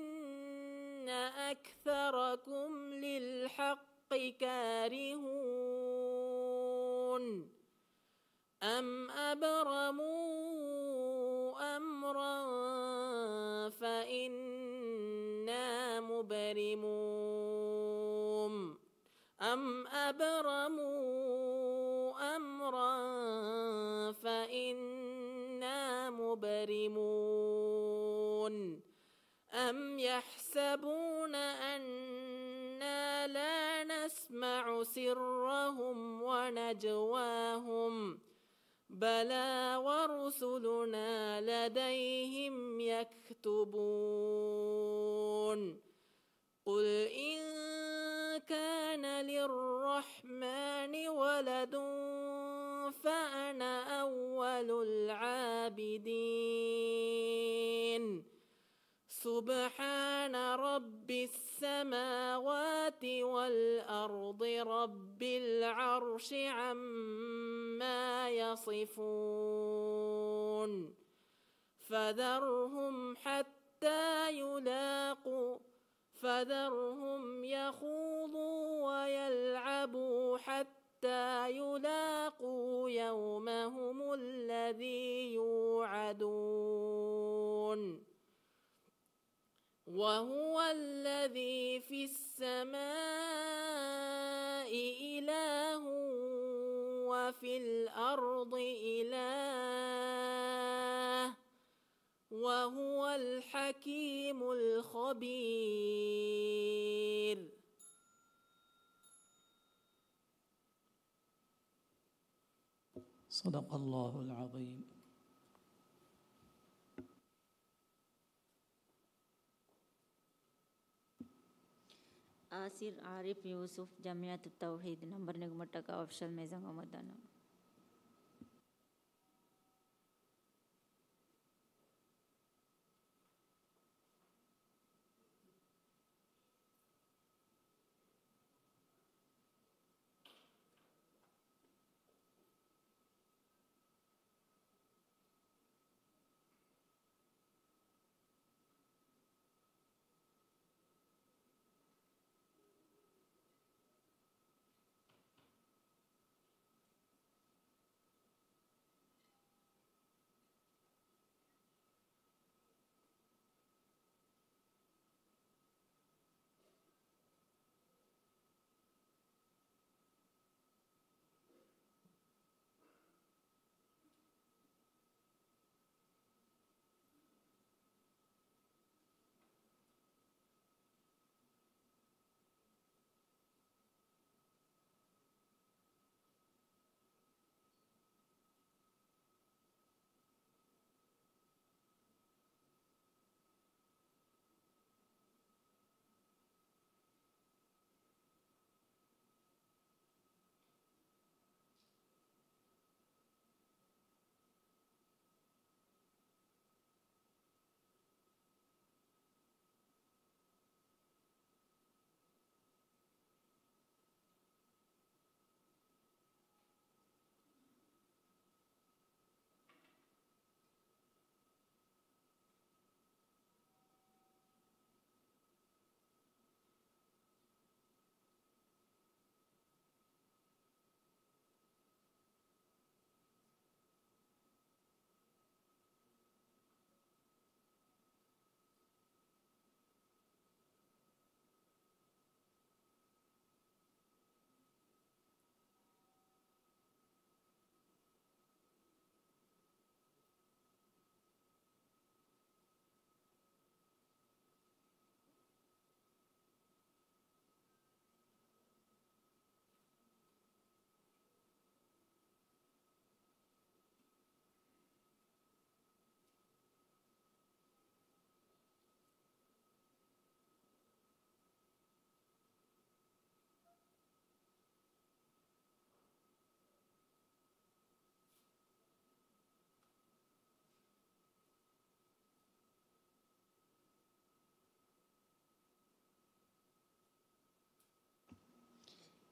أكثركم للحق كارهون أم أبرموا أمرا فإنا مبرمون أم أبرموا أمرا فإنا مبرمون أم يحسبون أنا لا نسمع سرهم ونجواهم بلى ورسلنا لديهم يكتبون قل إن كان للرحمن ولد فأنا أول العابدين سبحان رب السماوات والأرض رب العرش عما يصفون فذرهم يخوضوا ويلعبوا حتى يلاقوا يومهم الذي يوعدون وهو الذي في السماء إله وفي الأرض إله وهو الحكيم الخبير صدق الله العظيم. आसिर आरिफ यूसुफ जमियत तौहीद नंबर निगमटा का ऑप्शन में जंगा मदाना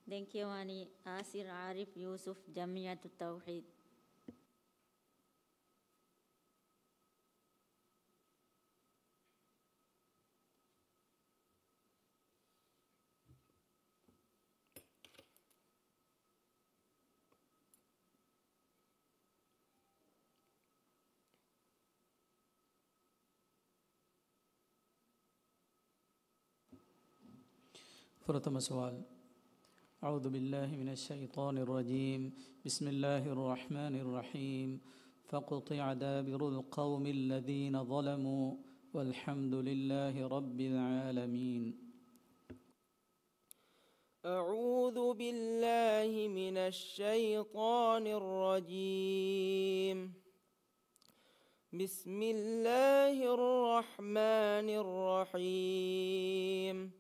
دنكيواني آسر عارف يوسف جمعية التوحيد. فرتم سؤال. أعوذ بالله من الشيطان الرجيم. بسم الله الرحمن الرحيم. فقطع دابر القوم الذين ظلموا والحمد لله رب العالمين. أعوذ بالله من الشيطان الرجيم. بسم الله الرحمن الرحيم.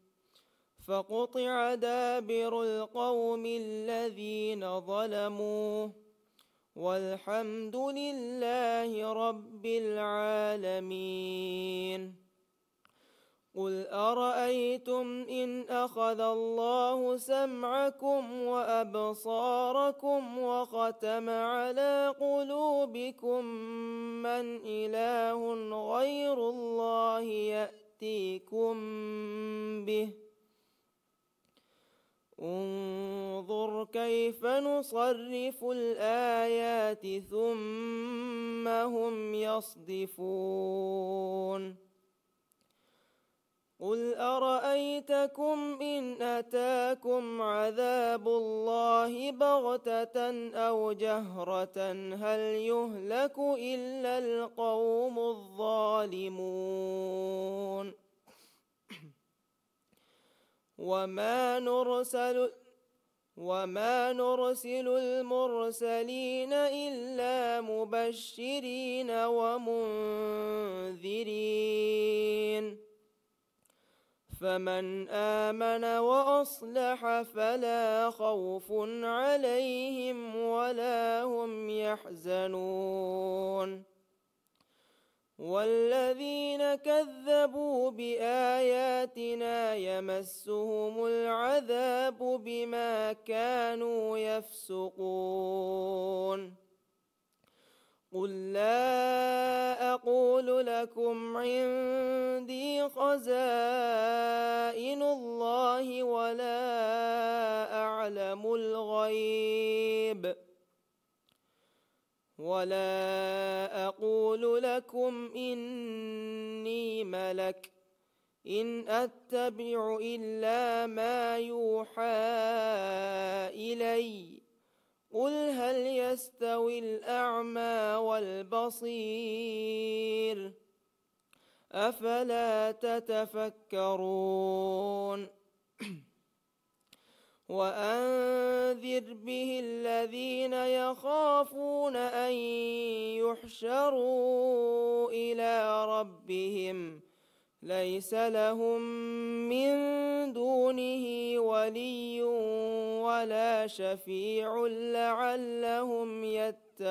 فقطع دابر القوم الذين ظلموا والحمد لله رب العالمين. قل أرأيتم إن أخذ الله سمعكم وأبصاركم وختم على قلوبكم من إله غير الله يأتيكم به. انظر كيف نصرف الآيات ثم هم يصدفون. قل أرأيتكم إن أتاكم عذاب الله بغتة أو جهرة هل يهلك إلا القوم الظالمون. وما نرسل المرسلين إلا مبشرين ومنذرين فمن آمن وأصلح فلا خوف عليهم ولا هم يحزنون. والذين كذبوا بآياتنا يمسهم العذاب بما كانوا يفسقون. قل لا أقول لكم عندي خزائن الله ولا أعلم الغيب ولا أقول لكم إني ملك إن أتبع إلا ما يوحى إلي. قل هل يستوي الأعمى والبصير أفلا تتفكرون. وأنذر به الذين يخافون أن يحشروا إلى ربهم ليس لهم من دونه ولي ولا شفيع لعلهم يتقون.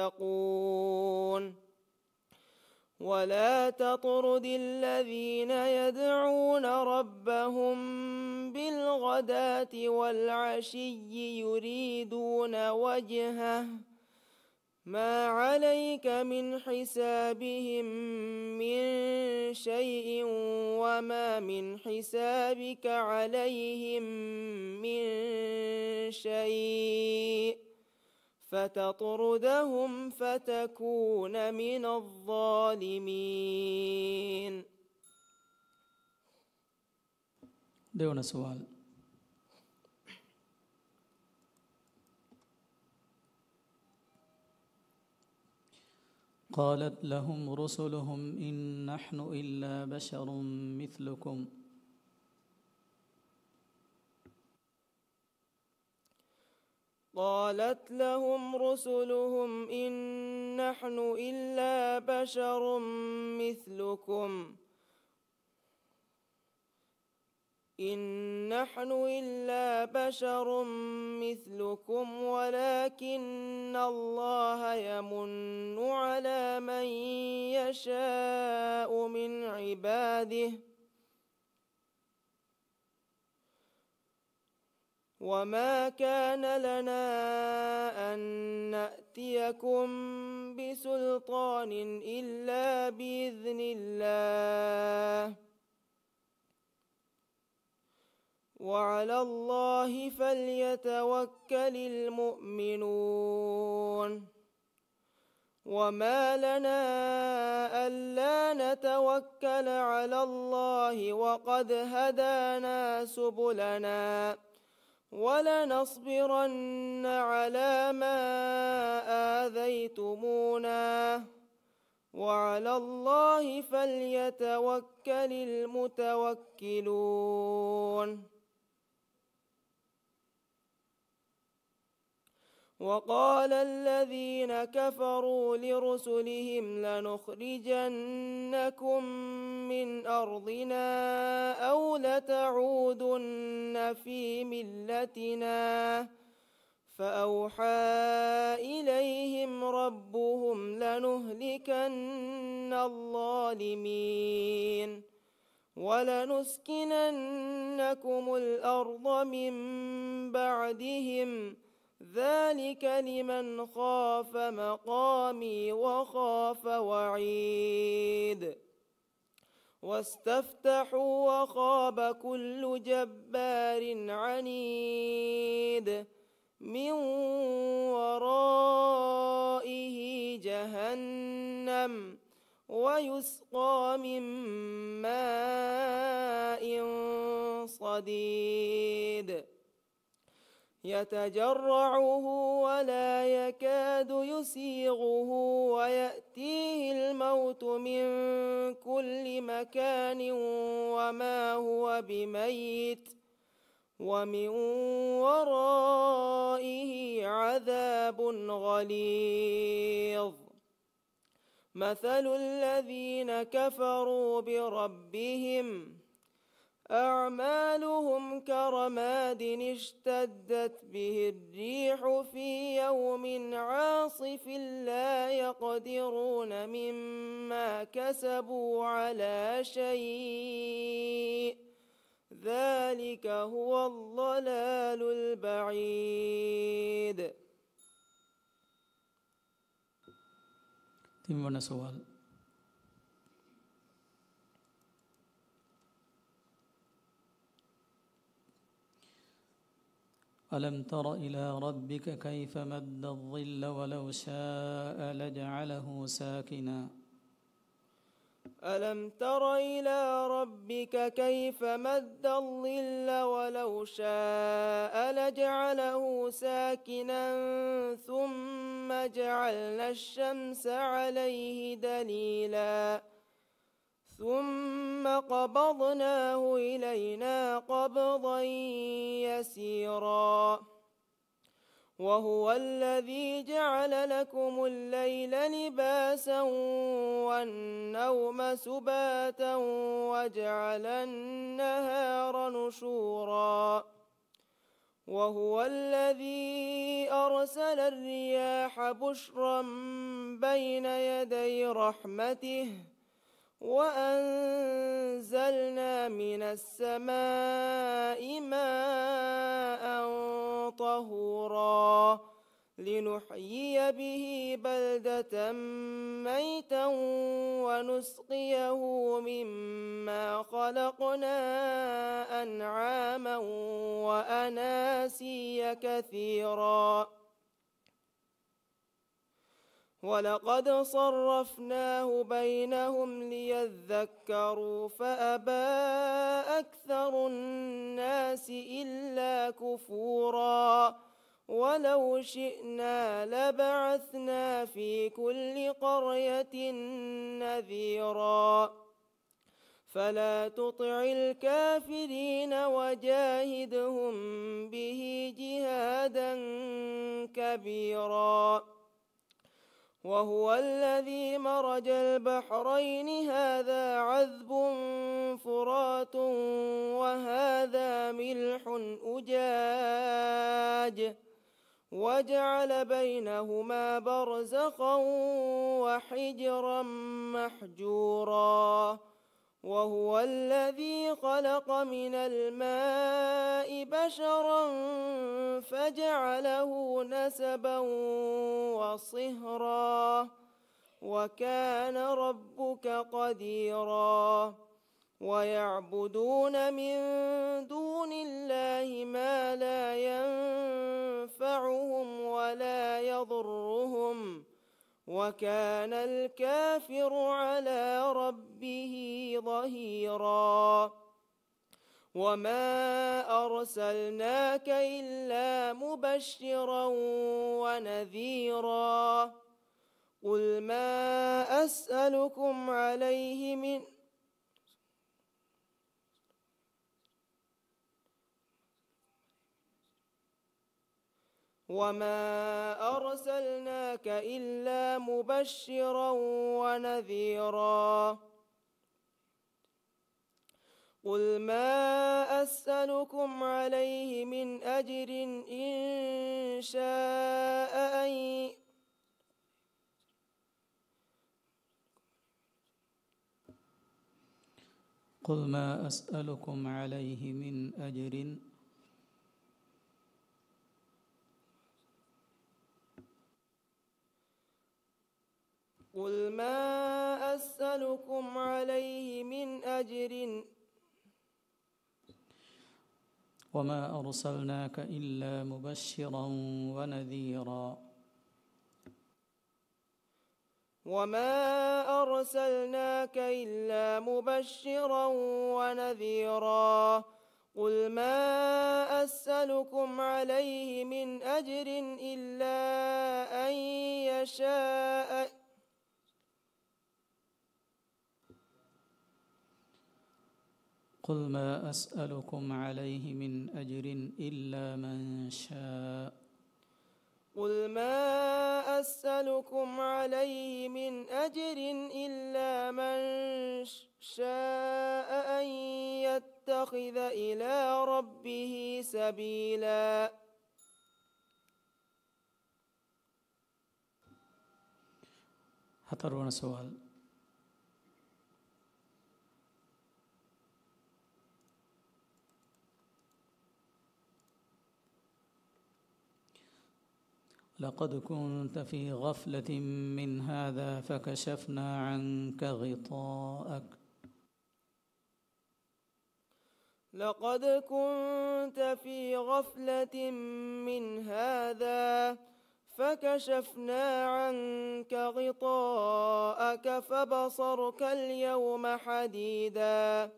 ولا تطرد الذين يدعون ربهم بالغداة والعشي يريدون وجهه ما عليك من حسابهم من شيء وما من حسابك عليهم من شيء فتطردهم فتكون من الظالمين. دون سؤال. قالت لهم رسلهم إن نحن إلا بشر مثلكم قالت لهم رسلهم إن نحن إلا بشر مثلكم ولكن الله يمن على من يشاء من عباده وما كان لنا أن نأتيكم بسلطان إلا بإذن الله وعلى الله فليتوكل المؤمنون وما لنا ألا نتوكل على الله وقد هدانا سبلنا ولنصبرن على ما آذيتمونا وعلى الله فليتوكل المتوكلون وقال الذين كفروا لرسلهم لنخرجنكم من أرضنا أو لتعودن في ملتنا فأوحى إليهم ربهم لنهلكن الظالمين ولنسكننكم الأرض من بعدهم ذلك لمن خاف مقامي وخاف وعيد واستفتحوا وخاب كل جبار عنيد من ورائه جهنم ويسقى من ماء صديد يتجرعه ولا يكاد يسيغه ويأتيه الموت من كل مكان وما هو بميت ومن ورائه عذاب غليظ مثل الذين كفروا بربهم أعمالهم كرماد اشتدت به الريح في يوم عاصف لا يقدرون مما كسبوا على شيء ذلك هو الضلال البعيد. تمنا سوال. ألم تر إلى ربك كيف مد الظل ولو شاء لجعله ساكنا ألم تر إلى ربك كيف مد الظل ولو شاء لجعله ساكنا ثم جعلنا الشمس عليه دليلا ثم قبضناه إلينا قبضا يسيرا وهو الذي جعل لكم الليل لباسا والنوم سباتا وجعل النهار نشورا وهو الذي أرسل الرياح بشرا بين يدي رحمته وأنزلنا من السماء ماء طهورا لنحيي به بلدة ميتا ونسقيه مما خلقنا أنعاما وأناسيا كثيرا ولقد صرفناه بينهم ليذكروا فأبى أكثر الناس إلا كفورا ولو شئنا لبعثنا في كل قرية نذيرا فلا تطع الكافرين وجاهدهم به جهادا كبيرا وهو الذي مرج البحرين هذا عذب فرات وهذا ملح أجاج وجعل بينهما برزخا وحجرا محجورا وهو الذي خلق من الماء بشرا فجعله نسبا وصهرا وكان ربك قديرا ويعبدون من دون الله ما لا ينفعهم ولا يضرهم وكان الكافر على ربه ظهيرا وما أرسلناك إلا مبشرا ونذيرا قل ما أسألكم عليه من وما أرسلناك إلا مبشرا ونذيرا قل ما أسألكم عليه من أجر إن شاء أن قل ما أسألكم عليه من أجر قل ما أسألكم عليه من أجر وما أرسلناك إلا مبشرا ونذيرا وما أرسلناك إلا مبشرا ونذيرا قل ما أسألكم عليه من أجر إلا أن يشاء قل ما أسألكم عليه من أجر إلا من شاء قل ما أسألكم عليه من أجر إلا من شاء أن يتخذ إلى ربه سبيلا هترون سؤال لقد كنت في غفلة من هذا فكشفنا عنك غطاءك لقد كنت في غفلة من هذا فكشفنا عنك غطاءك فبصرك اليوم حديدا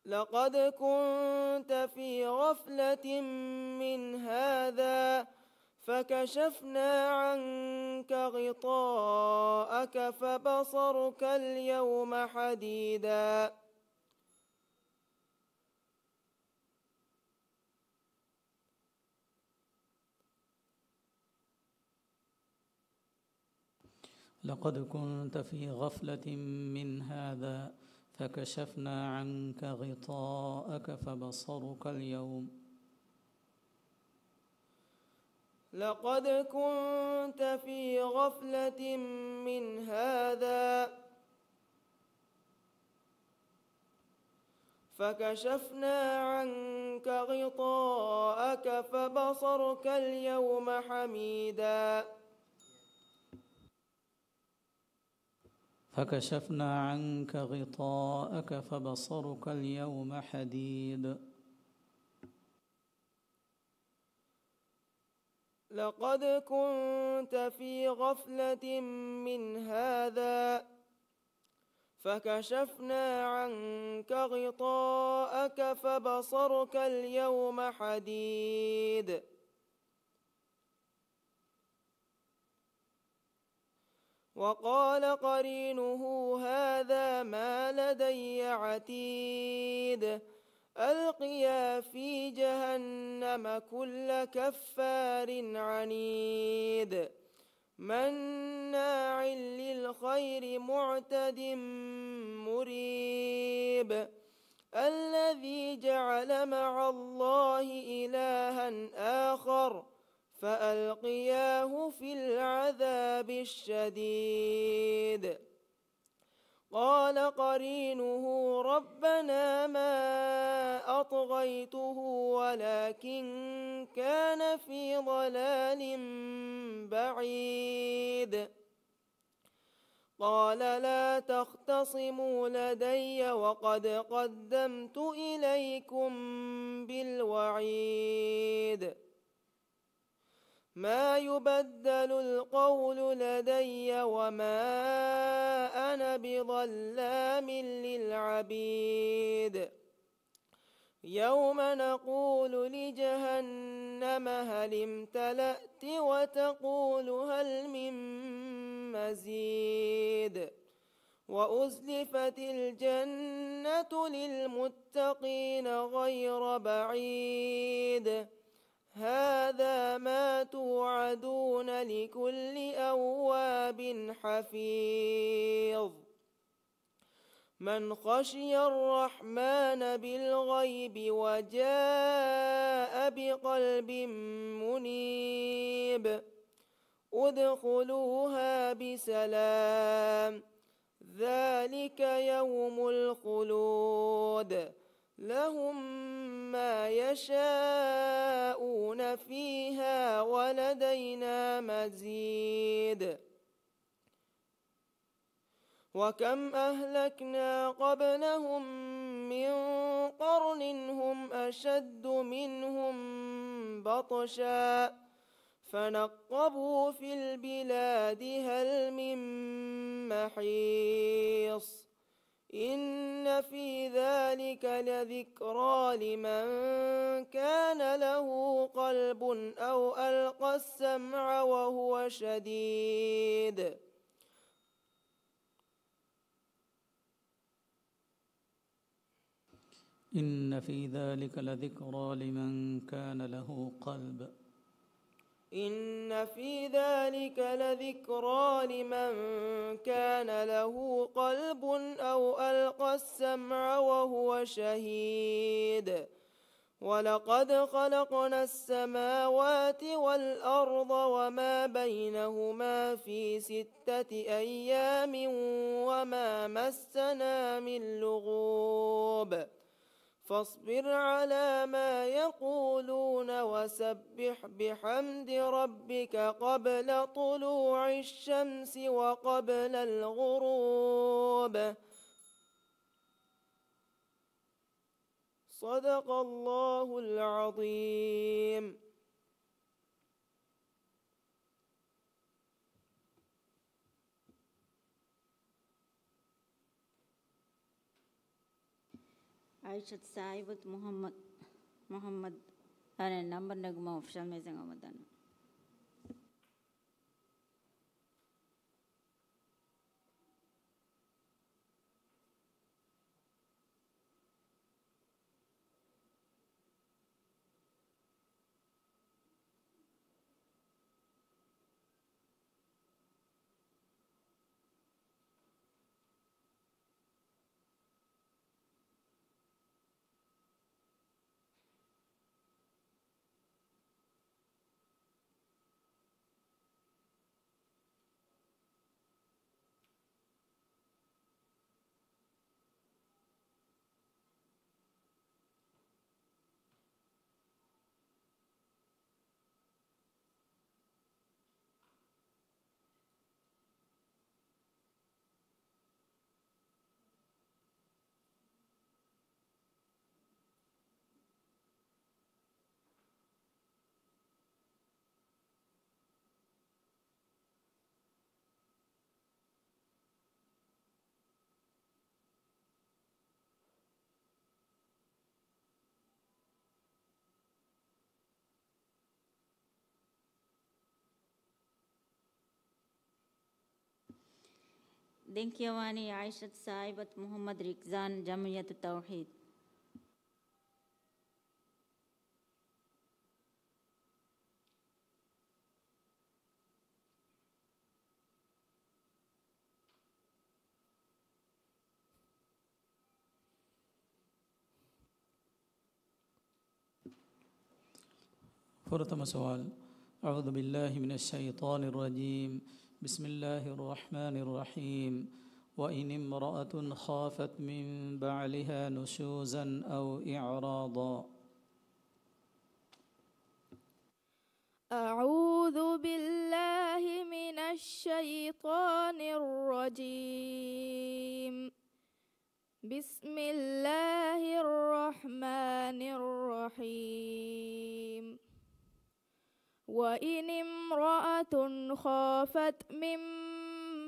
لقد كنت في غفلة من هذا فكشفنا عنك غطاءك فبصرك اليوم حديدا لقد كنت في غفلة من هذا فكشفنا عنك غطاءك فبصرك اليوم لقد كنت في غفلة من هذا فكشفنا عنك غطاءك فبصرك اليوم حميدا فكشفنا عنك غطاءك فبصرك اليوم حديد لقد كنت في غفلة من هذا فكشفنا عنك غطاءك فبصرك اليوم حديد وقال قرينه هذا ما لدي عتيد ألقيا في جهنم كل كفار عنيد مناع للخير معتد مريب الذي جعل مع الله إلها آخر فألقياه في العذاب الشديد قال قال قرينه ربنا ما أطغيته ولكن كان في ضلال بعيد. قال لا تختصموا لدي وقد قدمت إليكم بالوعيد. ما يبدل القول لدي وما أنا بظلام للعبيد. يوم نقول لجهنم هل امتلأت وتقول هل من مزيد. وأزلفت الجنة للمتقين غير بعيد. هذا ما توعدون لكل أواب حفيظ. من خشي الرحمن بالغيب وجاء بقلب منيب ادخلوها بسلام ذلك يوم الخلود لهم ما يشاءون فيها ولدينا مزيد. وكم أهلكنا قبلهم من قرن هم أشد منهم بطشا فنقبوا في البلاد هل من محيص. إن في ذلك لذكرى لمن كان له قلب أو ألقى السمع وهو شديد. إن في ذلك لذكرى لمن كان له قلب. إن في ذلك لذكرى لمن كان له قلب أو ألقى السمع وهو شهيد. ولقد خلقنا السماوات والأرض وما بينهما في 6 أيام وما مسنا من لغوب. فاصبر على ما يقولون وسبح بحمد ربك قبل طلوع الشمس وقبل الغروب. صدق الله العظيم. Aishat Saibat Muhammad ana number nagma official mezang amadan. Dinkyawani Aishat Saibat Muhammad Rikzan Jamiyat Tauhid. فرتم سؤال. أعوذ بالله من الشيطان الرجيم. بسم الله الرحمن الرحيم. وإن امرأة خافت من بعلها نشوزا أو إعراضا. أعوذ بالله من الشيطان الرجيم. بسم الله الرحمن الرحيم. وإن امرأة خافت من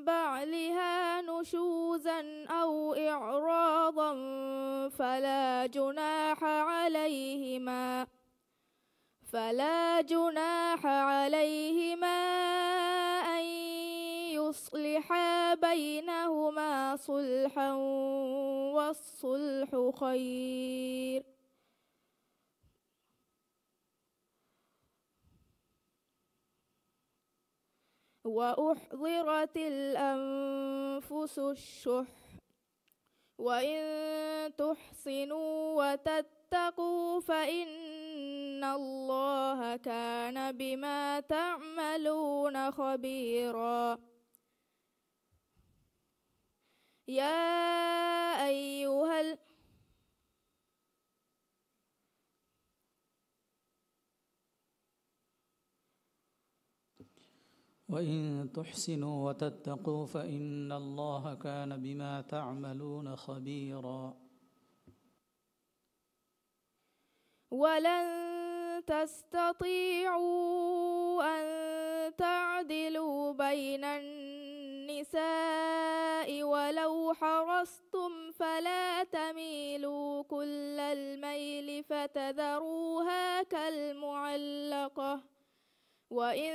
بعلها نشوزا أو إعراضا فلا جناح عليهما أن يصلحا بينهما صلحا والصلح خير. وأحضرت الأنفس الشح وإن تحسنوا وتتقوا فإن الله كان بما تعملون خبيرا. وإن تحسنوا وتتقوا فإن الله كان بما تعملون خبيرا. ولن تستطيعوا أن تعدلوا بين النساء ولو حرصتم فلا تميلوا كل الميل فتذروها كالمعلقة. وإن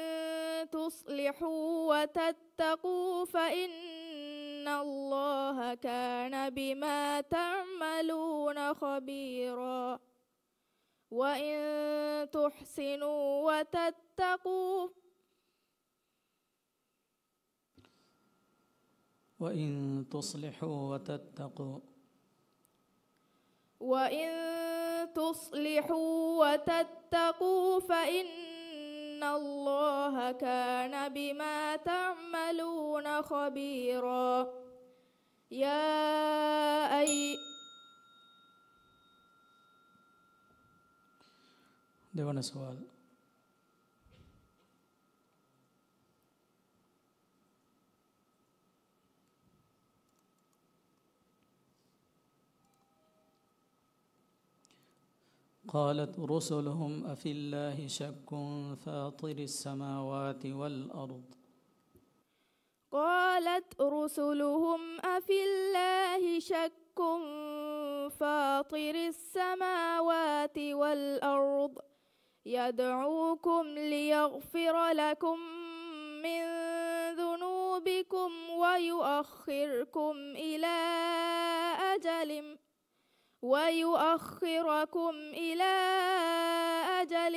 تصلحوا وتتقوا فإن الله كان بما تعملون خبيرا. وإن تحسنوا وتتقوا وإن تصلحوا وتتقوا فإن الله كان بما تعملون خبيرا. देवाना सवाल। قالت رسلهم أفي الله شك فاطر السماوات والأرض. قالت رسلهم أفي الله شك فاطر السماوات والأرض يدعوكم ليغفر لكم من ذنوبكم ويؤخركم إلى أجل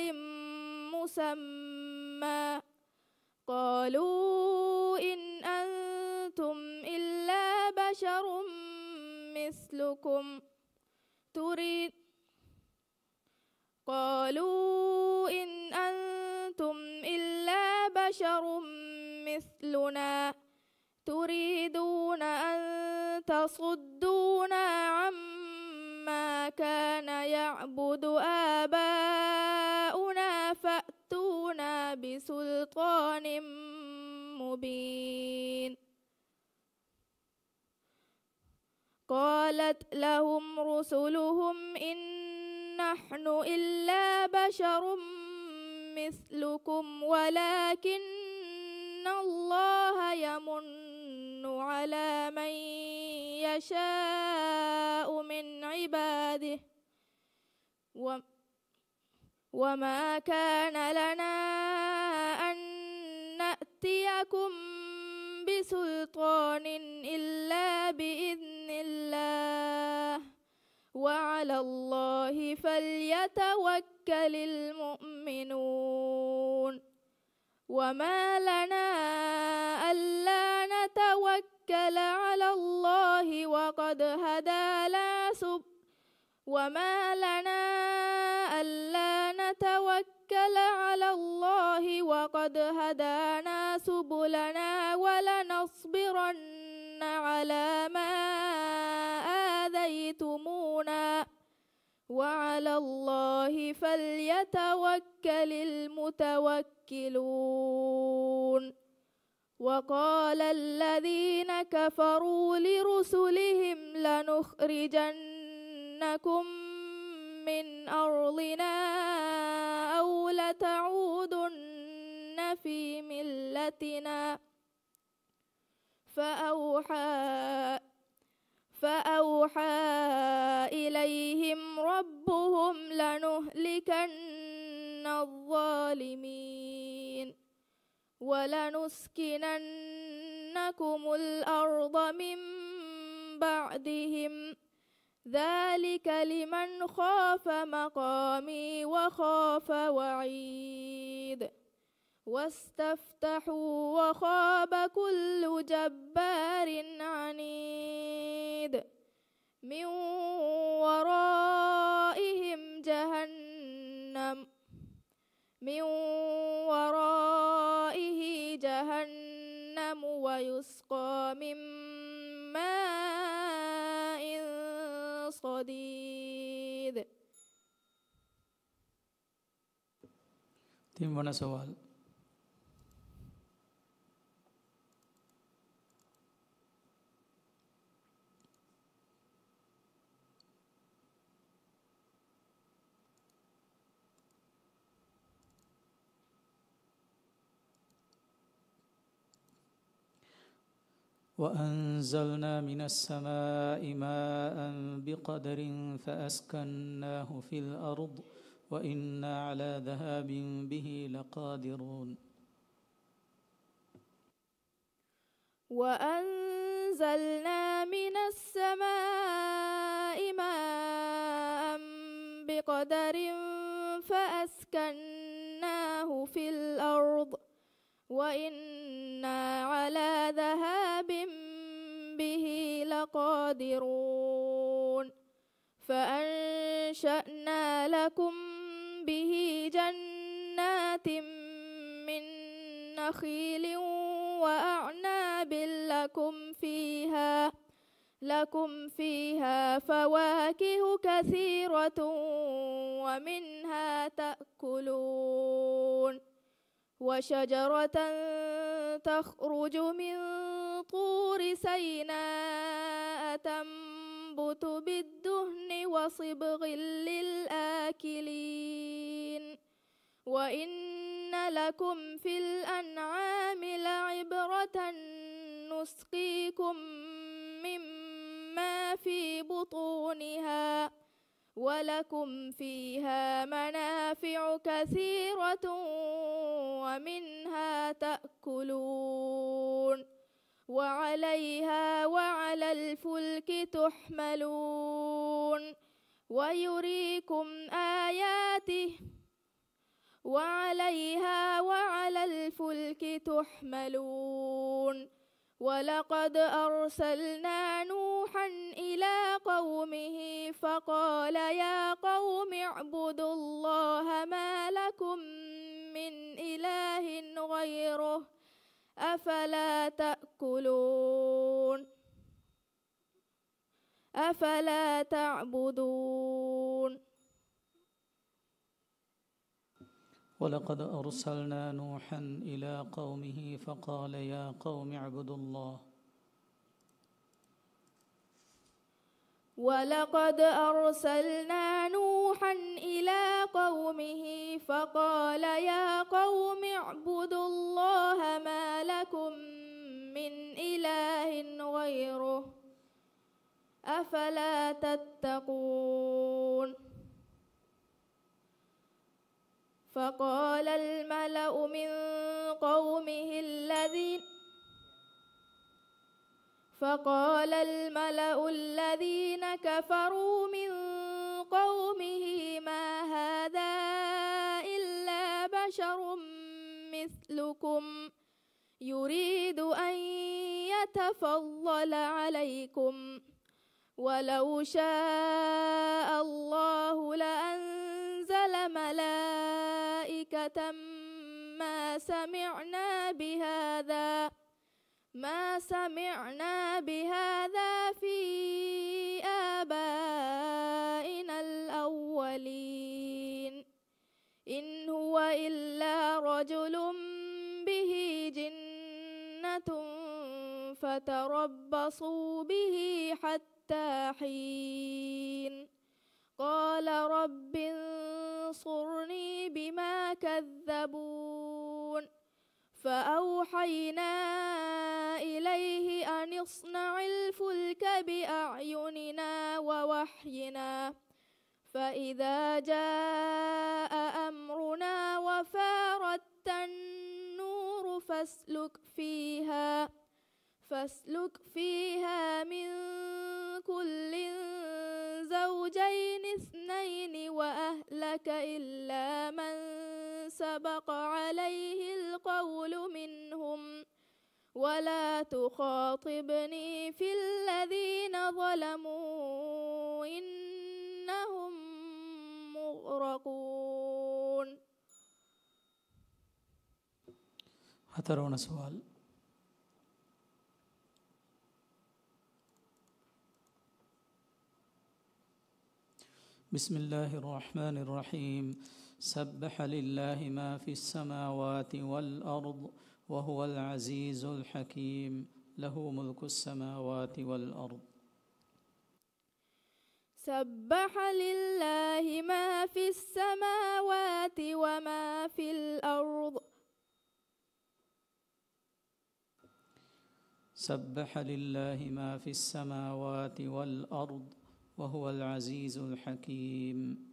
مسمى. قالوا إن أنتم إلا بشر مثلكم مثلنا تريدون أن تصدونا عما كان يعبد آباؤنا فأتونا بسلطان مبين. قالت لهم رسلهم إن نحن إلا بشر مثلكم ولكن الله يمن على من يشاء من عباده وما كان لنا أن نأتيكم بسلطان إلا بإذن الله وعلى الله فليتوكل المؤمنون. وما لنا ألا نتوكل على الله وقد هدانا سبلنا ولنصبرن على وعلى الله فليتوكل المتوكلون وقال الذين كفروا لرسلهم لنخرجنكم من أرضنا أو لتعودن في ملتنا فأوحى إليهم ربهم لنهلكن الظالمين ولنسكننكم الأرض من بعدهم ذلك لمن خاف مقامي وخاف وعيد واستفتحوا وخاب كل جبار عنيد من ورائهم جهنم ويسقى من ماء صديد. Timbana sawal. وأنزلنا من السماء ماء بقدر فأسكناه في الأرض وإنا على ذهاب به لقادرون. وأنزلنا من السماء ماء بقدر فأسكناه في الأرض وإنا على ذهاب به لقادرون. فأنشأنا لكم به جنات من نخيل وأعناب لكم فيها فواكه كثيرة ومنها تأكلون. وشجرة تخرج من طور سيناء تنبت بالدهن وصبغ للآكلين. وإن لكم في الأنعام لعبرة نسقيكم مما في بطونها ولكم فيها منافع كثيرة ومنها تأكلون وعليها وعلى الفلك تحملون ويريكم آياته وعليها وعلى الفلك تحملون. ولقد أرسلنا نوحا إلى قومه فقال يا قوم اعبدوا الله ما لكم من إله غيره أفلا تأكلون أفلا تعبدون. ولقد أرسلنا نوحا إلى قومه فقال يا قوم اعبدوا الله. ولقد أرسلنا نوحا إلى قومه فقال يا قوم اعبدوا الله ما لكم من إله غيره أفلا تتقون. فقال الملأ الذين كفروا من قومه ما هذا إلا بشر مثلكم يريد أن يتفضل عليكم ولو شاء الله لأنزل ملائكة ما سمعنا بهذا في آبائنا الأولين. فتربصوا به حتى حين قال رب انصرني بما كذبون فأوحينا إليه أن اصنع الفلك بأعيننا ووحينا فإذا جاء أمرنا وفارت النور فاسلك فيها من كل زوجين اثنين وأهلك إلا من سبق عليه القول منهم ولا تخاطبني في الذين ظلموا إنهم مغرقون. هترون سؤال. بسم الله الرحمن الرحيم. سبح لله ما في السماوات والأرض وهو العزيز الحكيم له ملك السماوات والأرض. سبح لله ما في السماوات وما في الأرض. سبح لله ما في السماوات والأرض وهو العزيز الحكيم.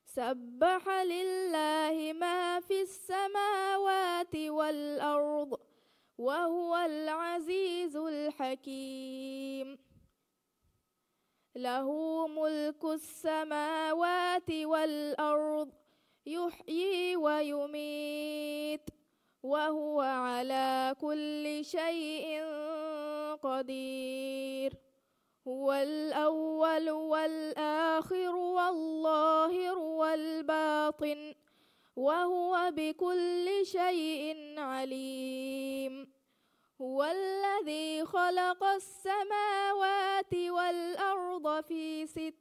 سبح لله ما في السماوات والأرض وهو العزيز الحكيم. له ملك السماوات والأرض يحيي ويميت وهو على كل شيء قدير. هو الأول والآخر والظاهر والباطن وهو بكل شيء عليم. هو الذي خلق السماوات والأرض في 6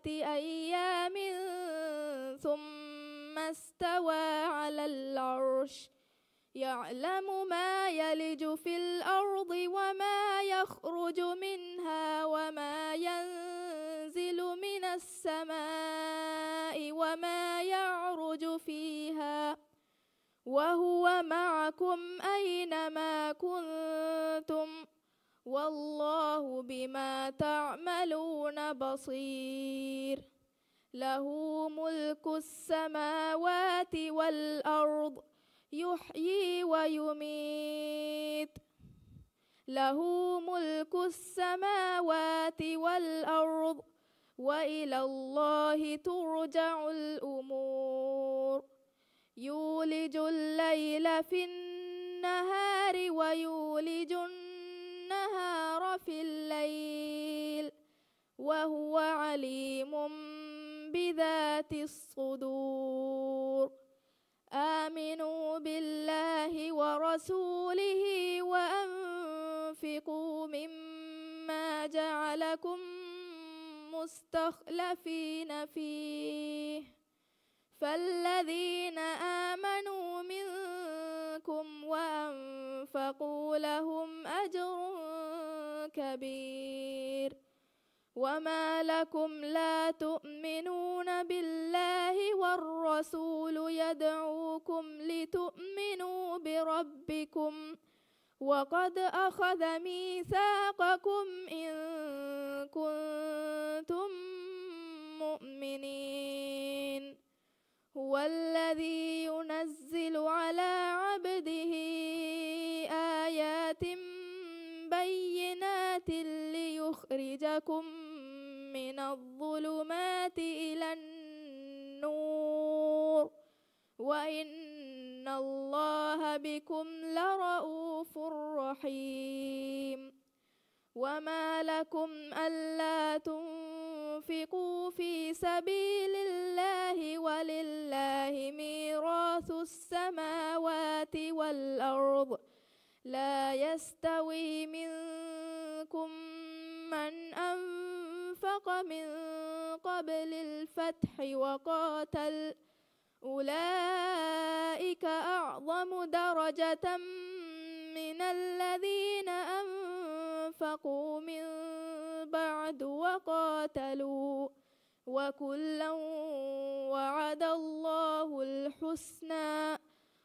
أيام ثم استوى على العرش يعلم ما يلج في الأرض وما يخرج منها وما ينزل من السماء وما يعرج فيها وهو معكم أينما كنتم والله بما تعملون بصير. له ملك السماوات والأرض يحيي ويميت. له ملك السماوات والأرض وإلى الله ترجع الأمور. يولج الليل في النهار ويولج النهار في الليل وهو عليم بذات الصدور. آمنوا بالله ورسوله وأنفقوا مما جعلكم مستخلفين فيه فالذين آمنوا منكم وأنفقوا لهم أجر كبير. وما لكم لا تؤمنون بالله والرسول يدعوكم لتؤمنوا بربكم وقد أخذ ميثاقكم إن كنتم مؤمنين. هو الذي ينزل على عبده آيات بينات ليخرجكم من الظلمات إلى النور وإن الله بكم لرؤوف رحيم. وما لكم ألا تنفقوا في سبيل الله ولله ميراث السماوات والأرض لا يستوي منكم من أنفق من قبل الفتح وقاتل أولئك أعظم درجة من الذين بعد وقاتلوا وكلا وعد الله الحسنى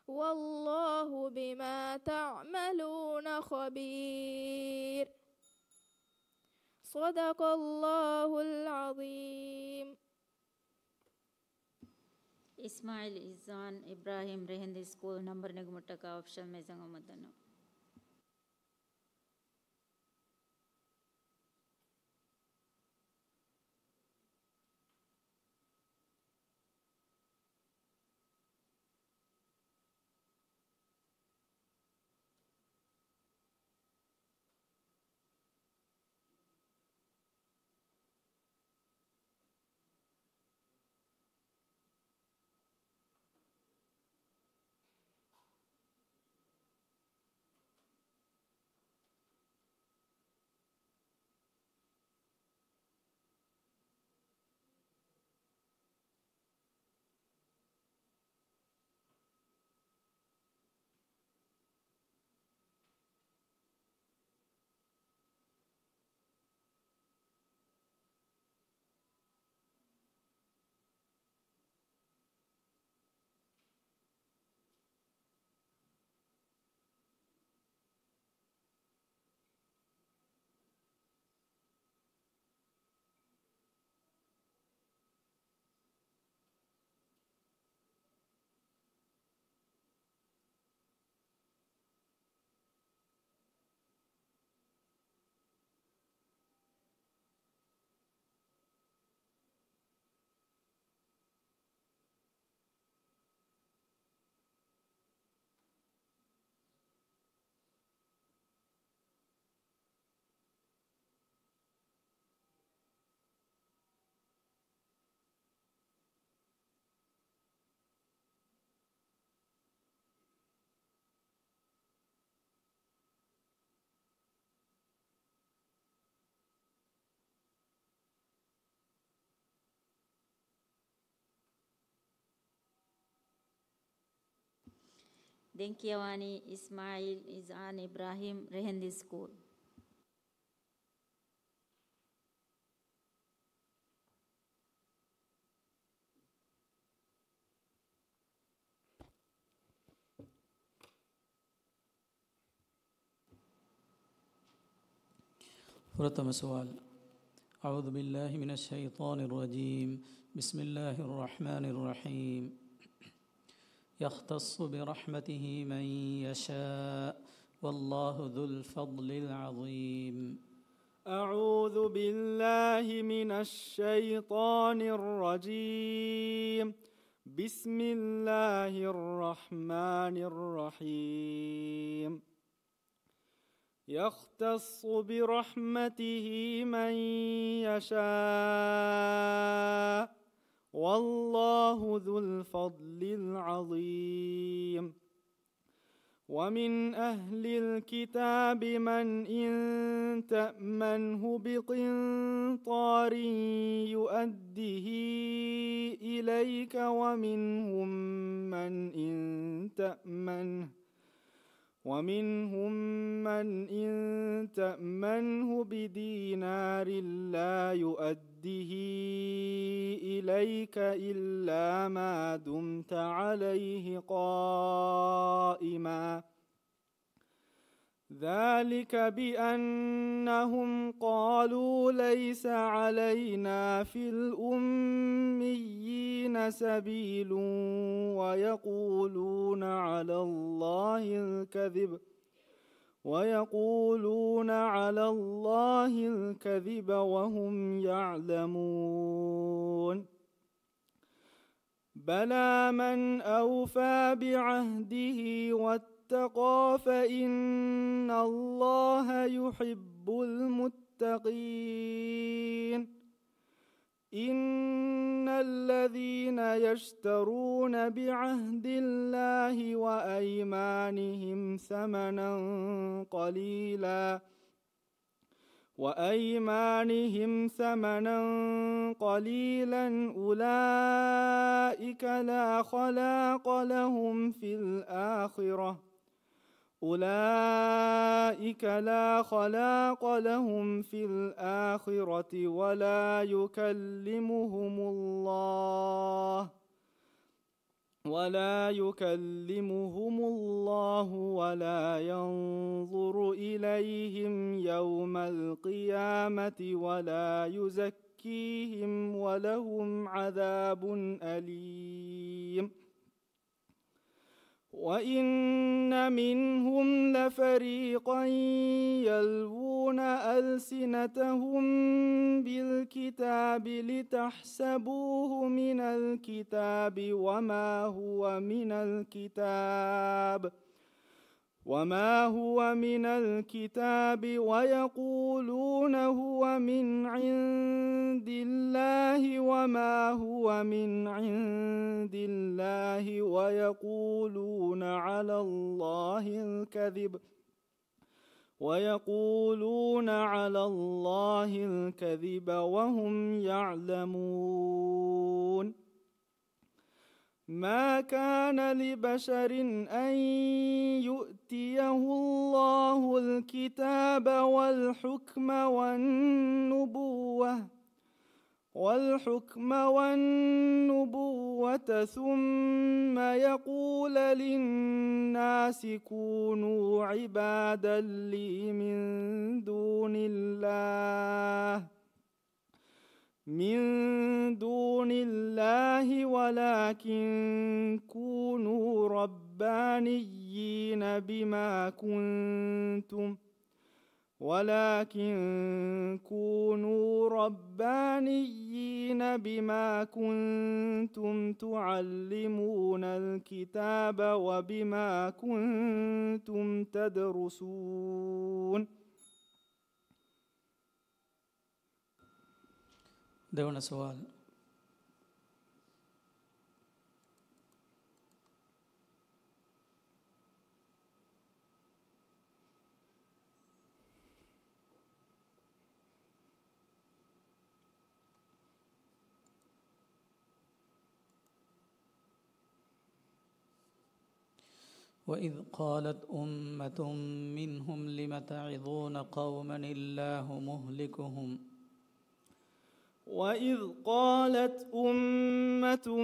والله بما تعملون خبير. صدق الله العظيم. इस्माइल इज़ान इब्राहिम रेहंद स्कूल नंबर नेगुमटका ऑप्शन में जंग Madan Denkiawani Ismail Izan Ibrahim Rehendi School. प्रथम सवाल अऊज़ु बिल्लाहि मिनश शैतानिर रजीम बिस्मिल्लाहिर रहमानिर रहीम यख्तस्सु बिरहमतिहि मन यशा वल्लाहु ज़ुल फ़ज़्लिल अज़ीम। अऊज़ु बिल्लाहि मिनश शैतानिर रजीम बिस्मिल्लाहिर रहमानिर रहीम يختص برحمته من يشاء والله ذو الفضل العظيم. ومن أهل الكتاب من إن تأمنه بقنطار يؤده إليك ومنهم من إن تأمنه بدينار لا يؤده إليك إلا ما دمت عليه قائما ذلك بأنهم قالوا ليس علينا في الأميين سبيل ويقولون على الله الكذب وهم يعلمون. بلى من أوفى بعهده واتقى فإن الله يحب المتقين. إن الذين يشترون بعهد الله وأيمانهم ثمنا قليلا أولئك لا خلاق لهم في الآخرة أولئك لا خلاق لهم في الآخرة ولا يكلمهم الله ولا ينظر إليهم يوم القيامة ولا يزكيهم ولهم عذاب أليم وإن منهم لفريقا يلوون ألسنتهم بالكتاب لتحسبوه من الكتاب وما هو من الكتاب ويقولون هو من عند الله وما هو من عند الله ويقولون على الله الكذب وهم يعلمون ما كان لبشر أن يؤتيه الله الكتاب والحكم والنبوة ثم يقول للناس كونوا عبادا لي من دون الله ولكن كونوا ربانيين بما كنتم تعلمون الكتاب وبما كنتم تدرسون. देवना सवाल وإذ قالت أمة منهم لم تعظون قوما الله مهلكهم وإذ قالت أمة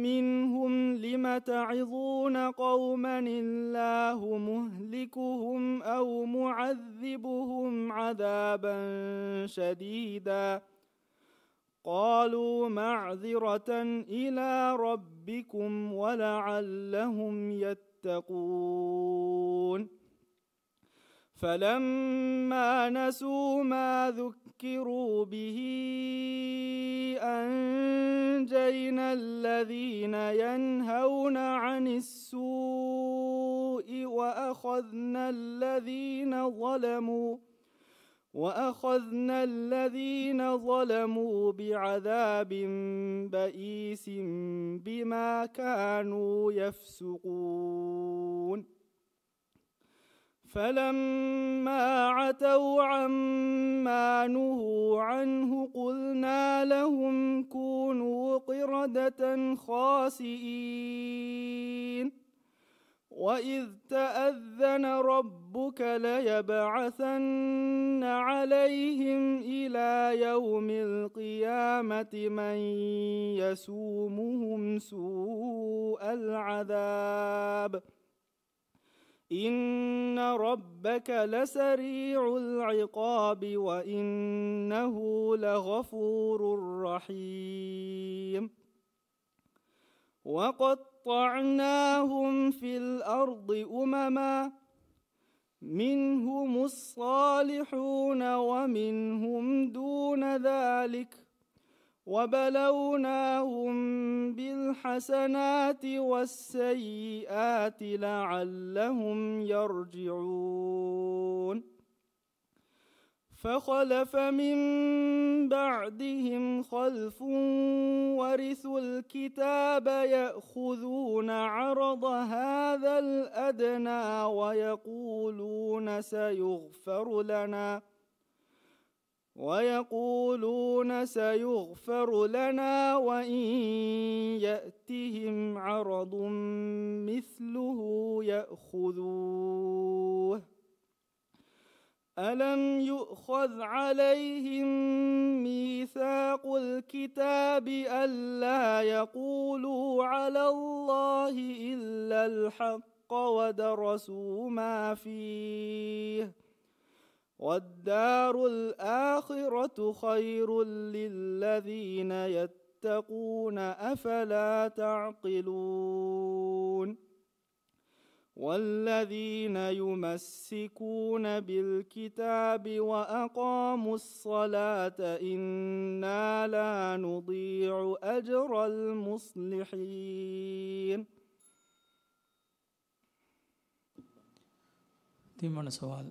منهم لم تعظون قوما الله مهلكهم أو معذبهم عذابا شديدا قالوا معذرة إلى ربكم ولعلهم يتقون فلما نسوا ما ذكروا به أنجينا الذين ينهون عن السوء وأخذنا الذين ظلموا بعذاب بئيس بما كانوا يفسقون فلما عتوا عما نهوا عنه قلنا لهم كونوا قردة خاسئين وإذ تأذن ربك ليبعثن عليهم إلى يوم القيامة من يسومهم سوء العذاب إن ربك لسريع العقاب وإنه لغفور رحيم وقطعناهم في الأرض أمما منهم الصالحون ومنهم دون ذلك وبلوناهم بالحسنات والسيئات لعلهم يرجعون فخلف من بعدهم خلف ورثوا الكتاب يأخذون عرض هذا الأدنى ويقولون سيغفر لنا وإن يأتهم عرض مثله يأخذوه ألم يؤخذ عليهم ميثاق الكتاب ألا يقولوا على الله إلا الحق ودرسوا ما فيه والدار الآخرة خير للذين يتقون أفلا تعقلون والذين يمسكون بالكتاب وأقاموا الصلاة إنا لا نضيع أجر المصلحين. तीन सवाल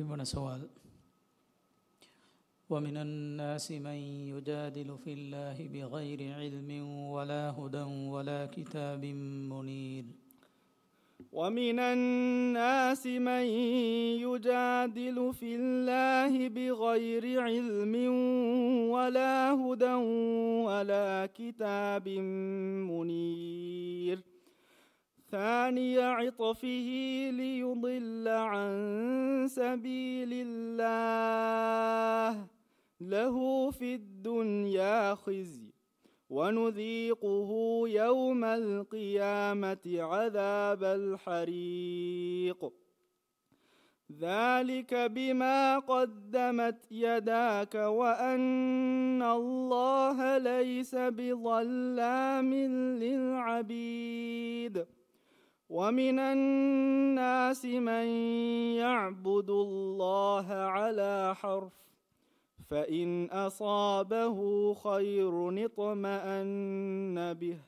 तीन सवाल ومن الناس من يجادل في الله بغير علم ولا هدى ولا كتاب منير ومن الناس من يجادل في الله بغير علم ولا هدى ولا كتاب منير ثاني عطفه ليضل عن سبيل الله له في الدنيا خزي ونذيقه يوم القيامة عذاب الحريق ذلك بما قدمت يداك وأن الله ليس بظلام للعبيد ومن الناس من يعبد الله على حرف فإن أصابه خير اطمأن به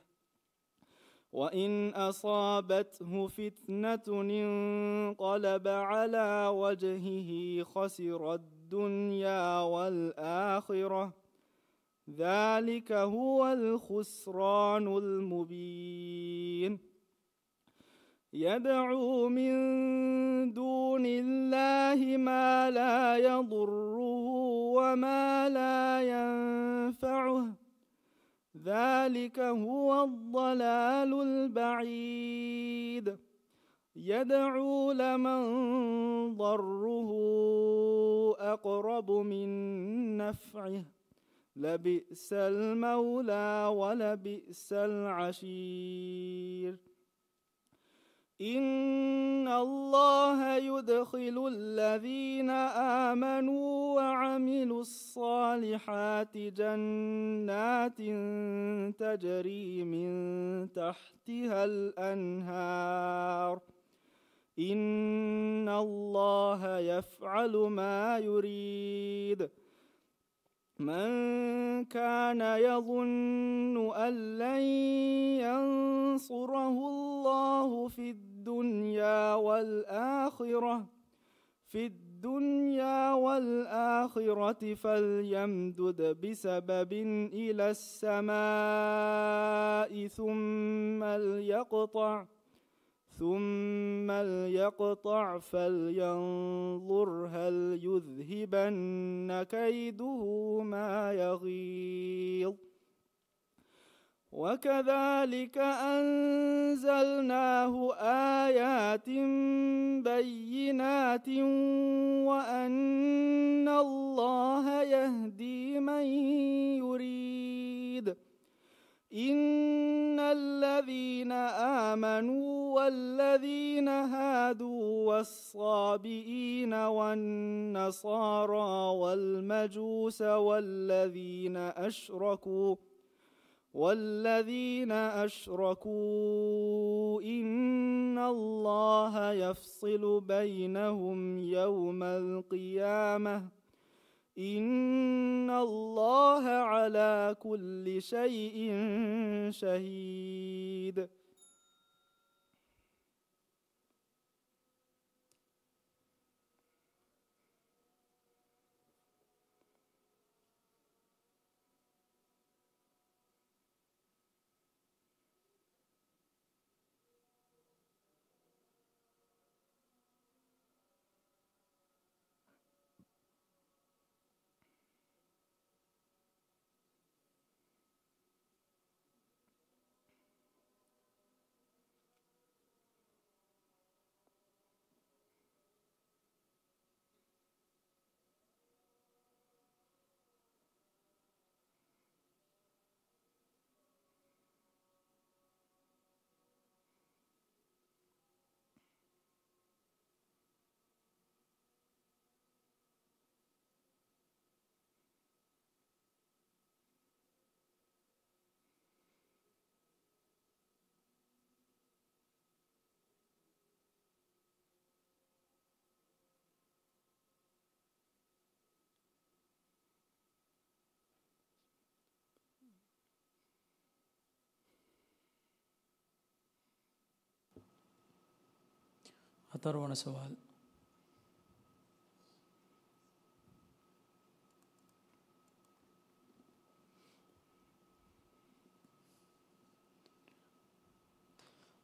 وإن أصابته فتنة انقلب على وجهه خسر الدنيا والآخرة ذلك هو الخسران المبين يدعو من دون الله ما لا يضره وما لا ينفعه ذلك هو الضلال البعيد يدعو لمن ضره أقرب من نفعه لبئس المولى ولبئس العشير إن الله يدخل الذين آمنوا وعملوا الصالحات جنات تجري من تحتها الأنهار إن الله يفعل ما يريد من كان يظن أن لن ينصره الله في الدنيا والآخرة فليمدد بسبب إلى السماء ثم ليقطع فلينظر هل يذهبن كيده ما يغيظ وكذلك أنزلناه آيات بينات وأن الله يهدي من يريد إن الذين آمنوا والذين هادوا والصابئين والنصارى والمجوس والذين أشركوا إن الله يفصل بينهم يوم القيامة إن الله على كل شيء شهيد. अथर्वण सवाल।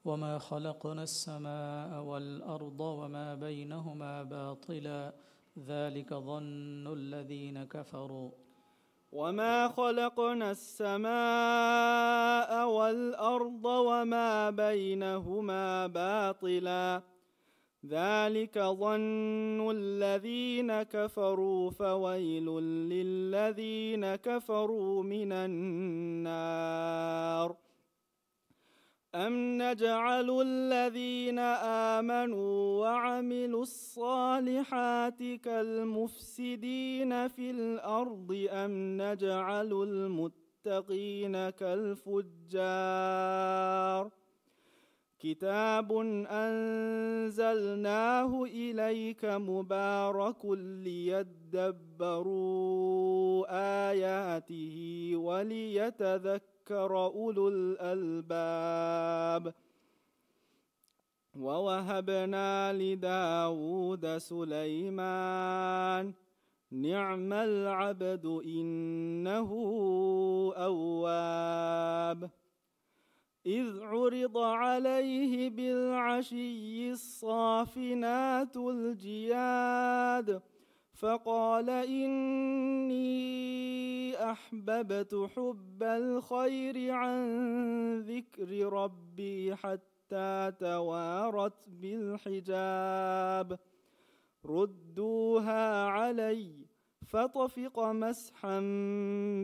वमा खलक़ना अस्समाअ वल अर्द वमा बैनहुमा बातिला ज़ालिक ज़न्नुल लज़ीना कफ़रू। वमा खलक़ना अस्समाअ वल अर्द वमा बैनहुमा बातिला ذلك ظن الذين كفروا فويل للذين كفروا من النار. أم نجعل الذين آمنوا وعملوا الصالحات كالمفسدين في الأرض أم نجعل المتقين كالفجار. كتاب أنزلناه إليك مبارك ليدبروا آياته وليتذكر أولو الألباب. ووهبنا لداود سليمان نعم العبد إنه أواب. إذ عرض عليه بالعشي الصافنات الجياد فقال إني أحببت حب الخير عن ذكر ربي حتى توارت بالحجاب. ردوها علي فطفق مسحا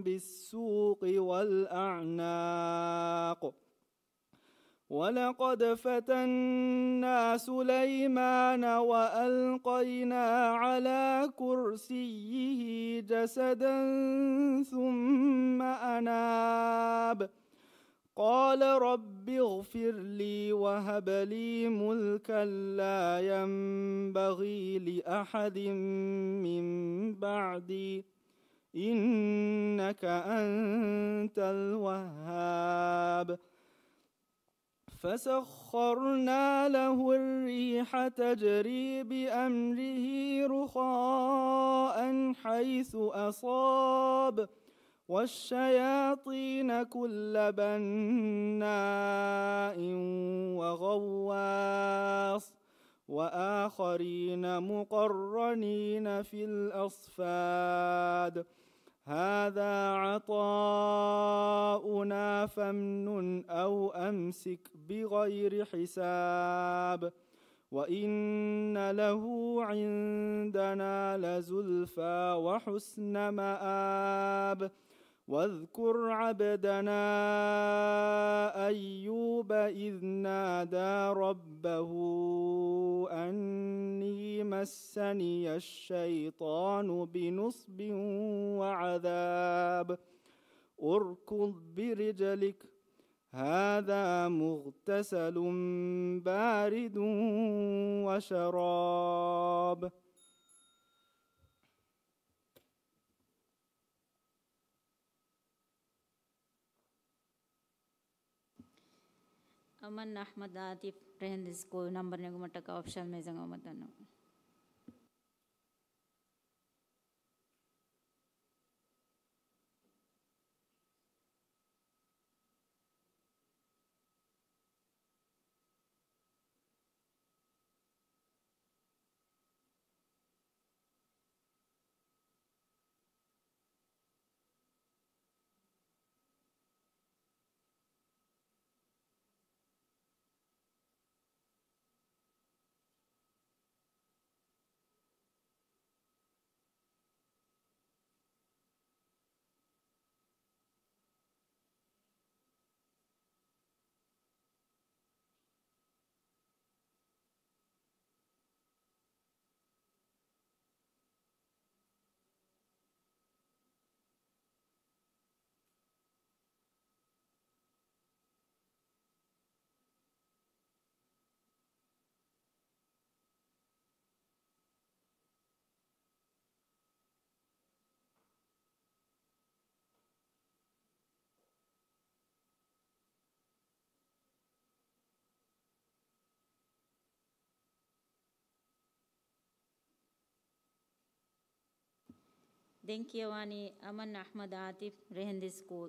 بالسوق والأعناق. ولقد فتنا سليمان وألقينا على كرسيه جسدا ثم أناب. قال رب اغفر لي وهب لي ملكا لا ينبغي لأحد من بعدي إنك أنت الوهاب. فسخرنا له الريح تجري بأمره رخاء حيث أصاب والشياطين كل بناء وغواص وآخرين مقرنين في الأصفاد. هذا عطاؤنا فامنن أو أمسك بغير حساب. وإن له عندنا لزلفى وحسن مآب. واذكر عبدنا أيوب إذ نادى ربه أني مسني الشيطان بنصب وعذاب. اركض برجلك هذا مغتسل بارد وشراب. Aman Ahmad Atif Rehan School number nya gumataka option me jang amatano. Denkiawani Aman Ahmad Atif Rehan School.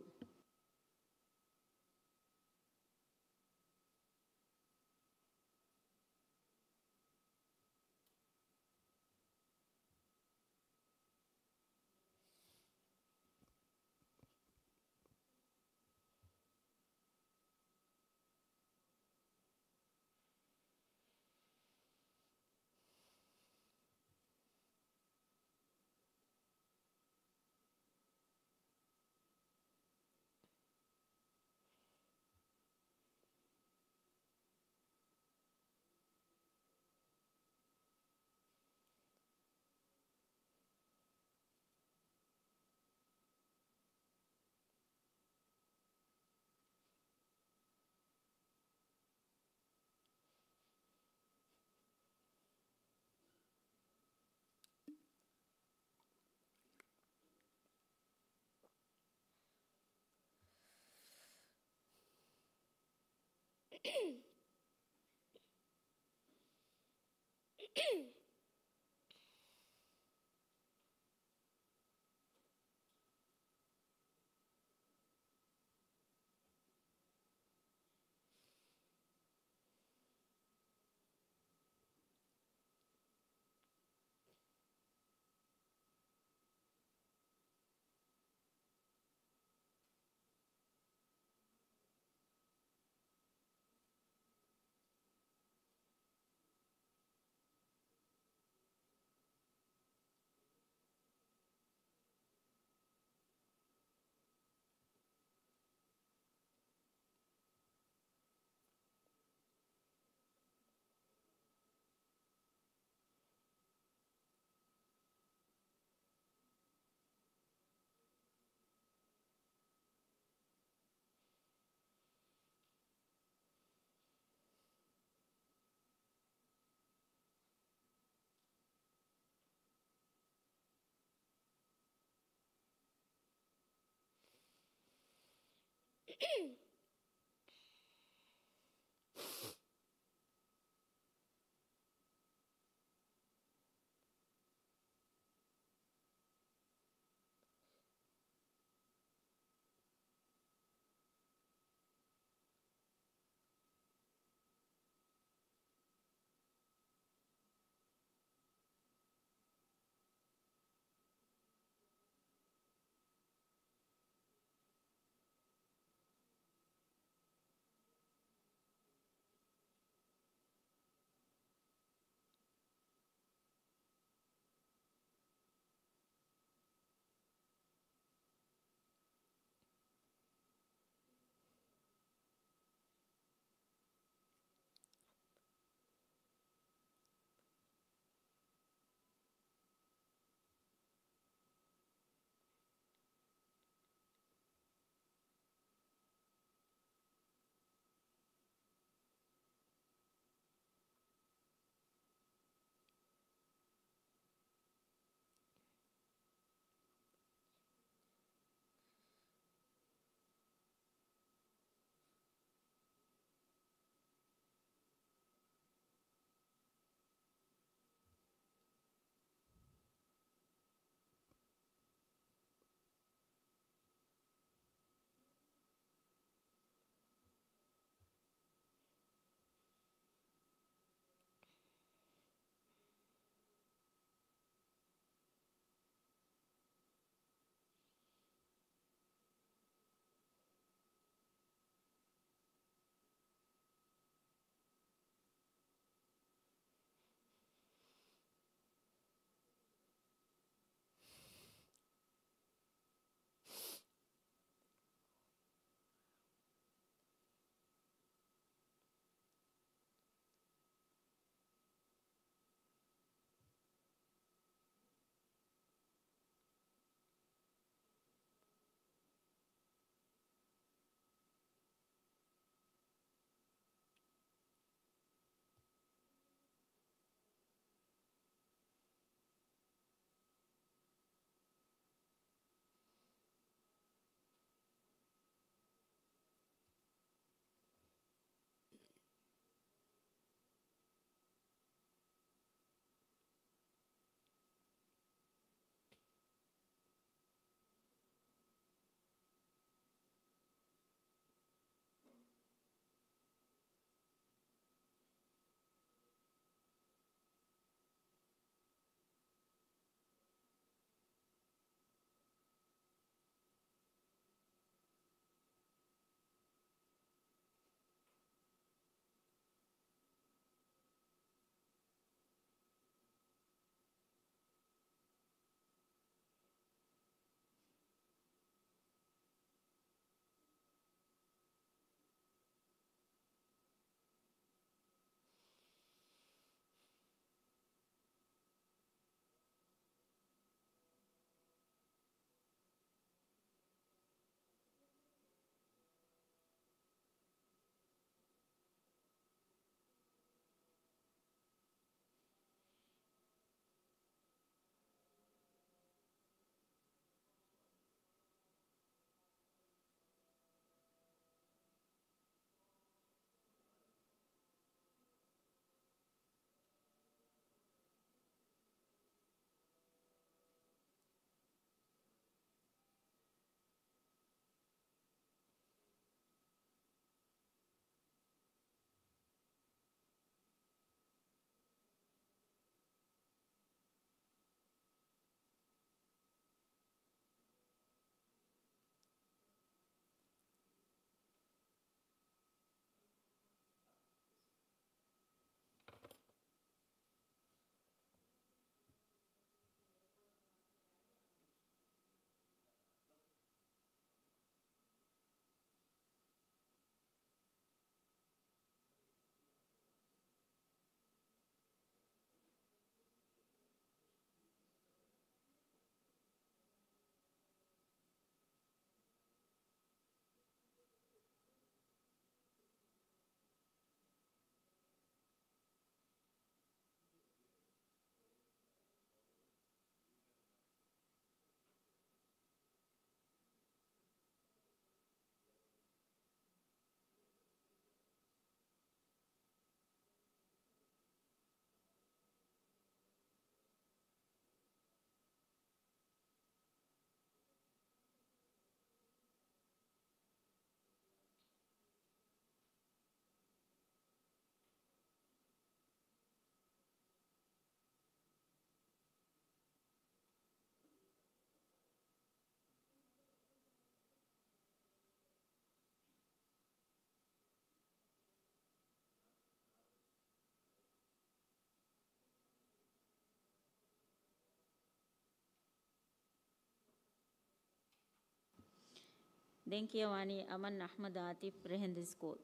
Denkiawani Aman Ahmad Atif Rehend School.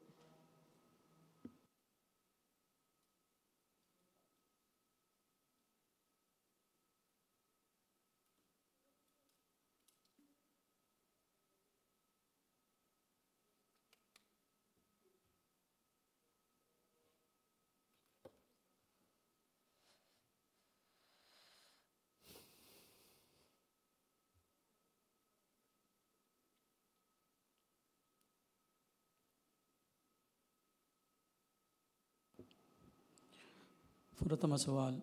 فرتم سوال.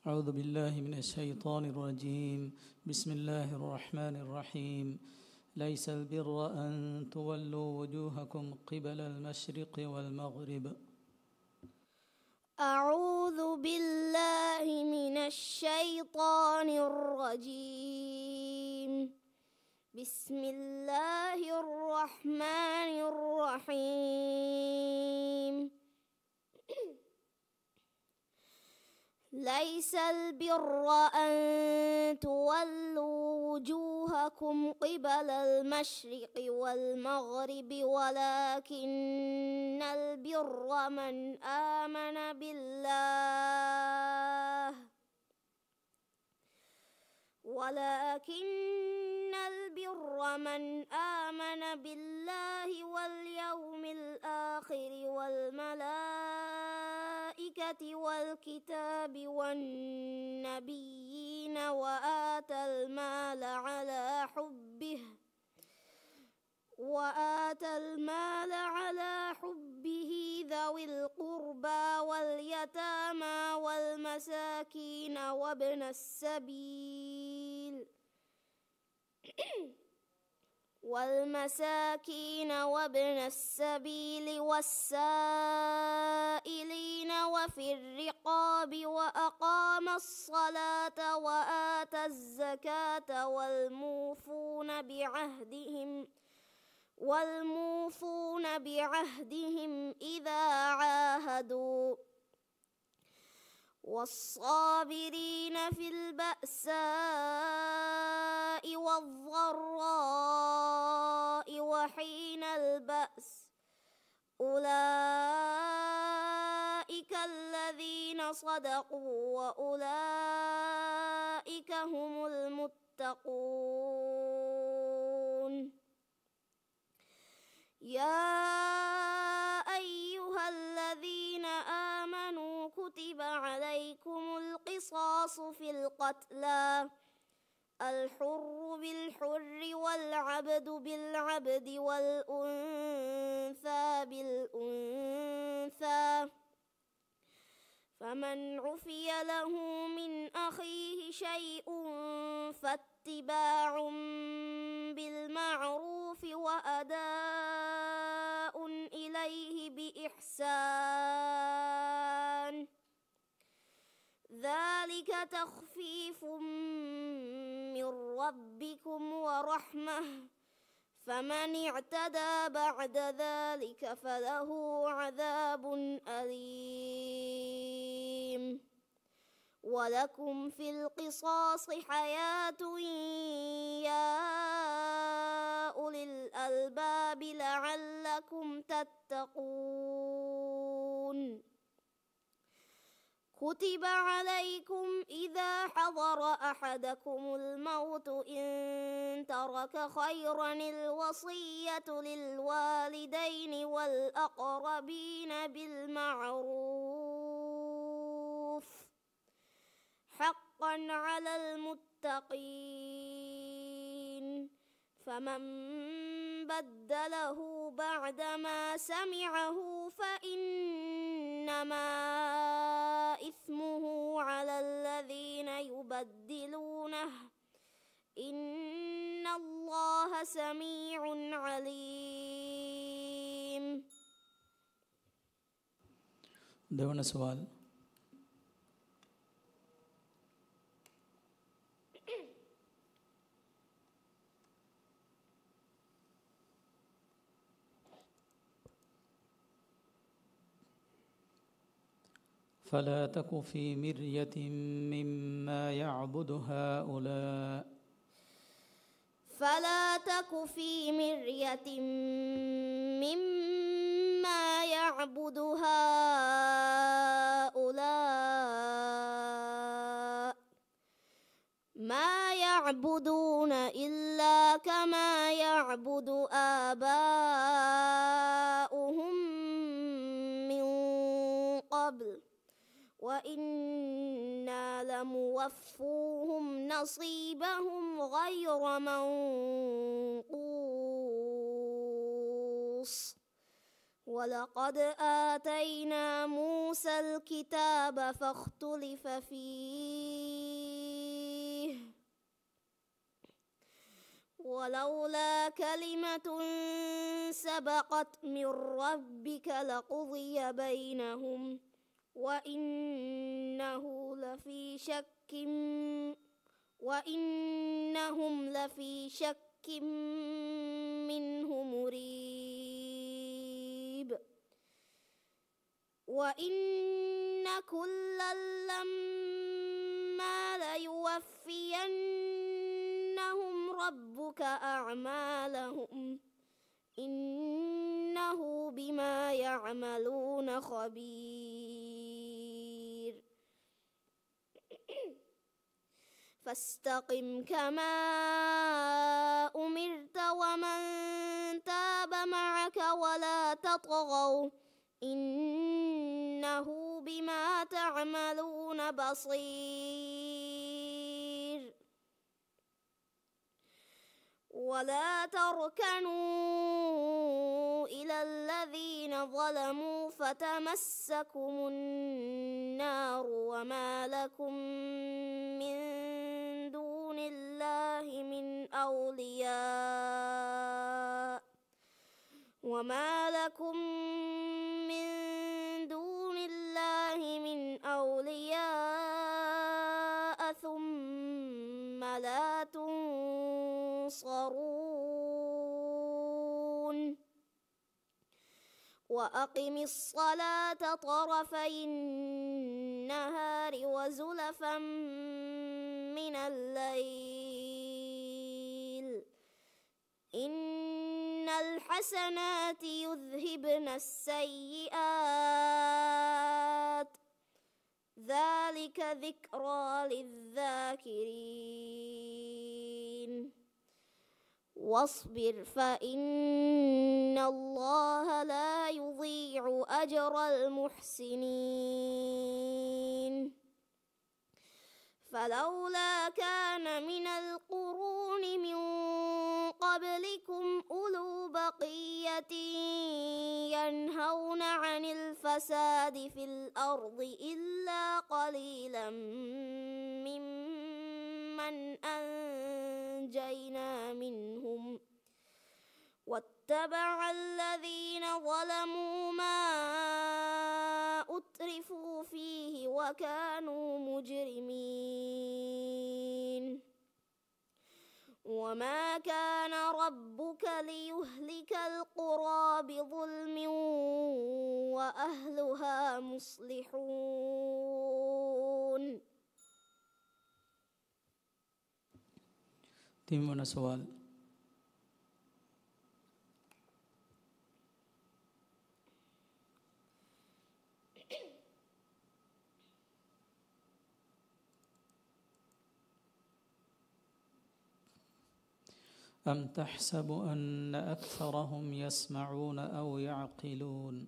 أعوذ بالله من الشيطان الرجيم. بسم الله الرحمن الرحيم. ليس البر أن تولوا وجوهكم قبل المشرق والمغرب. أعوذ بالله من الشيطان الرجيم. بسم الله الرحمن الرحيم. ليس البر أن تولوا وجوهكم قبل المشرق والمغرب ولكن البر من آمن بالله واليوم الآخر والملائكة والكتاب والنبيين وآتى المال على حبه ذوي القربى واليتامى والمساكين وابن السبيل والسائلين وفي الرقاب وأقام الصلاة وآتى الزكاة والموفون بعهدهم إذا عاهدوا والصابرين في البأساء والضراء وحين البأس أولئك الذين صدقوا وأولئك هم المتقون. يا أيها الذين آمنوا كتب عليكم القصاص في القتلى الحر بالحر والعبد بالعبد والأنثى بالأنثى فمن عفي له من أخيه شيء فاتباع بالمعروف وأداء إليه بإحسان ذلك تخفيف من ربكم ورحمة فمن اعتدى بعد ذلك فله عذاب أليم. ولكم في القصاص حياة يا أولي الألباب لعلكم تتقون. كتب عليكم إذا حضر أحدكم الموت إن ترك خيرا الوصية للوالدين والأقربين بالمعروف حقا على المتقين. فمن بدله بعدما سمعه فإنما إثمه على الذين يبدلونه إن الله سميع عليم. देवना सवाल. فلا تك في مرية مما يعبد هؤلاء فلا تك في مرية مما يعبد هؤلاء ما يعبدون إلا كما يعبد آباؤهم من قبل وإنا لموفوهم نصيبهم غير منقوص ولقد آتينا موسى الكتاب فاختلف فيه ولولا كلمة سبقت من ربك لقضي بينهم وإنهم لفي شك منه مريب وإن كلا لما ليوفينهم ربك أعمالهم إنه بما يعملون خبير فاستقم كما أمرت ومن تاب معك ولا تطغوا إنه بما تعملون بصير ولا تركنوا إلى الذين ظلموا فتمسكم النار وما لكم من دون الله من أولياء ثم لا تنصرون وأقم الصلاة طرفي النهار وزلفا من الليل إن الحسنات يذهبن السيئات ذلك ذكرى للذاكرين واصبر فإن الله لا يضيع أجر المحسنين فلولا كان من القرون من قبلكم أولو بقية ينهون عن الفساد في الأرض إلا قليلا ممن أنجينا منهم واتبع الذين ظلموا ما أترفوا فيه وكانوا مجرمين وما كان ربك ليهلك القرى بظلم وأهلها مصلحون. تيمون سوال. أم تحسب أن أكثرهم يسمعون أو يعقلون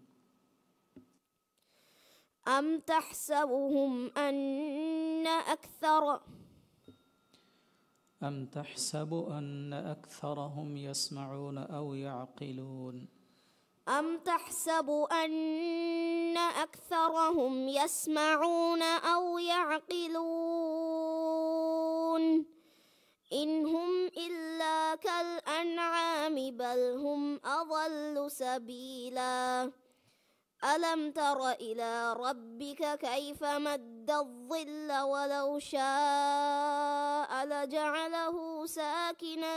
أم تحسب أن أكثرهم يسمعون أو يعقلون أم تحسب أن أكثرهم يسمعون أو يعقلون إن هم إلا كالأنعام بل هم أضل سبيلا ألم تر إلى ربك كيف مد الظل ولو شاء لجعله ساكنا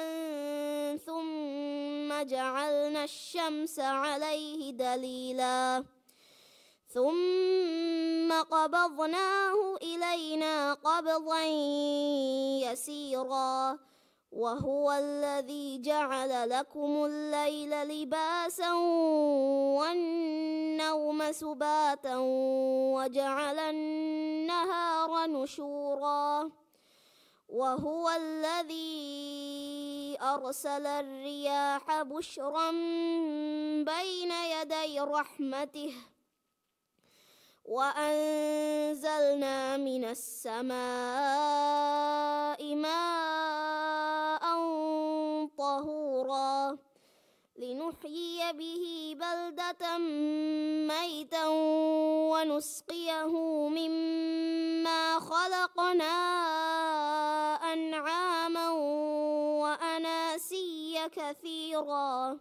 ثم جعلنا الشمس عليه دليلا ثم قبضناه إلينا قبضا يسيرا وهو الذي جعل لكم الليل لباسا والنوم سباتا وجعل النهار نشورا وهو الذي أرسل الرياح بشرا بين يدي رحمته وأنزلنا من السماء ماء طهورا لنحيي به بلدة ميتا ونسقيه مما خلقنا أنعاما وأناسيا كثيرا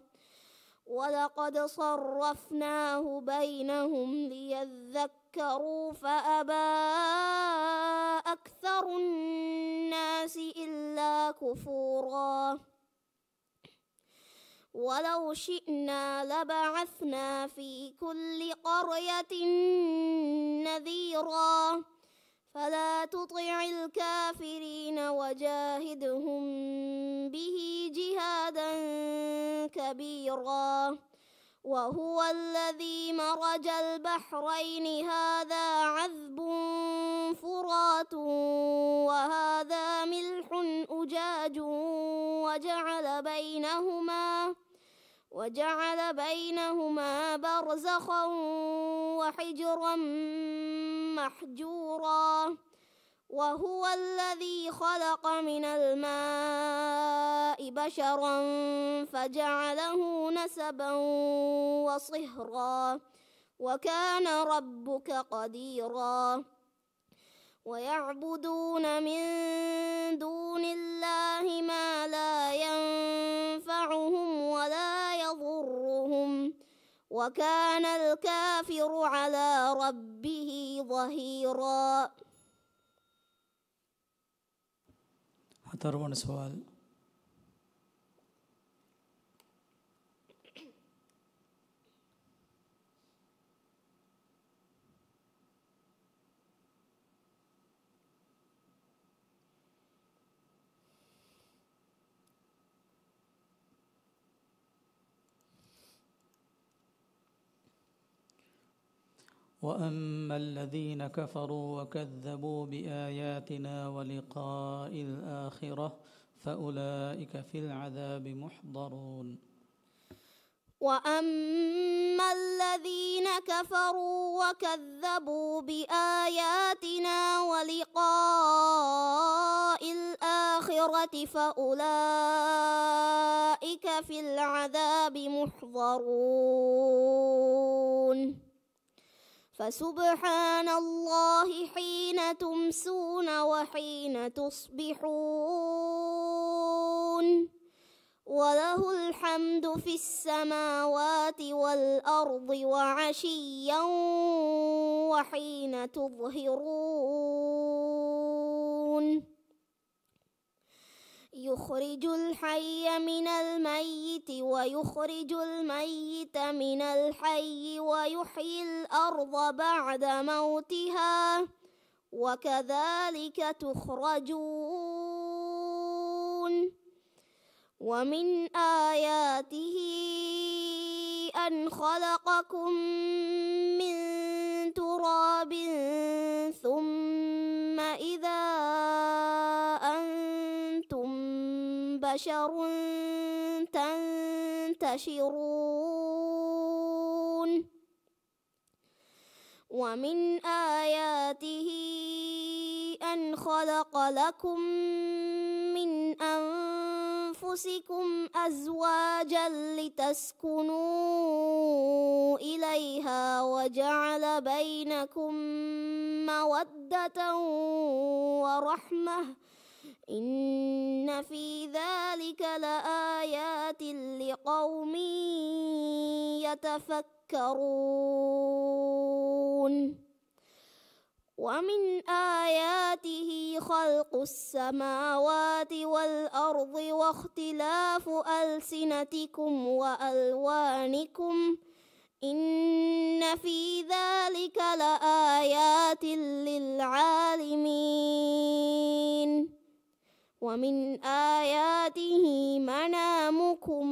ولقد صرفناه بينهم ليذكروا فأبى أكثر الناس إلا كفورا ولو شئنا لبعثنا في كل قرية نذيرا فلا تطع الكافرين وجاهدهم به جهادا كبيرا وهو الذي مرج البحرين هذا عذب فرات وهذا ملح أجاج وجعل بينهما برزخا وحجرا محجورا وهو الذي خلق من الماء بشرا فجعله نسبا وصهرا وكان ربك قديرا ويعبدون من دون الله ما لا ينفعهم ولا يضرهم وكان الكافر على ربه ظهيرا. 18 سوال. وأما الذين كفروا وكذبوا بآياتنا ولقاء الآخرة فأولئك في العذاب محضرون. وأما الذين كفروا وكذبوا بآياتنا ولقاء الآخرة فأولئك في العذاب محضرون. فسبحان الله حين تمسون وحين تصبحون وله الحمد في السماوات والأرض وعشيا وحين تظهرون يخرج الحي من الميت ويخرج الميت من الحي ويحيي الأرض بعد موتها وكذلك تخرجون. ومن آياته أن خلقكم من تراب ثم إذا أنتم بشر تنتشرون. ومن آياته أن خلق لكم من أنفسكم أزواجا لتسكنوا إليها وجعل بينكم مودة ورحمة إن في ذلك لآيات لقوم يتفكرون. ومن آياته خلق السماوات والأرض واختلاف ألسنتكم وألوانكم إن في ذلك لآيات للعالمين. ومن آياته منامكم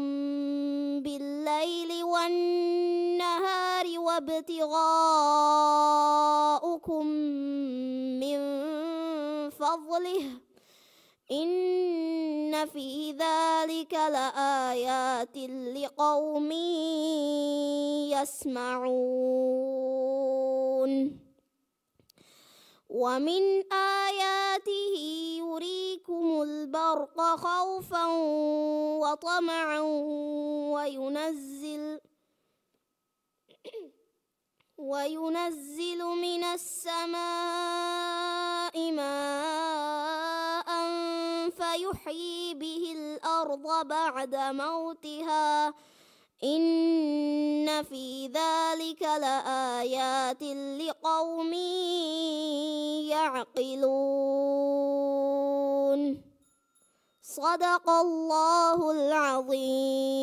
بالليل والنهار وابتغاؤكم من فضله إن في ذلك لآيات لقوم يسمعون ومن آياته يريكم البرق خوفا وطمعا وينزل من السماء ماء فيحيي به الأرض بعد موتها إن في ذلك لآيات لقوم يعقلون صدق الله العظيم.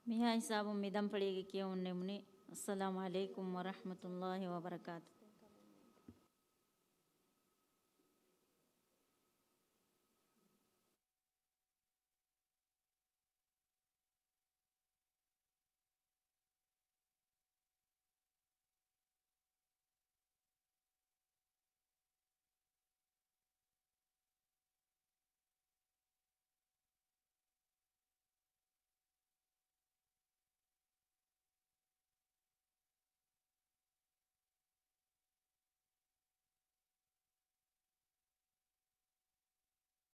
මිහා හිසාබුන් මිදම් පළියගේ කියවුන් නෙමුනේ. අස්සලාමු අලයිකුම් වරහ්මතුල්ලාහි වබරකාතු.